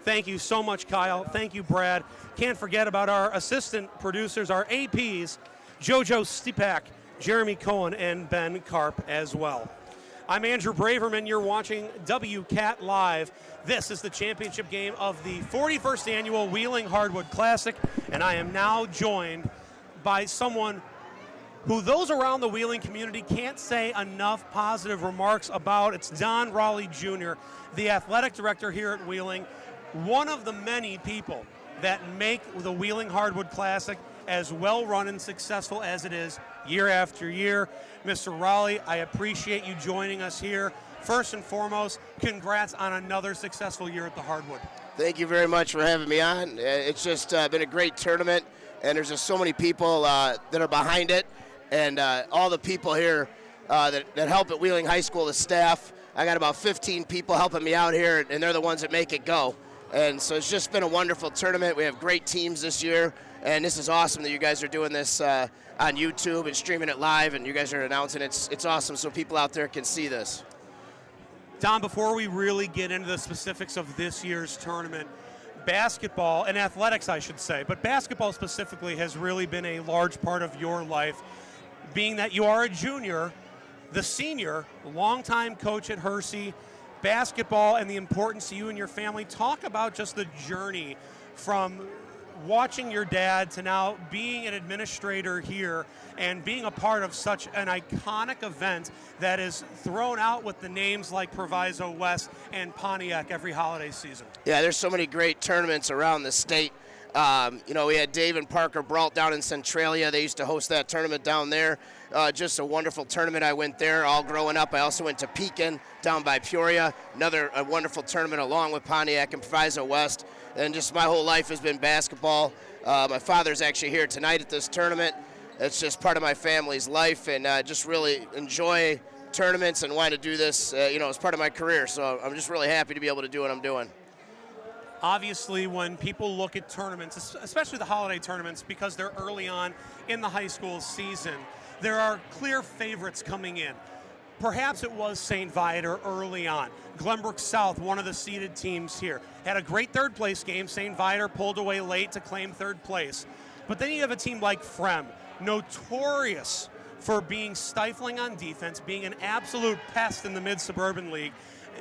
Thank you so much, Kyle. Thank you, Brad. Can't forget about our assistant producers, our APs, JoJo Stipak, Jeremy Cohen, and Ben Karp as well. I'm Andrew Braverman. You're watching WCAT Live. This is the championship game of the 41st annual Wheeling Hardwood Classic, and I am now joined by someone who those around the Wheeling community can't say enough positive remarks about. It's Don Raleigh Jr., the athletic director here at Wheeling, one of the many people that make the Wheeling Hardwood Classic as well run and successful as it is year after year. Mr. Raleigh, I appreciate you joining us here. First and foremost, congrats on another successful year at the Hardwood. Thank you very much for having me on. It's just been a great tournament, and there's just so many people that are behind it, and all the people here that help at Wheeling High School, the staff. I got about 15 people helping me out here, and they're the ones that make it go. And so it's just been a wonderful tournament. We have great teams this year, and this is awesome that you guys are doing this on YouTube and streaming it live, and you guys are announcing it. It's awesome so people out there can see this. Don, before we really get into the specifics of this year's tournament, basketball, and athletics I should say, but basketball specifically has really been a large part of your life, being that you are a junior, the senior, longtime coach at Hershey, basketball and the importance to you and your family. Talk about just the journey from watching your dad to now being an administrator here and being a part of such an iconic event that is thrown out with the names like Proviso West and Pontiac every holiday season. Yeah, there's so many great tournaments around the state. We had Dave and Parker Brault down in Centralia. They used to host that tournament down there. Just a wonderful tournament. I went there all growing up. I also went to Pekin down by Peoria. A wonderful tournament along with Pontiac and Proviso West. And just my whole life has been basketball. My father's actually here tonight at this tournament. It's just part of my family's life, and just really enjoy tournaments and want to do this, as part of my career. So I'm just really happy to be able to do what I'm doing. Obviously, when people look at tournaments, especially the holiday tournaments, because they're early on in the high school season, there are clear favorites coming in. Perhaps it was St. Viator early on. Glenbrook South, one of the seeded teams here, had a great third place game. St. Viator pulled away late to claim third place. But then you have a team like Fremd, notorious for being stifling on defense, being an absolute pest in the Mid-Suburban League.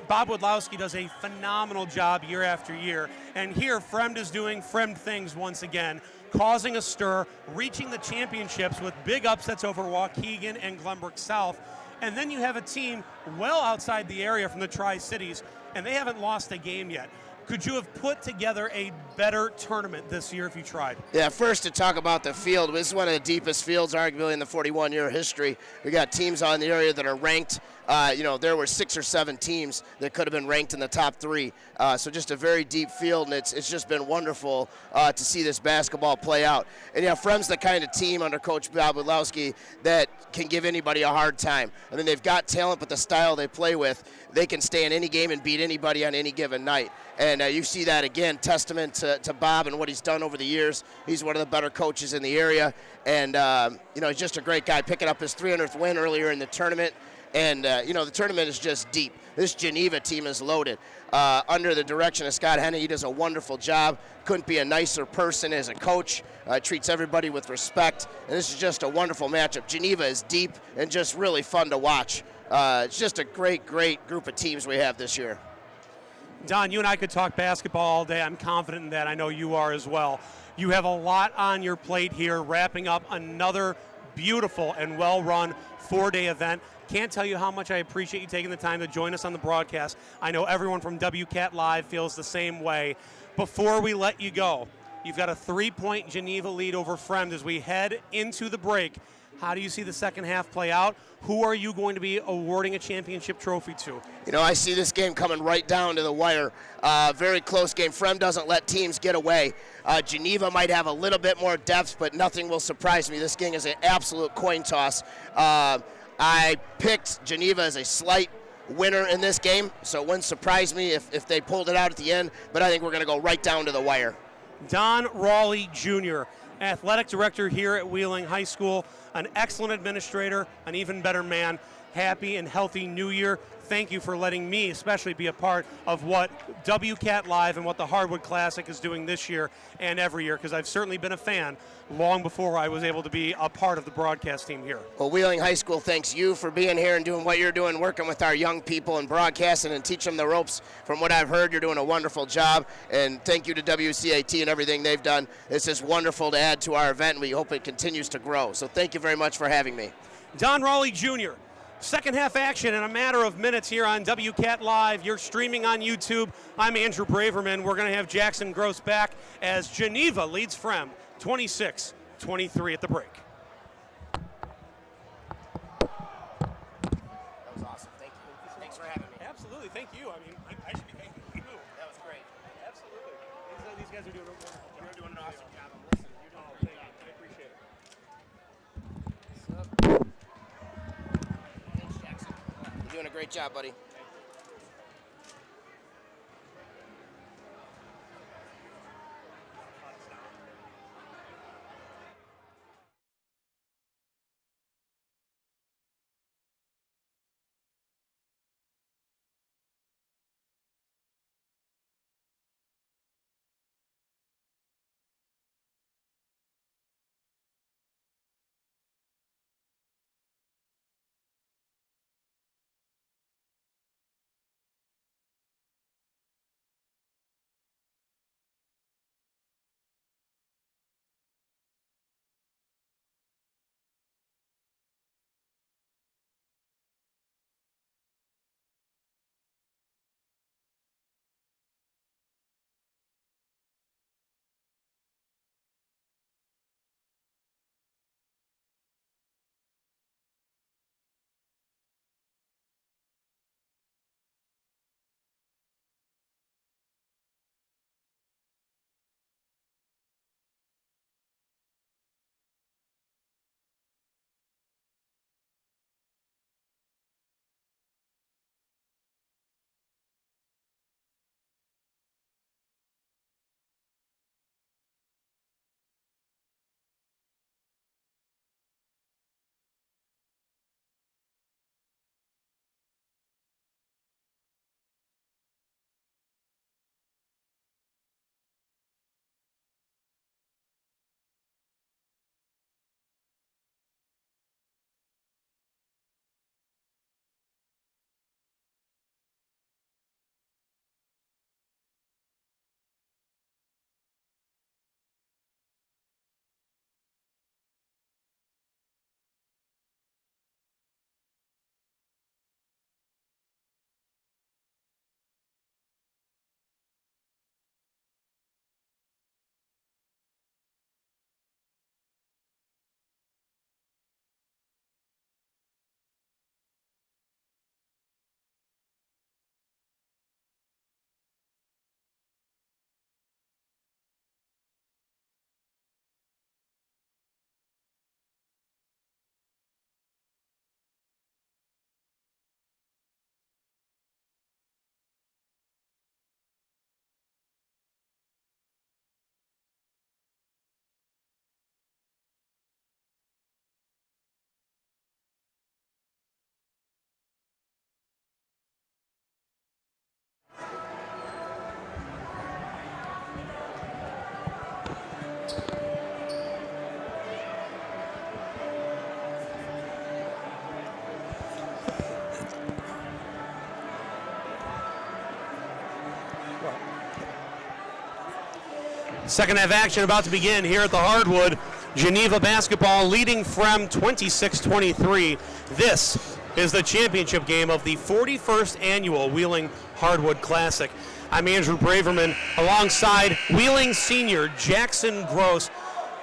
Bob Wodlowski does a phenomenal job year after year. And here, Fremd is doing Fremd things once again, causing a stir, reaching the championships with big upsets over Waukegan and Glenbrook South. And then you have a team well outside the area from the Tri-Cities, and they haven't lost a game yet. Could you have put together a better tournament this year if you tried? Yeah, first to talk about the field, this is one of the deepest fields arguably in the 41-year history. We got teams out in the area that are ranked there were 6 or 7 teams that could have been ranked in the top 3. So just a very deep field, and it's just been wonderful to see this basketball play out. And Fremd's the kind of team under Coach Bob Wodlowski that can give anybody a hard time. I mean, they've got talent, but the style they play with, they can stay in any game and beat anybody on any given night. And you see that again, testament to Bob and what he's done over the years. He's one of the better coaches in the area, and he's just a great guy, picking up his 300th win earlier in the tournament. And, the tournament is just deep. This Geneva team is loaded. Under the direction of Scott Henne, he does a wonderful job. Couldn't be a nicer person as a coach. Treats everybody with respect. And this is just a wonderful matchup. Geneva is deep and just really fun to watch. It's just a great, great group of teams we have this year. Don, you and I could talk basketball all day. I'm confident in that. I know you are as well. You have a lot on your plate here, wrapping up another beautiful and well-run 4-day event. Can't tell you how much I appreciate you taking the time to join us on the broadcast. I know everyone from WCAT Live feels the same way. Before we let you go, you've got a 3-point Geneva lead over Fremd as we head into the break. How do you see the second half play out? Who are you going to be awarding a championship trophy to? I see this game coming right down to the wire. Very close game. Fremd doesn't let teams get away. Geneva might have a little bit more depth, but nothing will surprise me. This game is an absolute coin toss. I picked Geneva as a slight winner in this game, so it wouldn't surprise me if they pulled it out at the end, but I think we're going to go right down to the wire. Don Raleigh Jr., athletic director here at Wheeling High School, an excellent administrator, an even better man. Happy and healthy New Year. Thank you for letting me especially be a part of what WCAT Live and what the Hardwood Classic is doing this year and every year, because I've certainly been a fan long before I was able to be a part of the broadcast team here. Well, Wheeling High School thanks you for being here and doing what you're doing, working with our young people and broadcasting and teaching them the ropes. From what I've heard, you're doing a wonderful job, and thank you to WCAT and everything they've done. This is wonderful to add to our event, and we hope it continues to grow. So thank you very much for having me. Don Raleigh Jr., second half action in a matter of minutes here on WCAT Live. You're streaming on YouTube. I'm Andrew Braverman. We're going to have Jackson Gross back as Geneva leads Fremd 26-23 at the break. That was awesome. Thank you. Thanks for having me. Absolutely. Thank you. I mean, I should be thanking you. That was great. Absolutely. These guys are doing a wonderful job. You're doing an awesome job. I'm listening. You're doing a Thank great you. job. I appreciate it. Thanks, Jackson. You're doing a great job, buddy. Second half action about to begin here at the Hardwood. Geneva basketball leading Fremd 26-23. This is the championship game of the 41st annual Wheeling Hardwood Classic. I'm Andrew Braverman alongside Wheeling senior Jackson Gross.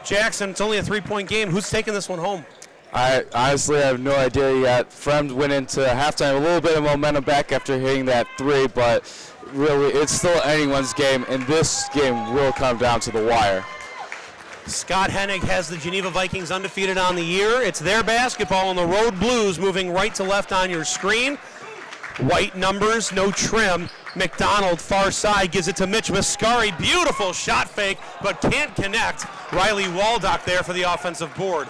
Jackson, it's only a 3-point game. Who's taking this one home? I honestly have no idea yet. Fremd went into halftime a little bit of momentum back after hitting that 3, but really it's still anyone's game, and this game will come down to the wire. Scott Hennig has the Geneva Vikings undefeated on the year. It's their basketball, and the Road Blues moving right to left on your screen. White numbers, no trim. McDonald, far side, gives it to Mitch Mascari. Beautiful shot fake, but can't connect. Riley Waldock there for the offensive board.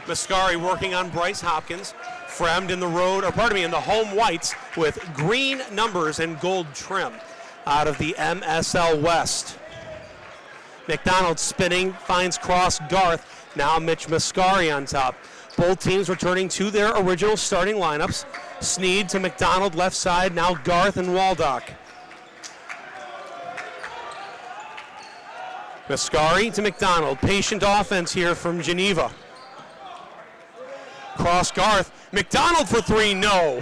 Mascari working on Bryce Hopkins. Fremd in the in the home whites with green numbers and gold trim out of the MSL West. McDonald spinning, finds Cross Garth. Now Mitch Mascari on top. Both teams returning to their original starting lineups. Sneed to McDonald, left side. Now Garth and Waldock. Mascari to McDonald. Patient offense here from Geneva. Cross Garth. McDonald for 3, no.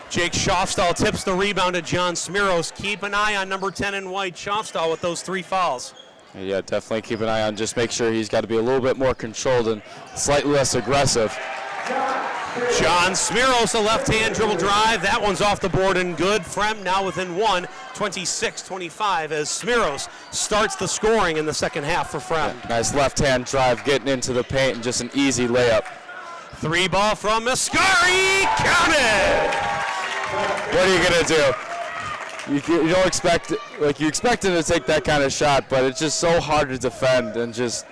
Jake Schofstall tips the rebound to John Smiros. Keep an eye on number 10 in white, Schofstall, with those 3 fouls. Yeah, definitely keep an eye on. Just make sure he's got to be a little bit more controlled and slightly less aggressive. John Smiros, a left-hand dribble drive. That one's off the board and good. Fremd now within 1, 26-25, as Smiros starts the scoring in the second half for Fremd. Yeah, nice left-hand drive, getting into the paint, and just an easy layup. 3 ball from Mascari. Count it! What are you gonna do? You don't expect, you expect him to take that kind of shot, but it's just so hard to defend, and just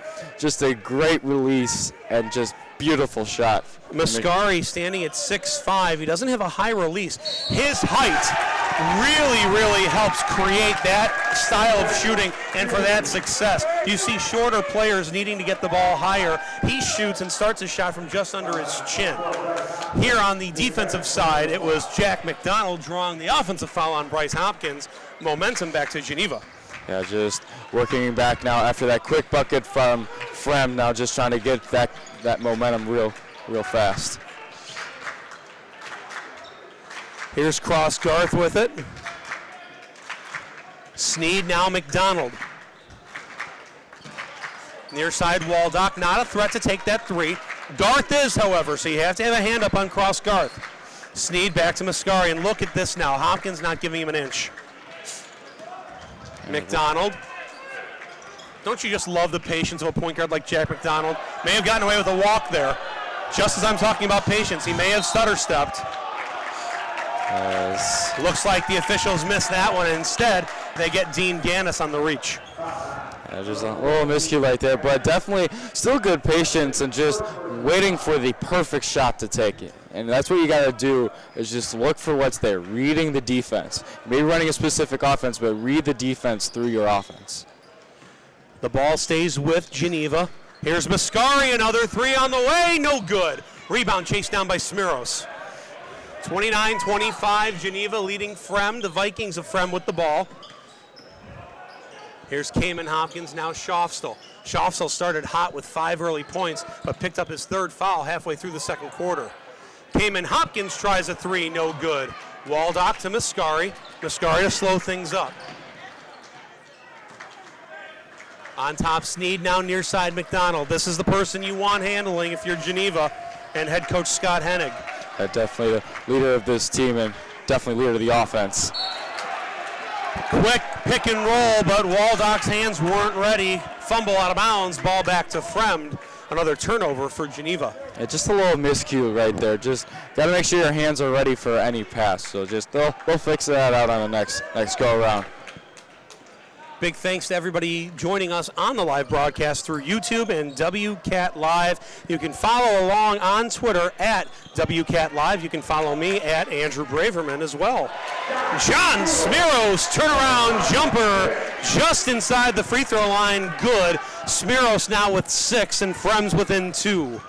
a great release and just beautiful shot. Mascari standing at 6'5". He doesn't have a high release. His height really helps create that style of shooting and for that success. You see shorter players needing to get the ball higher. He shoots and starts his shot from just under his chin. Here on the defensive side, it was Jack McDonald drawing the offensive foul on Bryce Hopkins. Momentum back to Geneva. Yeah, just working back now after that quick bucket from Fremd. Now just trying to get that momentum real fast. Here's Cross Garth with it. Sneed, now McDonald. Near side Waldock, not a threat to take that 3. Garth is, however, so you have to have a hand up on Cross Garth. Sneed back to Mascari, and look at this now. Hopkins not giving him an inch. McDonald. Don't you just love the patience of a point guard like Jack McDonald? May have gotten away with a walk there. Just as I'm talking about patience, he may have stutter-stepped. Looks like the officials missed that one. Instead, they get Dean Gannis on the reach. Yeah, just a little miscue right there, but definitely still good patience and just waiting for the perfect shot to take it. And that's what you got to do, is just look for what's there, reading the defense. Maybe running a specific offense, but read the defense through your offense. The ball stays with Geneva. Here's Mascari, another 3 on the way, no good. Rebound chased down by Smiros. 29-25, Geneva leading Fremd. The Vikings of Fremd with the ball. Here's Kamen Hopkins, now Schofstall. Schofstall started hot with 5 early points, but picked up his 3rd foul halfway through the second quarter. Kamen Hopkins tries a 3, no good. Waldock to Mascari. Mascari to slow things up. On top, Sneed, now near side McDonald. This is the person you want handling if you're Geneva and head coach Scott Hennig. Definitely the leader of this team and definitely leader of the offense. Quick pick and roll, but Waldock's hands weren't ready. Fumble out of bounds, ball back to Fremd. Another turnover for Geneva. Yeah, just a little miscue right there. Just got to make sure your hands are ready for any pass. So just they'll fix that out on the next go around. Big thanks to everybody joining us on the live broadcast through YouTube and WCAT Live. You can follow along on Twitter at WCAT Live. You can follow me at Andrew Braverman as well. John Smiros, turnaround jumper just inside the free throw line. Good. Smiros now with 6 and Fremd's within 2.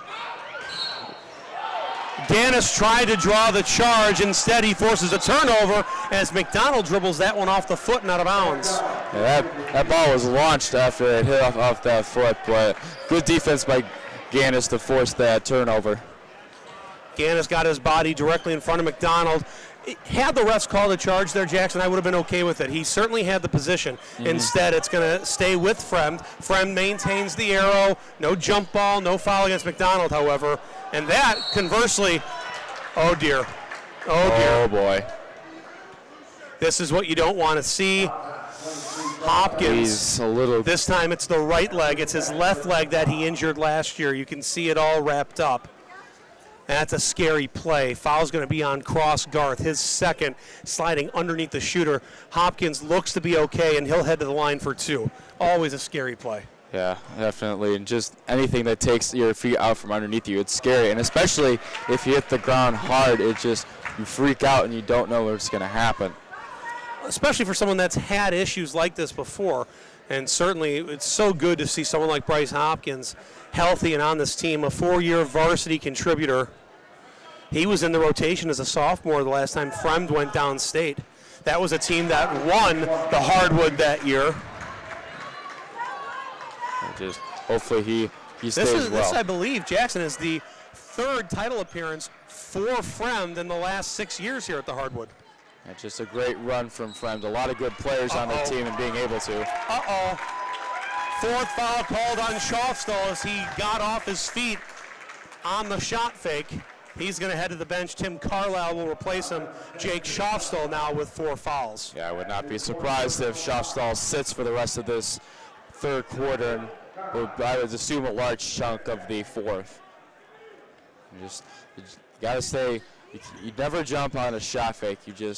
Gannis tried to draw the charge. Instead, he forces a turnover as McDonald dribbles that one off the foot and out of bounds. Yeah, that ball was launched after it hit off that foot, but good defense by Gannis to force that turnover. Gannis got his body directly in front of McDonald. Had the refs called a charge there, Jackson, I would have been okay with it. He certainly had the position. Instead, it's going to stay with Fremd. Fremd maintains the arrow. No jump ball, no foul against McDonald, however. And that, conversely, oh dear. Oh boy. This is what you don't want to see. Hopkins, He's a little. this time it's the right leg. It's his left leg that he injured last year. You can see it all wrapped up. That's a scary play. Foul's going to be on Cross Garth, his second, sliding underneath the shooter. Hopkins looks to be okay, and he'll head to the line for 2. Always a scary play. Yeah, definitely. And just anything that takes your feet out from underneath you, it's scary. And especially if you hit the ground hard, it just, you freak out and you don't know what's going to happen. Especially for someone that's had issues like this before. And certainly it's so good to see someone like Bryce Hopkins healthy and on this team, a 4-year varsity contributor. He was in the rotation as a sophomore the last time Fremd went downstate. That was a team that won the Hardwood that year. Just hopefully he stays well. This, I believe, Jackson, is the 3rd title appearance for Fremd in the last 6 years here at the Hardwood. It's just a great run from Fremd. A lot of good players on the team and being able to. 4th foul called on Schofstall as he got off his feet on the shot fake. He's going to head to the bench. Tim Carlisle will replace him. Jake Schofstall now with 4 fouls. Yeah, I would not be surprised if Schofstall sits for the rest of this 3rd quarter, and I would assume a large chunk of the 4th. You got to stay. You never jump on a shot fake. You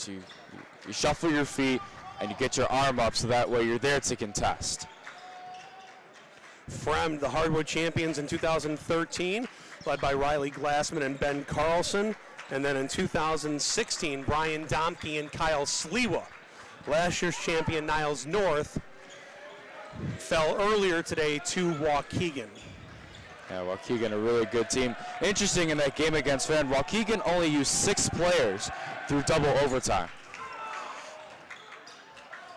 shuffle your feet and you get your arm up so that way you're there to contest. Fremd, the Hardwood champions in 2013, led by Riley Glassman and Ben Carlson. And then in 2016, Brian Domke and Kyle Sliwa. Last year's champion, Niles North, fell earlier today to Waukegan. Yeah, Waukegan, a really good team. Interesting in that game against Fremd, Waukegan only used 6 players through double overtime.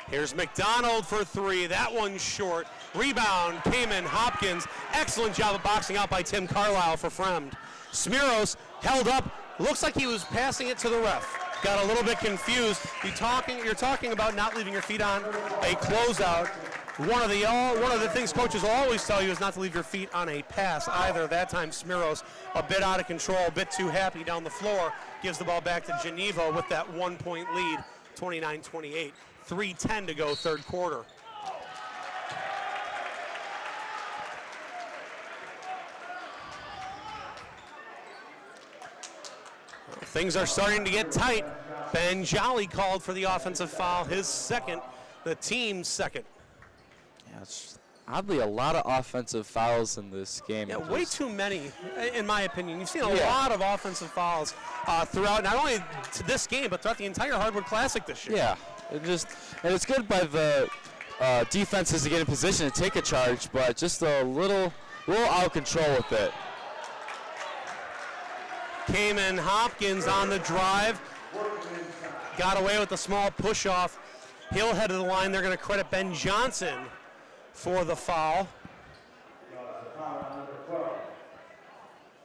Here's McDonald for 3. That one's short. Rebound, Kamen Hopkins. Excellent job of boxing out by Tim Carlisle for Fremd. Smiros held up. Looks like he was passing it to the ref. Got a little bit confused. You're talking about not leaving your feet on a closeout. One of the things coaches will always tell you is not to leave your feet on a pass either. That time Smiros a bit out of control, a bit too happy down the floor. Gives the ball back to Geneva with that 1-point lead, 29-28. 3:10 to go, 3rd quarter. Things are starting to get tight. Ben Jolly called for the offensive foul, his second, the team's second. Yeah, it's oddly a lot of offensive fouls in this game. Yeah, way too many, in my opinion. You've seen a lot of offensive fouls throughout, not only to this game, but throughout the entire Hardwood Classic this year. Yeah, and it's good by the defenses to get in position to take a charge, but just a little out of control with it. Kamen Hopkins on the drive. Got away with a small push-off. He'll head to the line. They're going to credit Ben Johnson for the foul.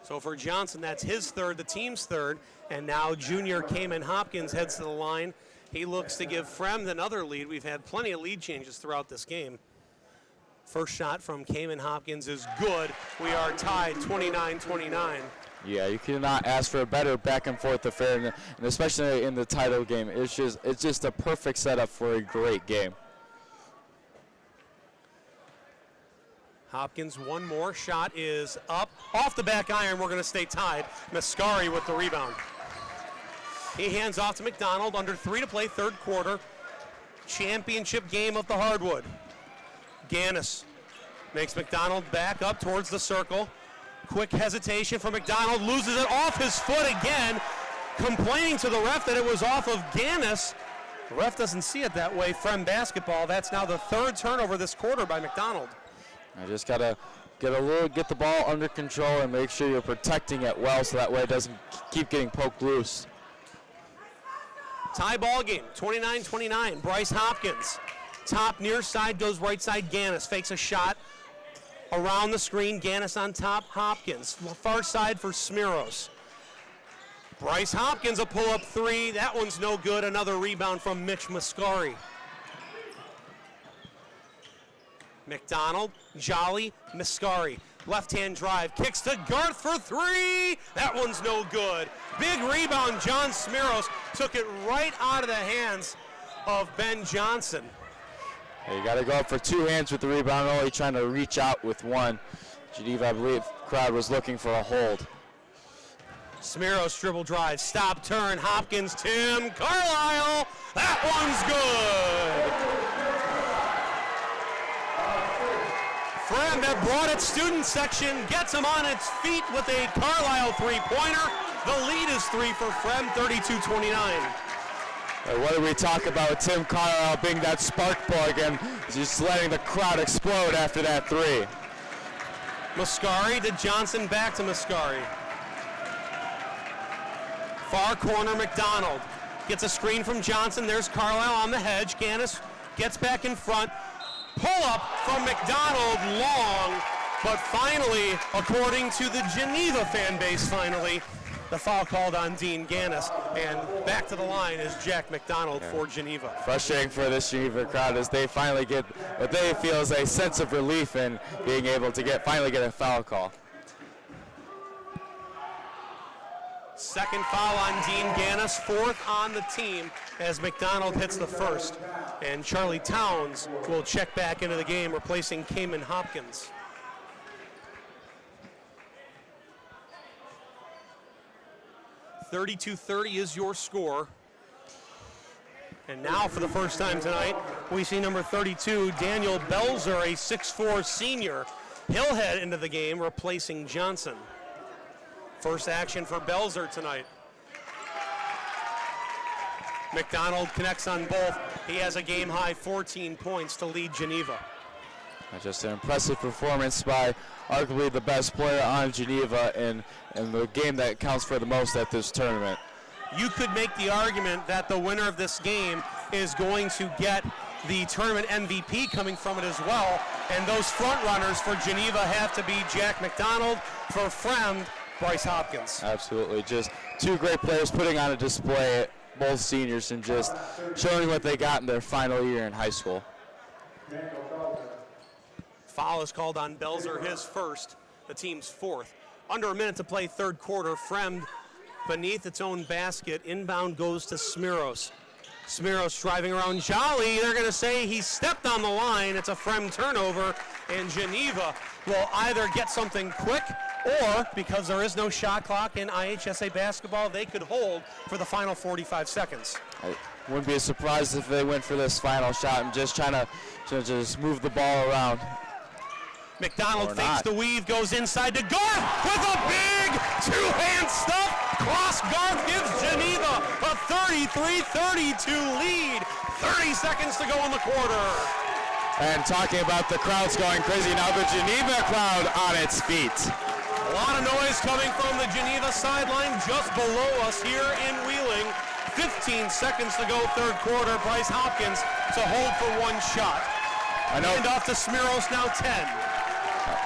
So for Johnson, that's his 3rd, the team's 3rd. And now junior Kamen Hopkins heads to the line. He looks to give Fremd another lead. We've had plenty of lead changes throughout this game. First shot from Kamen Hopkins is good. We are tied 29-29. Yeah, you cannot ask for a better back and forth affair, and especially in the title game. It's just a perfect setup for a great game. Hopkins, one more shot is up. Off the back iron, we're going to stay tied. Mascari with the rebound. He hands off to McDonald, under 3 to play, 3rd quarter. Championship game of the Hardwood. Gannis makes McDonald back up towards the circle. Quick hesitation for McDonald, loses it off his foot again, complaining to the ref that it was off of Gannis. The ref doesn't see it that way. Fremd basketball, that's now the 3rd turnover this quarter by McDonald. I just got to get the ball under control and make sure you're protecting it well so that way it doesn't keep getting poked loose. Tie ball game, 29-29. Bryce Hopkins. Top near side goes right side. Gannis fakes a shot around the screen. Gannis on top. Hopkins. Far side for Smiros. Bryce Hopkins a pull-up three. That one's no good. Another rebound from Mitch Mascari. McDonald, Jolly, Mascari. Left-hand drive, kicks to Garth for three. That one's no good. Big rebound, John Smiros took it right out of the hands of Ben Johnson. You got to go up for two hands with the rebound, only trying to reach out with one. Geneva, I believe, crowd was looking for a hold. Smiros dribble drive, stop, turn, Hopkins, Tim Carlisle. That one's good. Fremd that brought its student section, gets him on its feet with a Carlisle three-pointer. The lead is three for Fremd, 32-29. What did we talk about Tim Carlisle being that spark plug and just letting the crowd explode after that three? Mascari to Johnson, back to Mascari. Far corner, McDonald. Gets a screen from Johnson. There's Carlisle on the hedge. Gannis gets back in front. Pull up from McDonald, long, but finally, according to the Geneva fan base, the foul called on Dean Gannis, and back to the line is Jack McDonald for Geneva. Frustrating for this Geneva crowd as they finally get what they feel is a sense of relief in being able to finally get a foul call. Second foul on Dean Gannis, fourth on the team as McDonald hits the first. And Charlie Towns will check back into the game, replacing Cayman Hopkins. .32-30 is your score. And now for the first time tonight, we see number 32, Daniel Belzer, a 6'4 senior. He'll head into the game, replacing Johnson. First action for Belzer tonight. McDonald connects on both. He has a game-high 14 points to lead Geneva. Just an impressive performance by arguably the best player on Geneva in the game that counts for the most at this tournament. You could make the argument that the winner of this game is going to get the tournament MVP coming from it as well. And those front runners for Geneva have to be Jack McDonald, for Fremd, Bryce Hopkins. Absolutely, just two great players putting on a display, both seniors, and just showing what they got in their final year in high school. Foul is called on Belzer, his first, the team's fourth. Under a minute to play third quarter. Fremd beneath its own basket. Inbound goes to Smiros. Smiros driving around Jolly. They're going to say he stepped on the line. It's a Fremd turnover, and Geneva will either get something quick or, because there is no shot clock in IHSA basketball, they could hold for the final 45 seconds. I wouldn't be surprised if they went for this final shot and just trying to just move the ball around. McDonald fakes the weave, goes inside to Garth with a big two-hand stuff. Cross Garth gives Geneva a 33-32 lead. 30 seconds to go in the quarter. And talking about the crowds going crazy, now the Geneva crowd on its feet. A lot of noise coming from the Geneva sideline just below us here in Wheeling. 15 seconds to go third quarter. Bryce Hopkins to hold for one shot. Hand off to Smiros, now 10.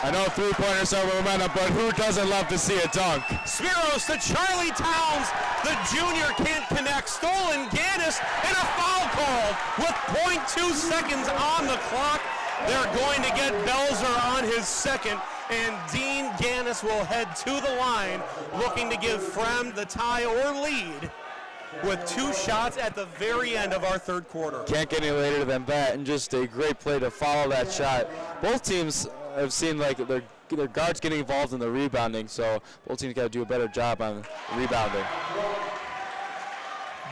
I know three-pointers are momentum, but who doesn't love to see a dunk? Smiros to Charlie Towns. The junior can't connect. Stolen Gannis, and a foul called with 0.2 seconds on the clock. They're going to get Belzer on his second, and Dean Gannis will head to the line, looking to give Fremd the tie or lead with two shots at the very end of our third quarter. Can't get any later than that, and just a great play to follow that shot. Both teams have seen like their guards getting involved in the rebounding, so both teams got to do a better job on rebounding.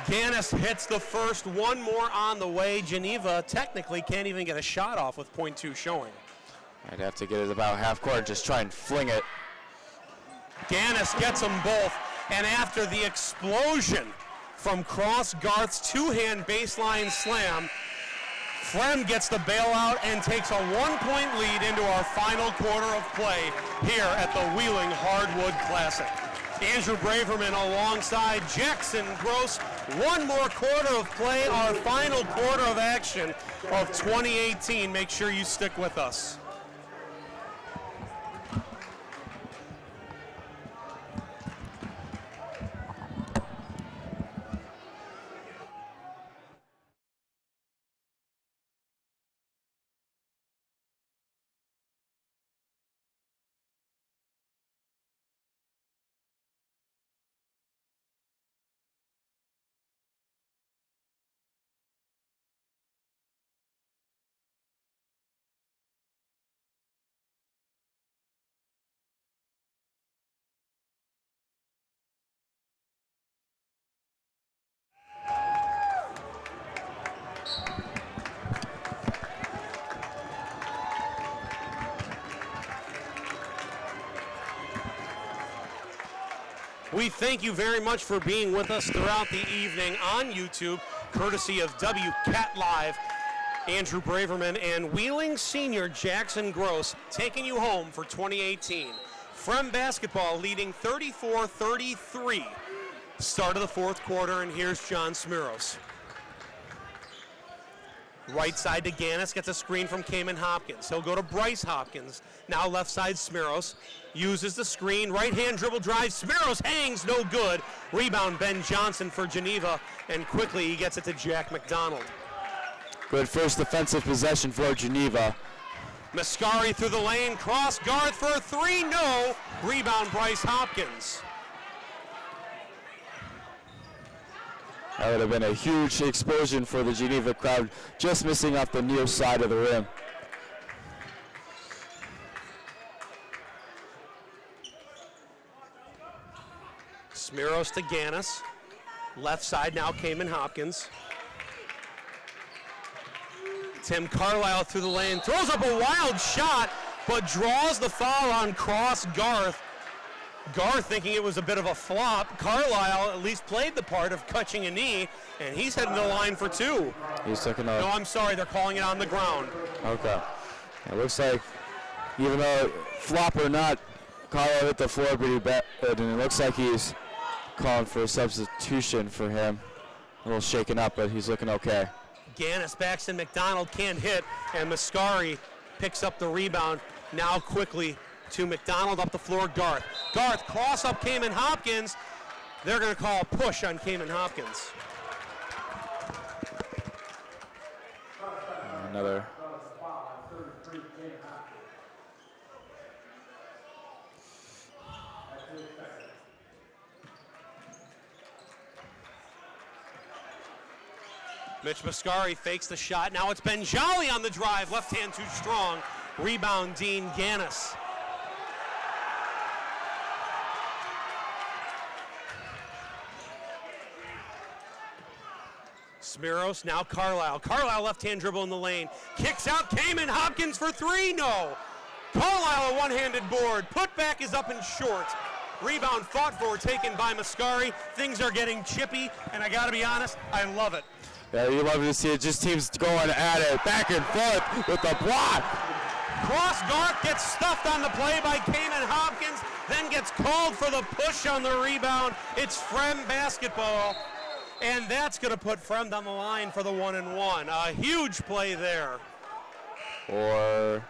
Gannis hits the first, one more on the way. Geneva technically can't even get a shot off with 0.2 showing. I'd have to get it about half court, just try and fling it. Gannis gets them both, and after the explosion from Cross Garth's two-hand baseline slam, Fremd gets the bailout and takes a 1-point lead into our final quarter of play here at the Wheeling Hardwood Classic. Andrew Braverman alongside Jackson Gross. One more quarter of play, our final quarter of action of 2018. Make sure you stick with us. We thank you very much for being with us throughout the evening on YouTube, courtesy of WCAT Live. Andrew Braverman and Wheeling senior Jackson Gross taking you home for 2018. Fremd basketball leading 34-33. Start of the fourth quarter, and here's John Smiros. Right side to Gannis, gets a screen from Cayman Hopkins. He'll go to Bryce Hopkins. Now left side Smiros. Uses the screen, right hand dribble drive. Smiros hangs, no good. Rebound Ben Johnson for Geneva, and quickly he gets it to Jack McDonald. Good first defensive possession for Geneva. Mascari through the lane, cross Garth for a three, no. Rebound Bryce Hopkins. That would have been a huge explosion for the Geneva crowd, just missing off the near side of the rim. Smiros to Gannis. Left side now Cayman Hopkins. Tim Carlisle through the lane, throws up a wild shot, but draws the foul on cross Garth. Garth thinking it was a bit of a flop. Carlisle at least played the part of catching a knee, and he's heading to the line for two. He's taking a... No, I'm sorry, they're calling it on the ground. Okay. It looks like, even though flop or not, Carlisle hit the floor pretty bad, and it looks like he's calling for a substitution for him. A little shaken up, but he's looking okay. Gannis backs in, McDonald can't hit, and Mascari picks up the rebound. Now quickly to McDonald, up the floor, Garth. Garth, cross up Cayman Hopkins. They're going to call a push on Cayman Hopkins. Another. Mitch Mascari fakes the shot. Now it's Ben Jolly on the drive. Left hand too strong. Rebound Dean Gannis. Smiros, now Carlisle. Carlisle left-hand dribble in the lane. Kicks out Cayman Hopkins for three, no. Carlisle a one-handed board. Putback is up and short. Rebound fought for, taken by Mascari. Things are getting chippy, and I gotta be honest, I love it. Yeah, you love to see it, just teams going at it, back and forth with the block. Cross Garth gets stuffed on the play by Cayman Hopkins, then gets called for the push on the rebound. It's Fremd basketball. And that's going to put Fremd on the line for the 1-and-1. A huge play there. Or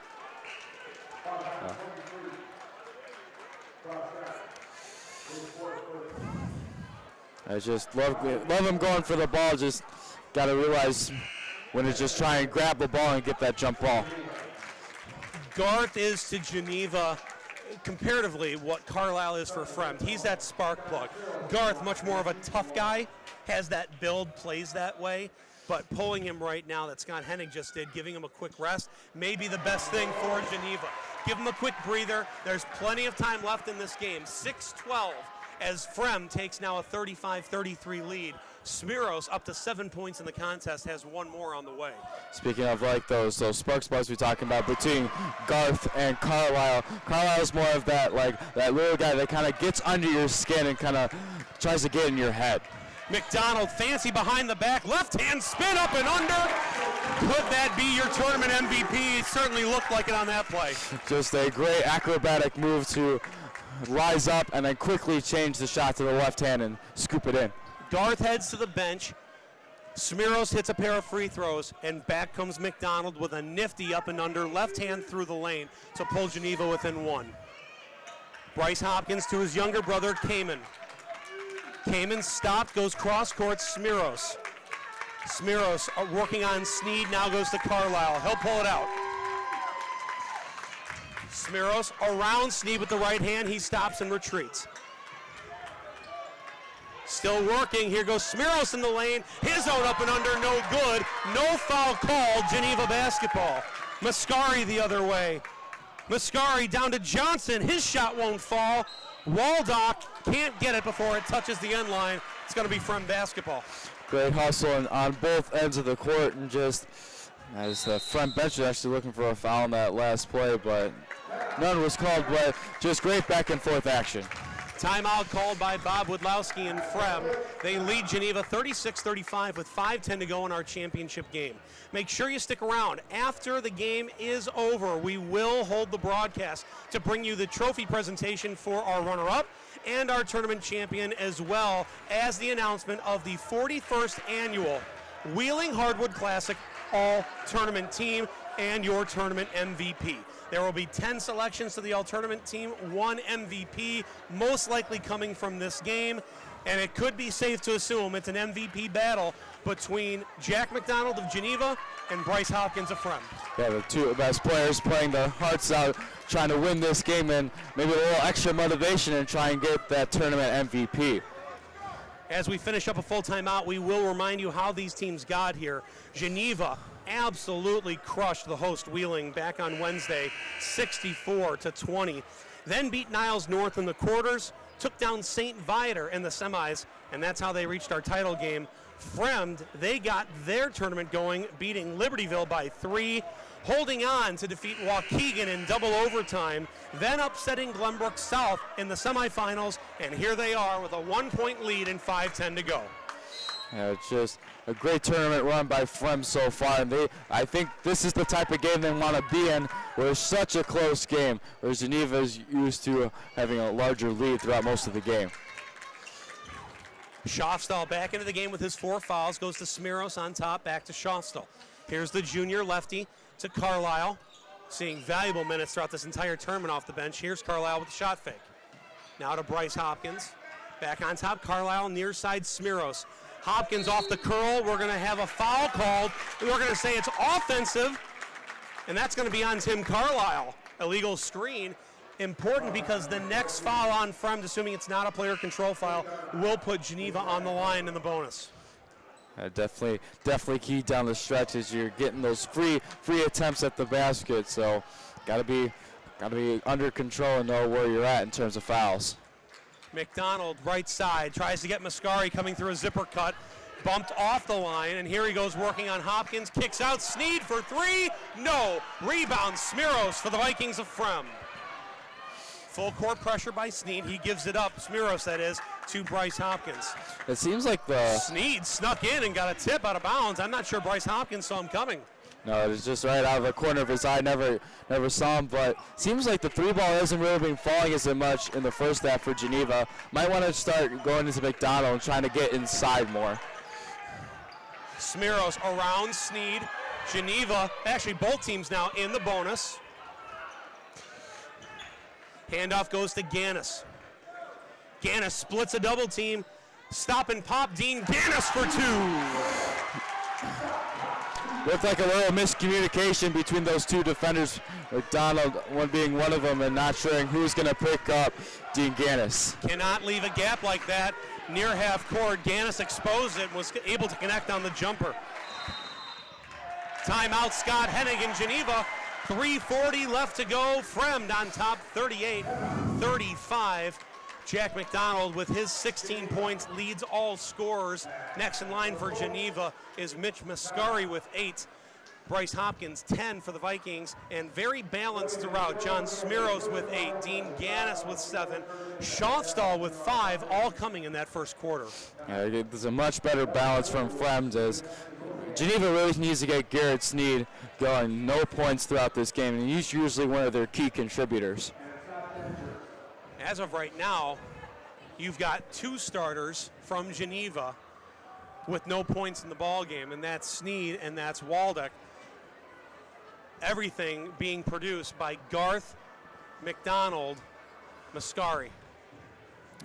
I just love him going for the ball. Just got to realize when to just try and grab the ball and get that jump ball. Garth is to Geneva comparatively what Carlisle is for Fremd. He's that spark plug. Garth, much more of a tough guy, has that build, plays that way, but pulling him right now that Scott Hennig just did, giving him a quick rest, may be the best thing for Geneva. Give him a quick breather. There's plenty of time left in this game. 6-12 as Fremd takes now a 35-33 lead. Smiros up to 7 points in the contest, has one more on the way. Speaking of like those spark spots we're talking about between Garth and Carlisle, Carlisle's more of that that little guy that kind of gets under your skin and kind of tries to get in your head. McDonald, fancy behind the back, left hand spin up and under. Could that be your tournament MVP? It certainly looked like it on that play. Just a great acrobatic move to rise up and then quickly change the shot to the left hand and scoop it in. Garth heads to the bench. Smiros hits a pair of free throws, and back comes McDonald with a nifty up and under, left hand through the lane to pull Geneva within one. Bryce Hopkins to his younger brother, Kamen. Kamen stopped, goes cross court, Smiros. Smiros working on Sneed, now goes to Carlisle. He'll pull it out. Smiros around Sneed with the right hand, he stops and retreats. Still working, here goes Smiros in the lane. His own up and under, no good. No foul called, Geneva basketball. Mascari the other way. Mascari down to Johnson, his shot won't fall. Waldock can't get it before it touches the end line. It's gonna be Fremd basketball. Great hustle on both ends of the court, and just as the front bench is actually looking for a foul on that last play, but none was called, but just great back and forth action. Timeout called by Bob Wodlowski and Fremd. They lead Geneva 36-35 with 5:10 to go in our championship game. Make sure you stick around. After the game is over, we will hold the broadcast to bring you the trophy presentation for our runner-up and our tournament champion, as well as the announcement of the 41st annual Wheeling Hardwood Classic All-Tournament Team and your tournament MVP. There will be 10 selections to the all-tournament team, 1 MVP, most likely coming from this game, and it could be safe to assume it's an MVP battle between Jack McDonald of Geneva and Bryce Hopkins of Fremd. Yeah, the two best players playing their hearts out, trying to win this game, and maybe a little extra motivation and try and get that tournament MVP. As we finish up a full timeout, we will remind you how these teams got here. Geneva absolutely crushed the host Wheeling back on Wednesday, 64-20. Then beat Niles North in the quarters, took down St. Viator in the semis, and that's how they reached our title game. Fremd, they got their tournament going, beating Libertyville by 3, holding on to defeat Waukegan in double overtime, then upsetting Glenbrook South in the semifinals, and here they are with a 1-point lead and 5:10 to go. Yeah, it's just a great tournament run by Fremd so far, and I think this is the type of game they want to be in, where it's such a close game, where Geneva is used to having a larger lead throughout most of the game. Schofstall back into the game with his 4 fouls, goes to Smiros on top, back to Schofstall. Here's the junior lefty to Carlisle, seeing valuable minutes throughout this entire tournament off the bench. Here's Carlisle with the shot fake. Now to Bryce Hopkins, back on top, Carlisle, near side Smiros. Hopkins off the curl, we're gonna have a foul called. We're gonna say it's offensive, and that's gonna be on Tim Carlisle. Illegal screen, important because the next foul on Fremd, assuming it's not a player control foul, will put Geneva on the line in the bonus. Definitely key down the stretch as you're getting those free attempts at the basket, so gotta be under control and know where you're at in terms of fouls. McDonald, right side, tries to get Mascari coming through a zipper cut, bumped off the line, and here he goes working on Hopkins, kicks out Sneed for 3, no, rebound Smiros for the Vikings of Fremd. Full court pressure by Sneed, he gives it up, Smiros that is, to Bryce Hopkins. It seems like Sneed snuck in and got a tip out of bounds. I'm not sure Bryce Hopkins saw him coming. No, it was just right out of the corner of his eye. Never saw him, but seems like the 3 ball hasn't really been falling as much in the first half for Geneva. Might want to start going into McDonald and trying to get inside more. Smiros around Sneed. Geneva, actually both teams now in the bonus. Handoff goes to Gannis. Gannis splits a double team. Stop and pop, Dean Gannis for 2. Looked like a little miscommunication between those two defenders, McDonald one being one of them and not sure who's going to pick up Dean Gannis. Cannot leave a gap like that near half court. Gannis exposed it, was able to connect on the jumper. Timeout, Scott Hennig in Geneva. 3:40 left to go. Fremd on top, 38-35. Jack McDonald with his 16 points leads all scorers. Next in line for Geneva is Mitch Mascari with 8. Bryce Hopkins, 10 for the Vikings, and very balanced throughout. John Smiros with 8, Dean Gannis with 7, Schofstall with 5, all coming in that first quarter. Yeah, there's a much better balance from Fremd as Geneva really needs to get Garrett Sneed going. No points throughout this game, and he's usually one of their key contributors. As of right now, you've got 2 starters from Geneva with no points in the ball game, and that's Sneed and that's Waldeck. Everything being produced by Garth, McDonald, Mascari.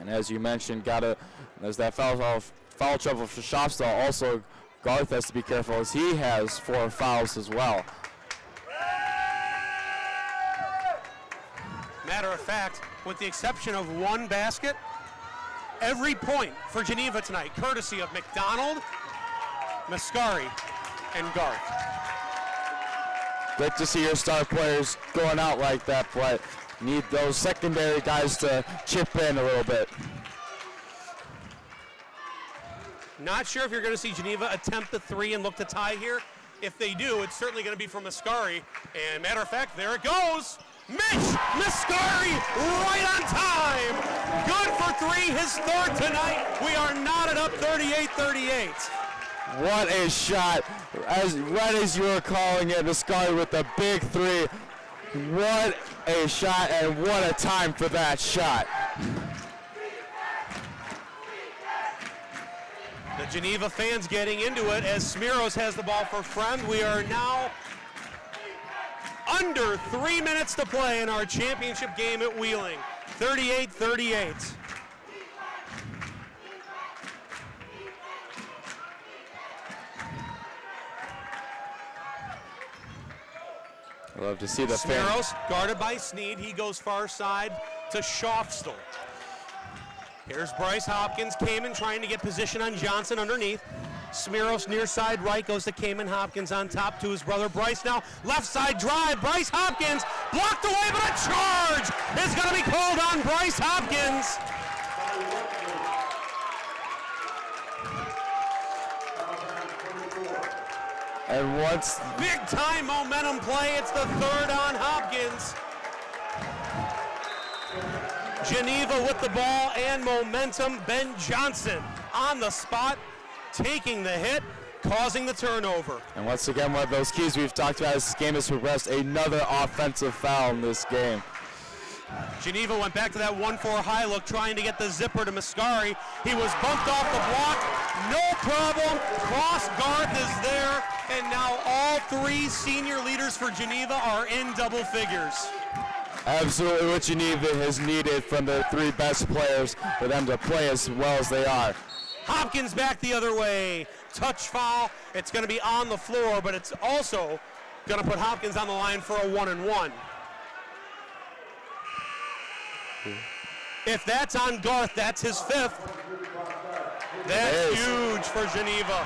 And as you mentioned, there's that foul trouble for Shopstall. Also, Garth has to be careful as he has 4 fouls as well. Matter of fact, with the exception of 1 basket, every point for Geneva tonight, courtesy of McDonald, Mascari, and Garth. Great to see your star players going out like that, but need those secondary guys to chip in a little bit. Not sure if you're going to see Geneva attempt the 3 and look to tie here. If they do, it's certainly going to be from Mascari. And matter of fact, there it goes. Mitch Mascari right on time. Good for 3, his 3rd tonight. We are knotted up 38-38. What a shot. Right as you were calling it, Mascari with the big 3. What a shot, and what a time for that shot. The Geneva fans getting into it as Smiros has the ball for Fremd. We are now under 3 minutes to play in our championship game at Wheeling. 38-38. I love to see the Smiros guarded by Sneed. He goes far side to Schofstel. Here's Bryce Hopkins. Kamen trying to get position on Johnson underneath. Smiros near side right goes to Kamen. Hopkins on top to his brother Bryce now. Left side drive. Bryce Hopkins blocked away, but a charge is going to be called on Bryce Hopkins. And once big time momentum play, it's the 3rd on Hopkins. Geneva with the ball and momentum. Ben Johnson on the spot, taking the hit, causing the turnover. And once again, one of those keys we've talked about as this game has progressed, another offensive foul in this game. Geneva went back to that 1-4 high look, trying to get the zipper to Mascari. He was bumped off the block, no problem. Cross Garth is there, and now all 3 senior leaders for Geneva are in double figures. Absolutely what Geneva has needed from their 3 best players for them to play as well as they are. Hopkins back the other way. Touch foul. It's going to be on the floor, but it's also going to put Hopkins on the line for a 1-and-1. If that's on Garth, that's his 5th. That's huge for Geneva.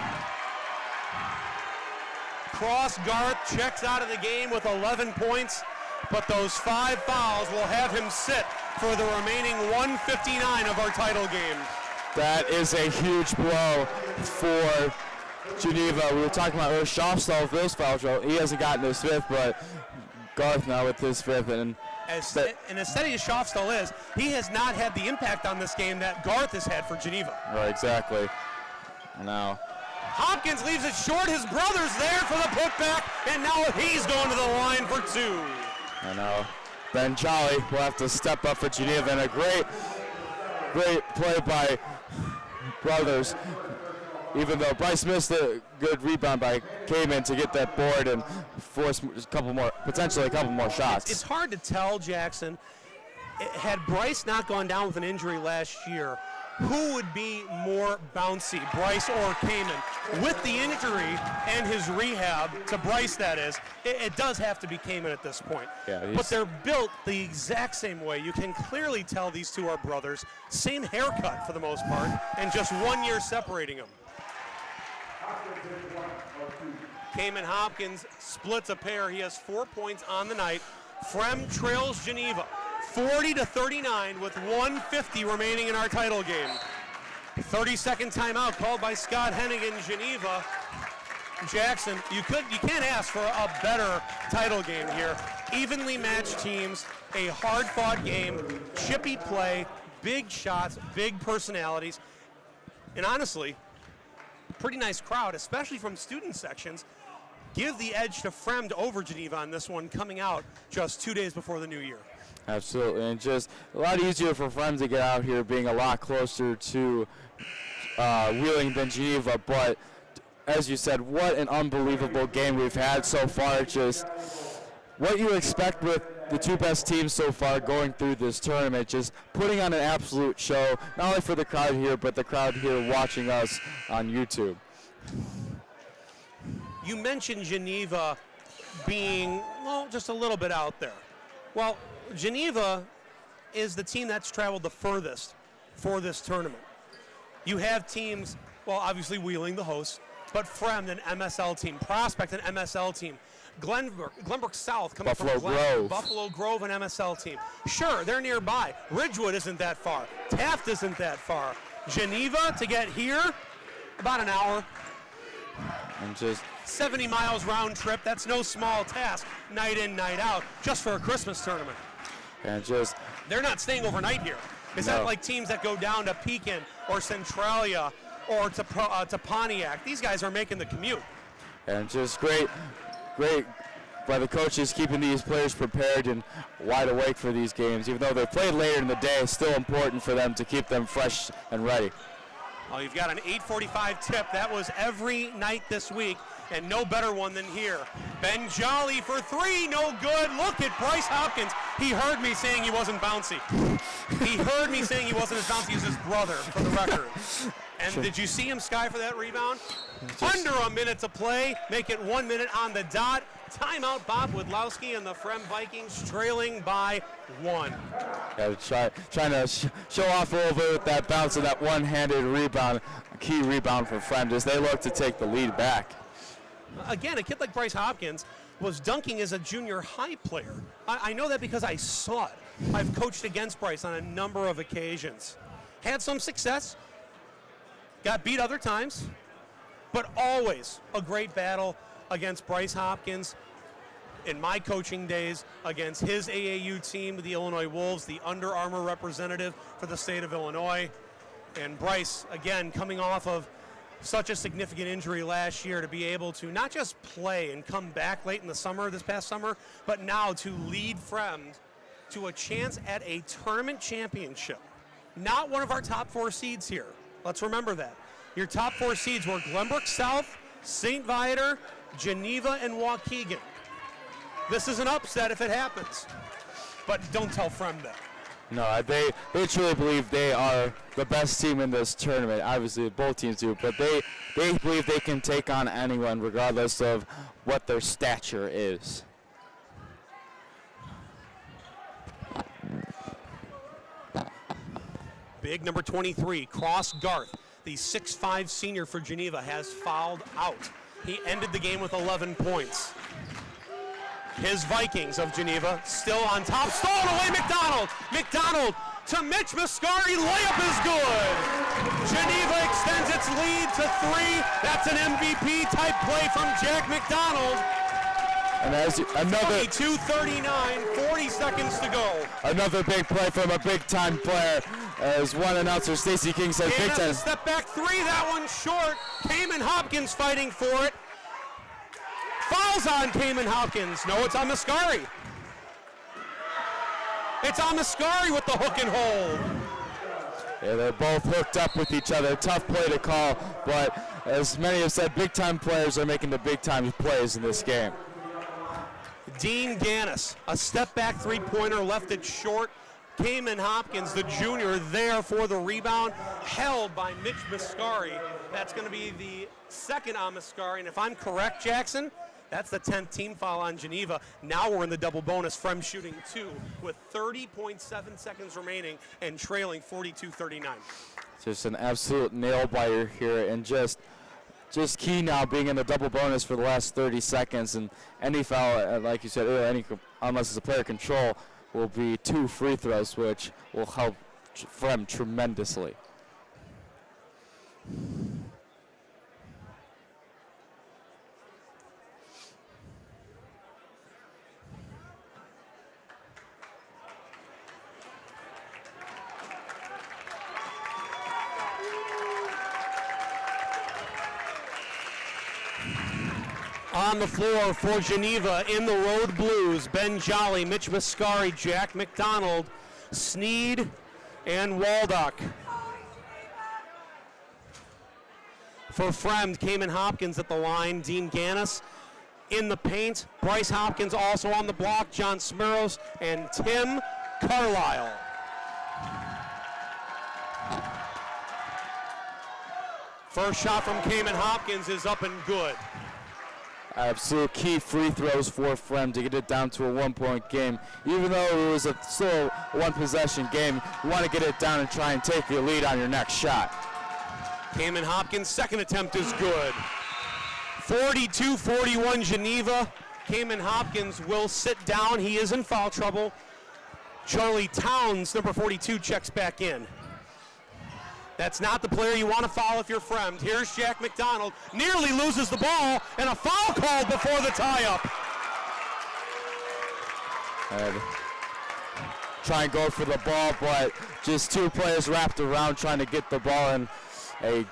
Cross Garth checks out of the game with 11 points, but those 5 fouls will have him sit for the remaining 1:59 of our title game. That is a huge blow for Geneva. We were talking about Schofstall with those foul trouble. He hasn't gotten his 5th, but Garth now with his 5th. And as steady as Schofstall is, he has not had the impact on this game that Garth has had for Geneva. Right, exactly. Now Hopkins leaves it short. His brother's there for the putback, and now he's going to the line for 2. I know. Ben Jolly will have to step up for Geneva, and a great play by brothers. Even though Bryce missed a good rebound by Kamen to get that board and force potentially a couple more shots. It's hard to tell, Jackson. Had Bryce not gone down with an injury last year, who would be more bouncy, Bryce or Kamen? With the injury and his rehab, to Bryce that is, it does have to be Kamen at this point. Yeah, but they're built the exact same way. You can clearly tell these 2 are brothers. Same haircut for the most part, and just 1 year separating them. Kamen Hopkins splits a pair. He has 4 points on the night. Fremd trails Geneva 40-39 with 1:50 remaining in our title game. 30-second timeout called by Scott Hennigan. Geneva. Jackson, you can't ask for a better title game here. Evenly matched teams, a hard-fought game, chippy play, big shots, big personalities, and honestly, pretty nice crowd, especially from student sections, give the edge to Fremd over Geneva on this one, coming out just 2 days before the new year. Absolutely, and just a lot easier for Fremd to get out here, being a lot closer to Wheeling than Geneva. But as you said, what an unbelievable game we've had so far. Just what you expect with the two best teams so far going through this tournament, just putting on an absolute show, not only for the crowd here, but the crowd here watching us on YouTube. You mentioned Geneva being, well, just a little bit out there. Well, Geneva is the team that's traveled the furthest for this tournament. You have teams, well, obviously Wheeling, the host, but Fremd, an MSL team, Prospect, an MSL team, Glenbrook South coming from Buffalo Grove, an MSL team. Sure, they're nearby. Ridgewood isn't that far. Taft isn't that far. Geneva to get here, about an hour. And just 70 miles round trip. That's no small task, night in, night out, just for a Christmas tournament. And just they're not staying overnight here. It's not like teams that go down to Pekin or Centralia or to Pontiac. These guys are making the commute. And just great by the coaches keeping these players prepared and wide awake for these games. Even though they played later in the day, it's still important for them to keep them fresh and ready. Oh, you've got an 8:45 tip. That was every night this week, and no better one than here. Ben Jolly for three, no good. Look at Bryce Hopkins. He heard me saying he wasn't bouncy. He heard me saying he wasn't as bouncy as his brother, for the record. And did you see him sky for that rebound? Under a minute to play, make it 1 minute on the dot. Timeout, Bob Wodlowski and the Fremd Vikings trailing by one. Yeah, trying to show off a little bit with that bounce and that one-handed rebound, a key rebound for Fremd as they look to take the lead back. Again, a kid like Bryce Hopkins was dunking as a junior high player. I know that because I saw it. I've coached against Bryce on a number of occasions. Had some success, got beat other times, but always a great battle against Bryce Hopkins in my coaching days, against his AAU team, the Illinois Wolves, the Under Armour representative for the state of Illinois. And Bryce, again, coming off of such a significant injury last year, to be able to not just play and come back late in the summer, this past summer, but now to lead Fremd to a chance at a tournament championship. Not one of our top four seeds here. Let's remember that. Your top four seeds were Glenbrook South, St. Viator, Geneva, and Waukegan. This is an upset if it happens, but don't tell Fremd that. No, they truly believe they are the best team in this tournament. Obviously, both teams do, but they believe they can take on anyone regardless of what their stature is. Big number 23, Cross Garth, the 6'5 senior for Geneva, has fouled out. He ended the game with 11 points. His Vikings of Geneva still on top. Stolen away, McDonald. McDonald to Mitch Mascari. Layup is good. Geneva extends its lead to 3. That's an MVP-type play from Jack McDonald. And as another 42-39, 40 seconds to go. Another big play from a big-time player. As one announcer, Stacey King, says big time. Step back three, that one short. Cayman Hopkins fighting for it. Fouls on Cayman Hopkins. No, it's on Mascari. It's on Mascari with the hook and hold. Yeah, they're both hooked up with each other. Tough play to call, but as many have said, big-time players are making the big-time plays in this game. Dean Gannis, a step-back three-pointer, left it short. Cayman Hopkins, the junior, there for the rebound, held by Mitch Mascari. That's going to be the second on Mascari, and if I'm correct, Jackson, that's the 10th team foul on Geneva. Now we're in the double bonus. Fremd shooting 2 with 30.7 seconds remaining and trailing 42-39. Just an absolute nail-biter here, and just key now being in the double bonus for the last 30 seconds. And any foul, like you said, unless it's a player control, will be 2 free throws, which will help Fremd tremendously. On the floor for Geneva in the road blues, Ben Jolly, Mitch Mascari, Jack McDonald, Sneed, and Waldock. For Fremd, Cayman Hopkins at the line, Dean Gannis in the paint, Bryce Hopkins also on the block, John Smiros, and Tim Carlisle. First shot from Cayman Hopkins is up and good. Absolute key free throws for Fremd to get it down to a 1-point game. Even though it was still a one-possession game, you want to get it down and try and take your lead on your next shot. Cayman Hopkins' second attempt is good. 42-41 Geneva. Cayman Hopkins will sit down. He is in foul trouble. Charlie Towns, number 42, checks back in. That's not the player you want to foul if you're Fremd. Here's Jack McDonald, nearly loses the ball, and a foul called before the tie-up. Try and go for the ball, but just two players wrapped around trying to get the ball, and a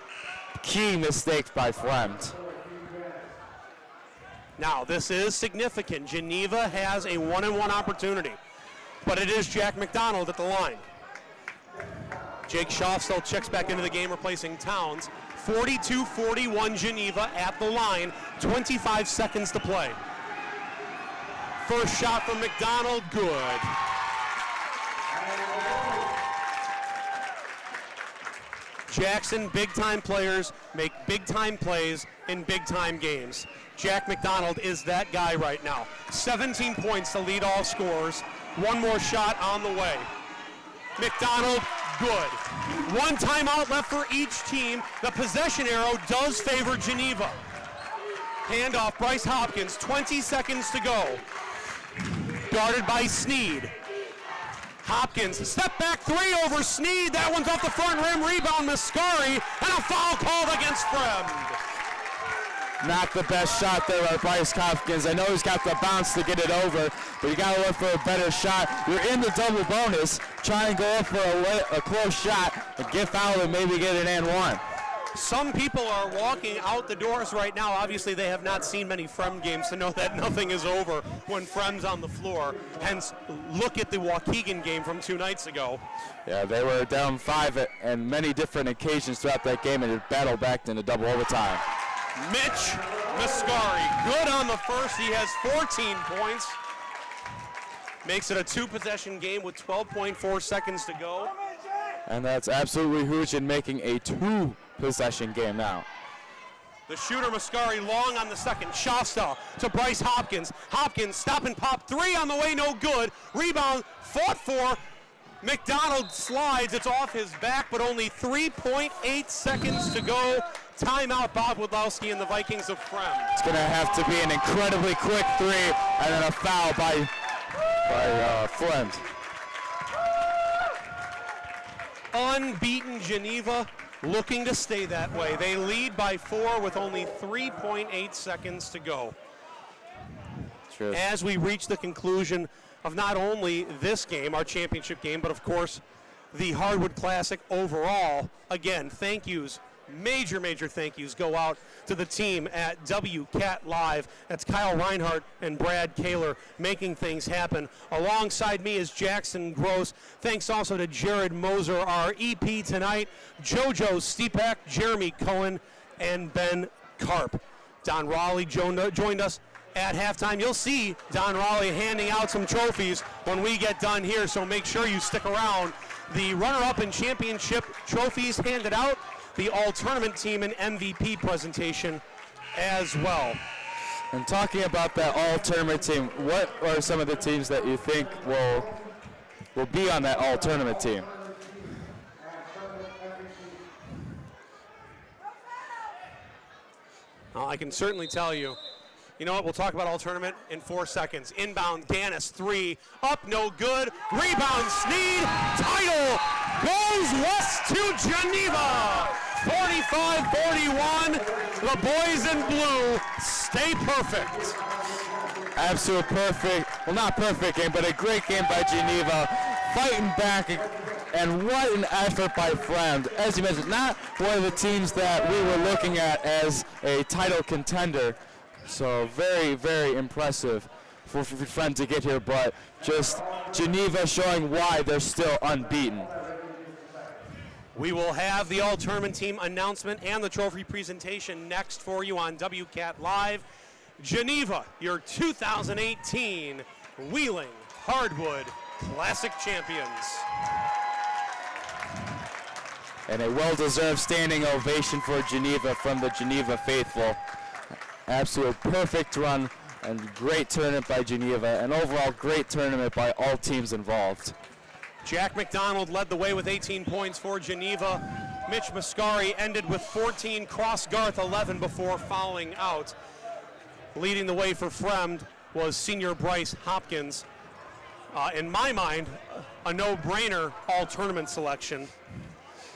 key mistake by Fremd. Now, this is significant. Geneva has a one-and-one opportunity, but it is Jack McDonald at the line. Jake Schaufstel checks back into the game, replacing Towns. 42-41 Geneva at the line, 25 seconds to play. First shot from McDonald, good. Jackson, big-time players make big-time plays in big-time games. Jack McDonald is that guy right now. 17 points to lead all scorers. One more shot on the way. McDonald, good. One timeout left for each team. The possession arrow does favor Geneva. Handoff, Bryce Hopkins, 20 seconds to go. Guarded by Sneed. Hopkins, step back three over Sneed. That one's off the front rim, rebound Mascari, and a foul called against Fremd. Not the best shot there by Bryce Hopkins. I know he's got the bounce to get it over, but you got to look for a better shot. You're in the double bonus. Try and go up for a close shot, and get fouled and maybe get an and one. Some people are walking out the doors right now. Obviously, they have not seen many Fremd games to know that nothing is over when Fremd's on the floor. Hence, look at the Waukegan game from 2 nights ago. Yeah, they were down 5 at many different occasions throughout that game, and it battled back into double overtime. Mitch Mascari, good on the first. He has 14 points. Makes it a 2-possession game with 12.4 seconds to go. And that's absolutely huge in making a 2-possession game now. The shooter Mascari long on the second. Schaufstel to Bryce Hopkins. Hopkins stop and pop. 3 on the way, no good. Rebound fought for. McDonald slides. It's off his back, but only 3.8 seconds to go. Timeout, Bob Wadlowski and the Vikings of Fremd. It's going to have to be an incredibly quick 3 and then a foul by Fremd. Unbeaten Geneva, looking to stay that way. They lead by 4 with only 3.8 seconds to go. True. As we reach the conclusion of not only this game, our championship game, but of course the Hardwood Classic overall. Again, thank yous. Major thank yous go out to the team at WCAT Live. That's Kyle Reinhardt and Brad Kaler making things happen. Alongside me is Jackson Gross. Thanks also to Jared Moser, our EP tonight, JoJo Stepak, Jeremy Cohen, and Ben Karp. Don Raleigh joined us at halftime. You'll see Don Raleigh handing out some trophies when we get done here, so make sure you stick around. The runner-up and championship trophies handed out. The all-tournament team and MVP presentation as well. And talking about that all-tournament team, what are some of the teams that you think will be on that all-tournament team? Well, I can certainly tell you. You know what? We'll talk about all-tournament in 4 seconds. Inbound, Gannis, 3, up, no good. Rebound, Sneed, title goes west to Geneva. 45-41, the boys in blue stay perfect. Absolute perfect, well not perfect game, but a great game by Geneva, fighting back, and what an effort by Fremd. As you mentioned, not one of the teams that we were looking at as a title contender, So very, very impressive for Fremd to get here, but just Geneva showing why they're still unbeaten. We will have the all-tournament team announcement and the trophy presentation next for you on WCAT Live. Geneva, your 2018 Wheeling Hardwood Classic champions. And a well-deserved standing ovation for Geneva from the Geneva faithful. Absolute perfect run and great tournament by Geneva, and overall great tournament by all teams involved. Jack McDonald led the way with 18 points for Geneva. Mitch Mascari ended with 14, Cross Garth 11 before fouling out. Leading the way for Fremd was senior Bryce Hopkins. In my mind, a no-brainer all-tournament selection.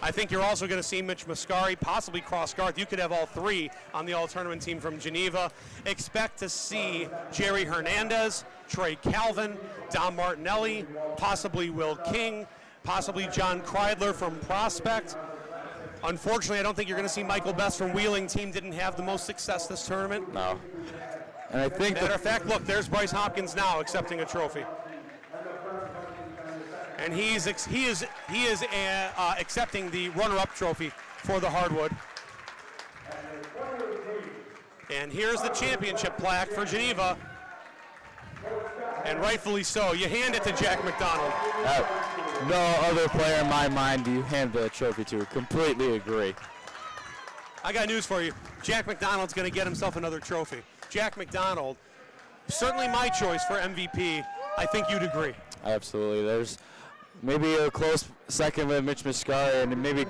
I think you're also going to see Mitch Mascari, possibly Cross Garth. You could have all three on the all-tournament team from Geneva. Expect to see Jerry Hernandez, Trey Calvin, Dom Martinelli, possibly Will King, possibly John Kreidler from Prospect. Unfortunately, I don't think you're going to see Michael Best from Wheeling. Team didn't have the most success this tournament. No. And I think matter of fact, look, there's Bryce Hopkins now accepting a trophy. And he is accepting the runner-up trophy for the Hardwood. And here's the championship plaque for Geneva. And rightfully so. You hand it to Jack McDonald. No other player in my mind do you hand the trophy to. Completely agree. I got news for you. Jack McDonald's going to get himself another trophy. Jack McDonald, certainly my choice for MVP. I think you'd agree. Absolutely. There's maybe a close second with Mitch Mascari and maybe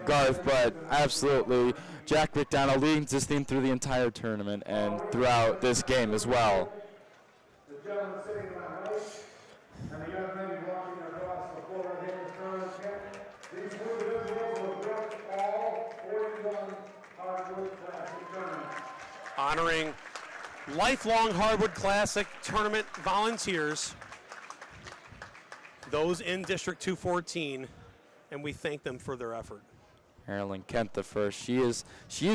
Garth, but absolutely Jack McDonald leading this team through the entire tournament and throughout this game as well. The gentleman sitting to my right and the young lady walking across the floor of this tournament. These two individuals will work all 41 Hardwood Classic tournaments. Honoring lifelong Hardwood Classic tournament volunteers, those in District 214, and we thank them for their effort. Marilyn Kent the first. She has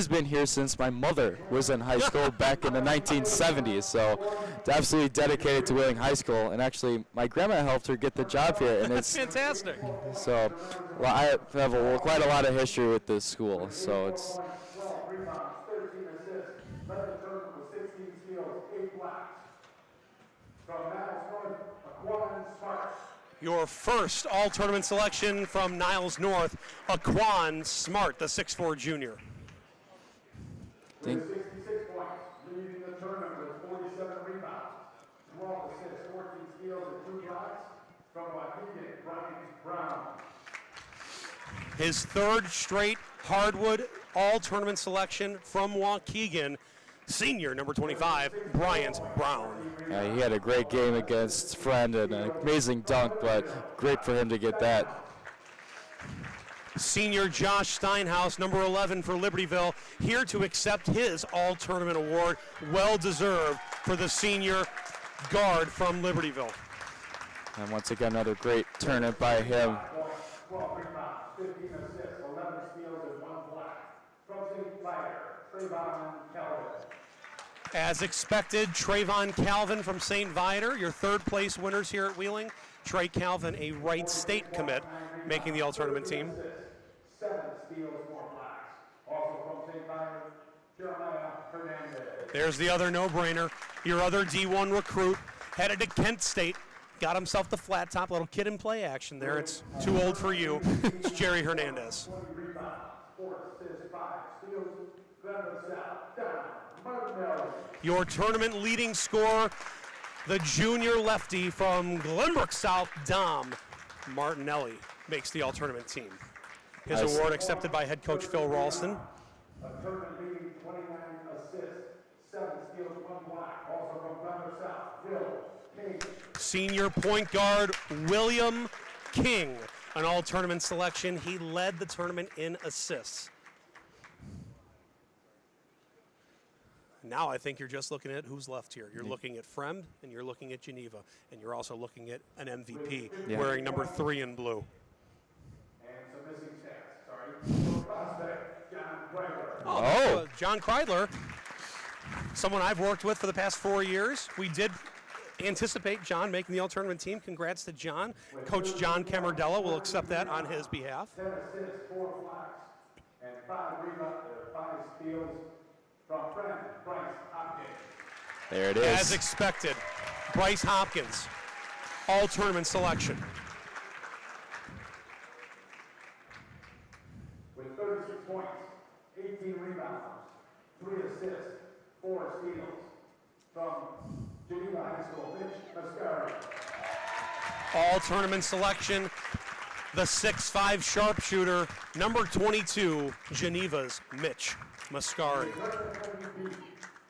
been here since my mother was in high school back in the 1970s, so absolutely dedicated to Wheeling High School. And actually, my grandma helped her get the job here, and That's fantastic. So, well, I have quite a lot of history with this school. So it's. 12 rebounds, 13 assists, led the tournament with 16 steals, 8 blocks. From Niles North, Aquan Smart. Your first all-tournament selection from Niles North, Aquan Smart, the 6'4 junior. With 66 points, leading the tournament with 47 rebounds, 12 assists, 14 steals, and 2 blocks. From Waukegan, Brian Brown. His third straight Hardwood all-tournament selection from Waukegan, senior number 25, Bryant Brown. He had a great game against Fremd and an amazing dunk, but great for him to get that. Senior Josh Steinhaus, number 11 for Libertyville, here to accept his all-tournament award. Well-deserved for the senior guard from Libertyville. And once again, another great tournament by him. 12 rebounds, 15 assists, 11 steals, and 1 block. From St. Viator, Trayvon Calvin. As expected, Trayvon Calvin from St. Viator, your third-place winners here at Wheeling. Trey Calvin, a Wright State commit, making the all-tournament team. 7 steals, 4 blocks. Also from St. Viator, Jeremiah Hernandez. There's the other no-brainer. Your other D1 recruit, headed to Kent State, got himself the flat top, little kid in play action there. It's too old for you. It's Jerry Hernandez. 20 rebounds, 4 assists, 5 steals, 7 south, down, Martinelli. Your tournament leading scorer, the junior lefty from Glenbrook South, Dom Martinelli, makes the all-tournament team. His award accepted by head coach Phil Ralston. A tournament leading 29 assists, 7 steals, 1 block. Also from Glenbrook South, Will King. Senior point guard William King, an all-tournament selection. He led the tournament in assists. Now I think you're just looking at who's left here. You're looking at Fremd, and you're looking at Geneva, and you're also looking at an MVP wearing number 3 in blue. And some missing stats, sorry. Prospect, John Kreidler. John Kreidler. someone I've worked with for the past 4 years. We did anticipate John making the all-tournament team. Congrats to John. Coach John Camardella will accept that on his behalf. 10 assists, 4 blocks, and 5 steals from Fremd, Bryce Hopkins. There it is. As expected, Bryce Hopkins, all-tournament selection. With 36 points, 18 rebounds, 3 assists, 4 steals from Geneva High School, Mitch Mascari. All-tournament selection, the 6'5 sharpshooter, number 22, Geneva's Mitch Mascari.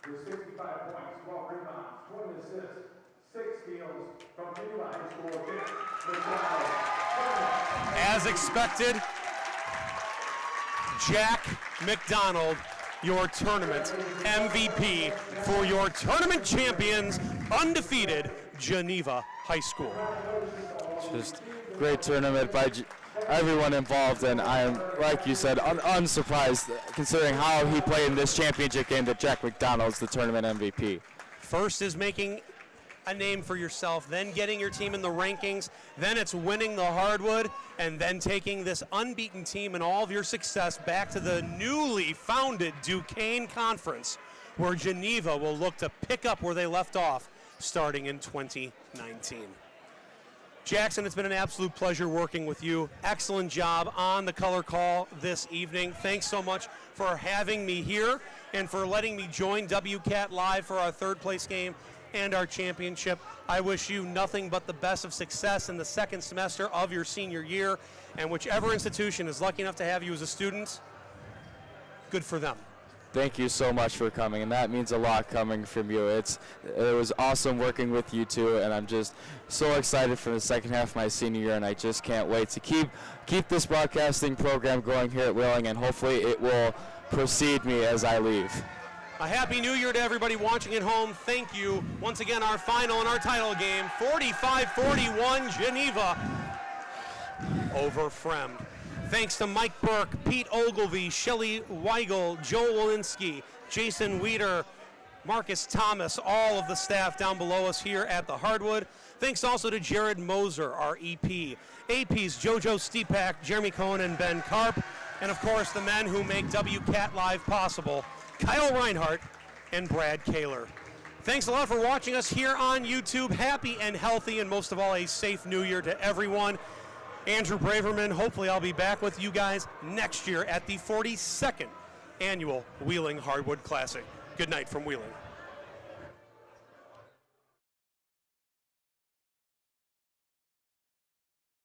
With 65 points, 12 rebounds, 20 assists, 6 steals from Geneva High School, Mitch Mascari. As expected, Jack McDonald, your tournament MVP for your tournament champions, undefeated Geneva High School. Just great tournament by everyone involved, and I am, like you said, unsurprised considering how he played in this championship game that Jack McDonald's the tournament MVP. First is making a name for yourself, then getting your team in the rankings, then it's winning the Hardwood, and then taking this unbeaten team and all of your success back to the newly founded Duquesne Conference, where Geneva will look to pick up where they left off starting in 2019. Jackson, it's been an absolute pleasure working with you. Excellent job on the color call this evening. Thanks so much for having me here and for letting me join WCAT Live for our third place game and our championship. I wish you nothing but the best of success in the second semester of your senior year, and whichever institution is lucky enough to have you as a student, good for them. Thank you so much for coming, and that means a lot coming from you. It was awesome working with you two, and I'm just so excited for the second half of my senior year, and I just can't wait to keep this broadcasting program going here at Wheeling, and hopefully it will precede me as I leave. A happy new year to everybody watching at home. Thank you. Once again, our final and our title game, 45-41 Geneva over Fremd. Thanks to Mike Burke, Pete Ogilvie, Shelley Weigel, Joel Walensky, Jason Weeder, Marcus Thomas, all of the staff down below us here at the Hardwood. Thanks also to Jared Moser, our EP. APs Jojo Stepak, Jeremy Cohen, and Ben Karp. And of course, the men who make WCAT Live possible, Kyle Reinhardt and Brad Kaler. Thanks a lot for watching us here on YouTube. Happy and healthy, and most of all, a safe new year to everyone. Andrew Braverman, hopefully I'll be back with you guys next year at the 42nd annual Wheeling Hardwood Classic. Good night from Wheeling.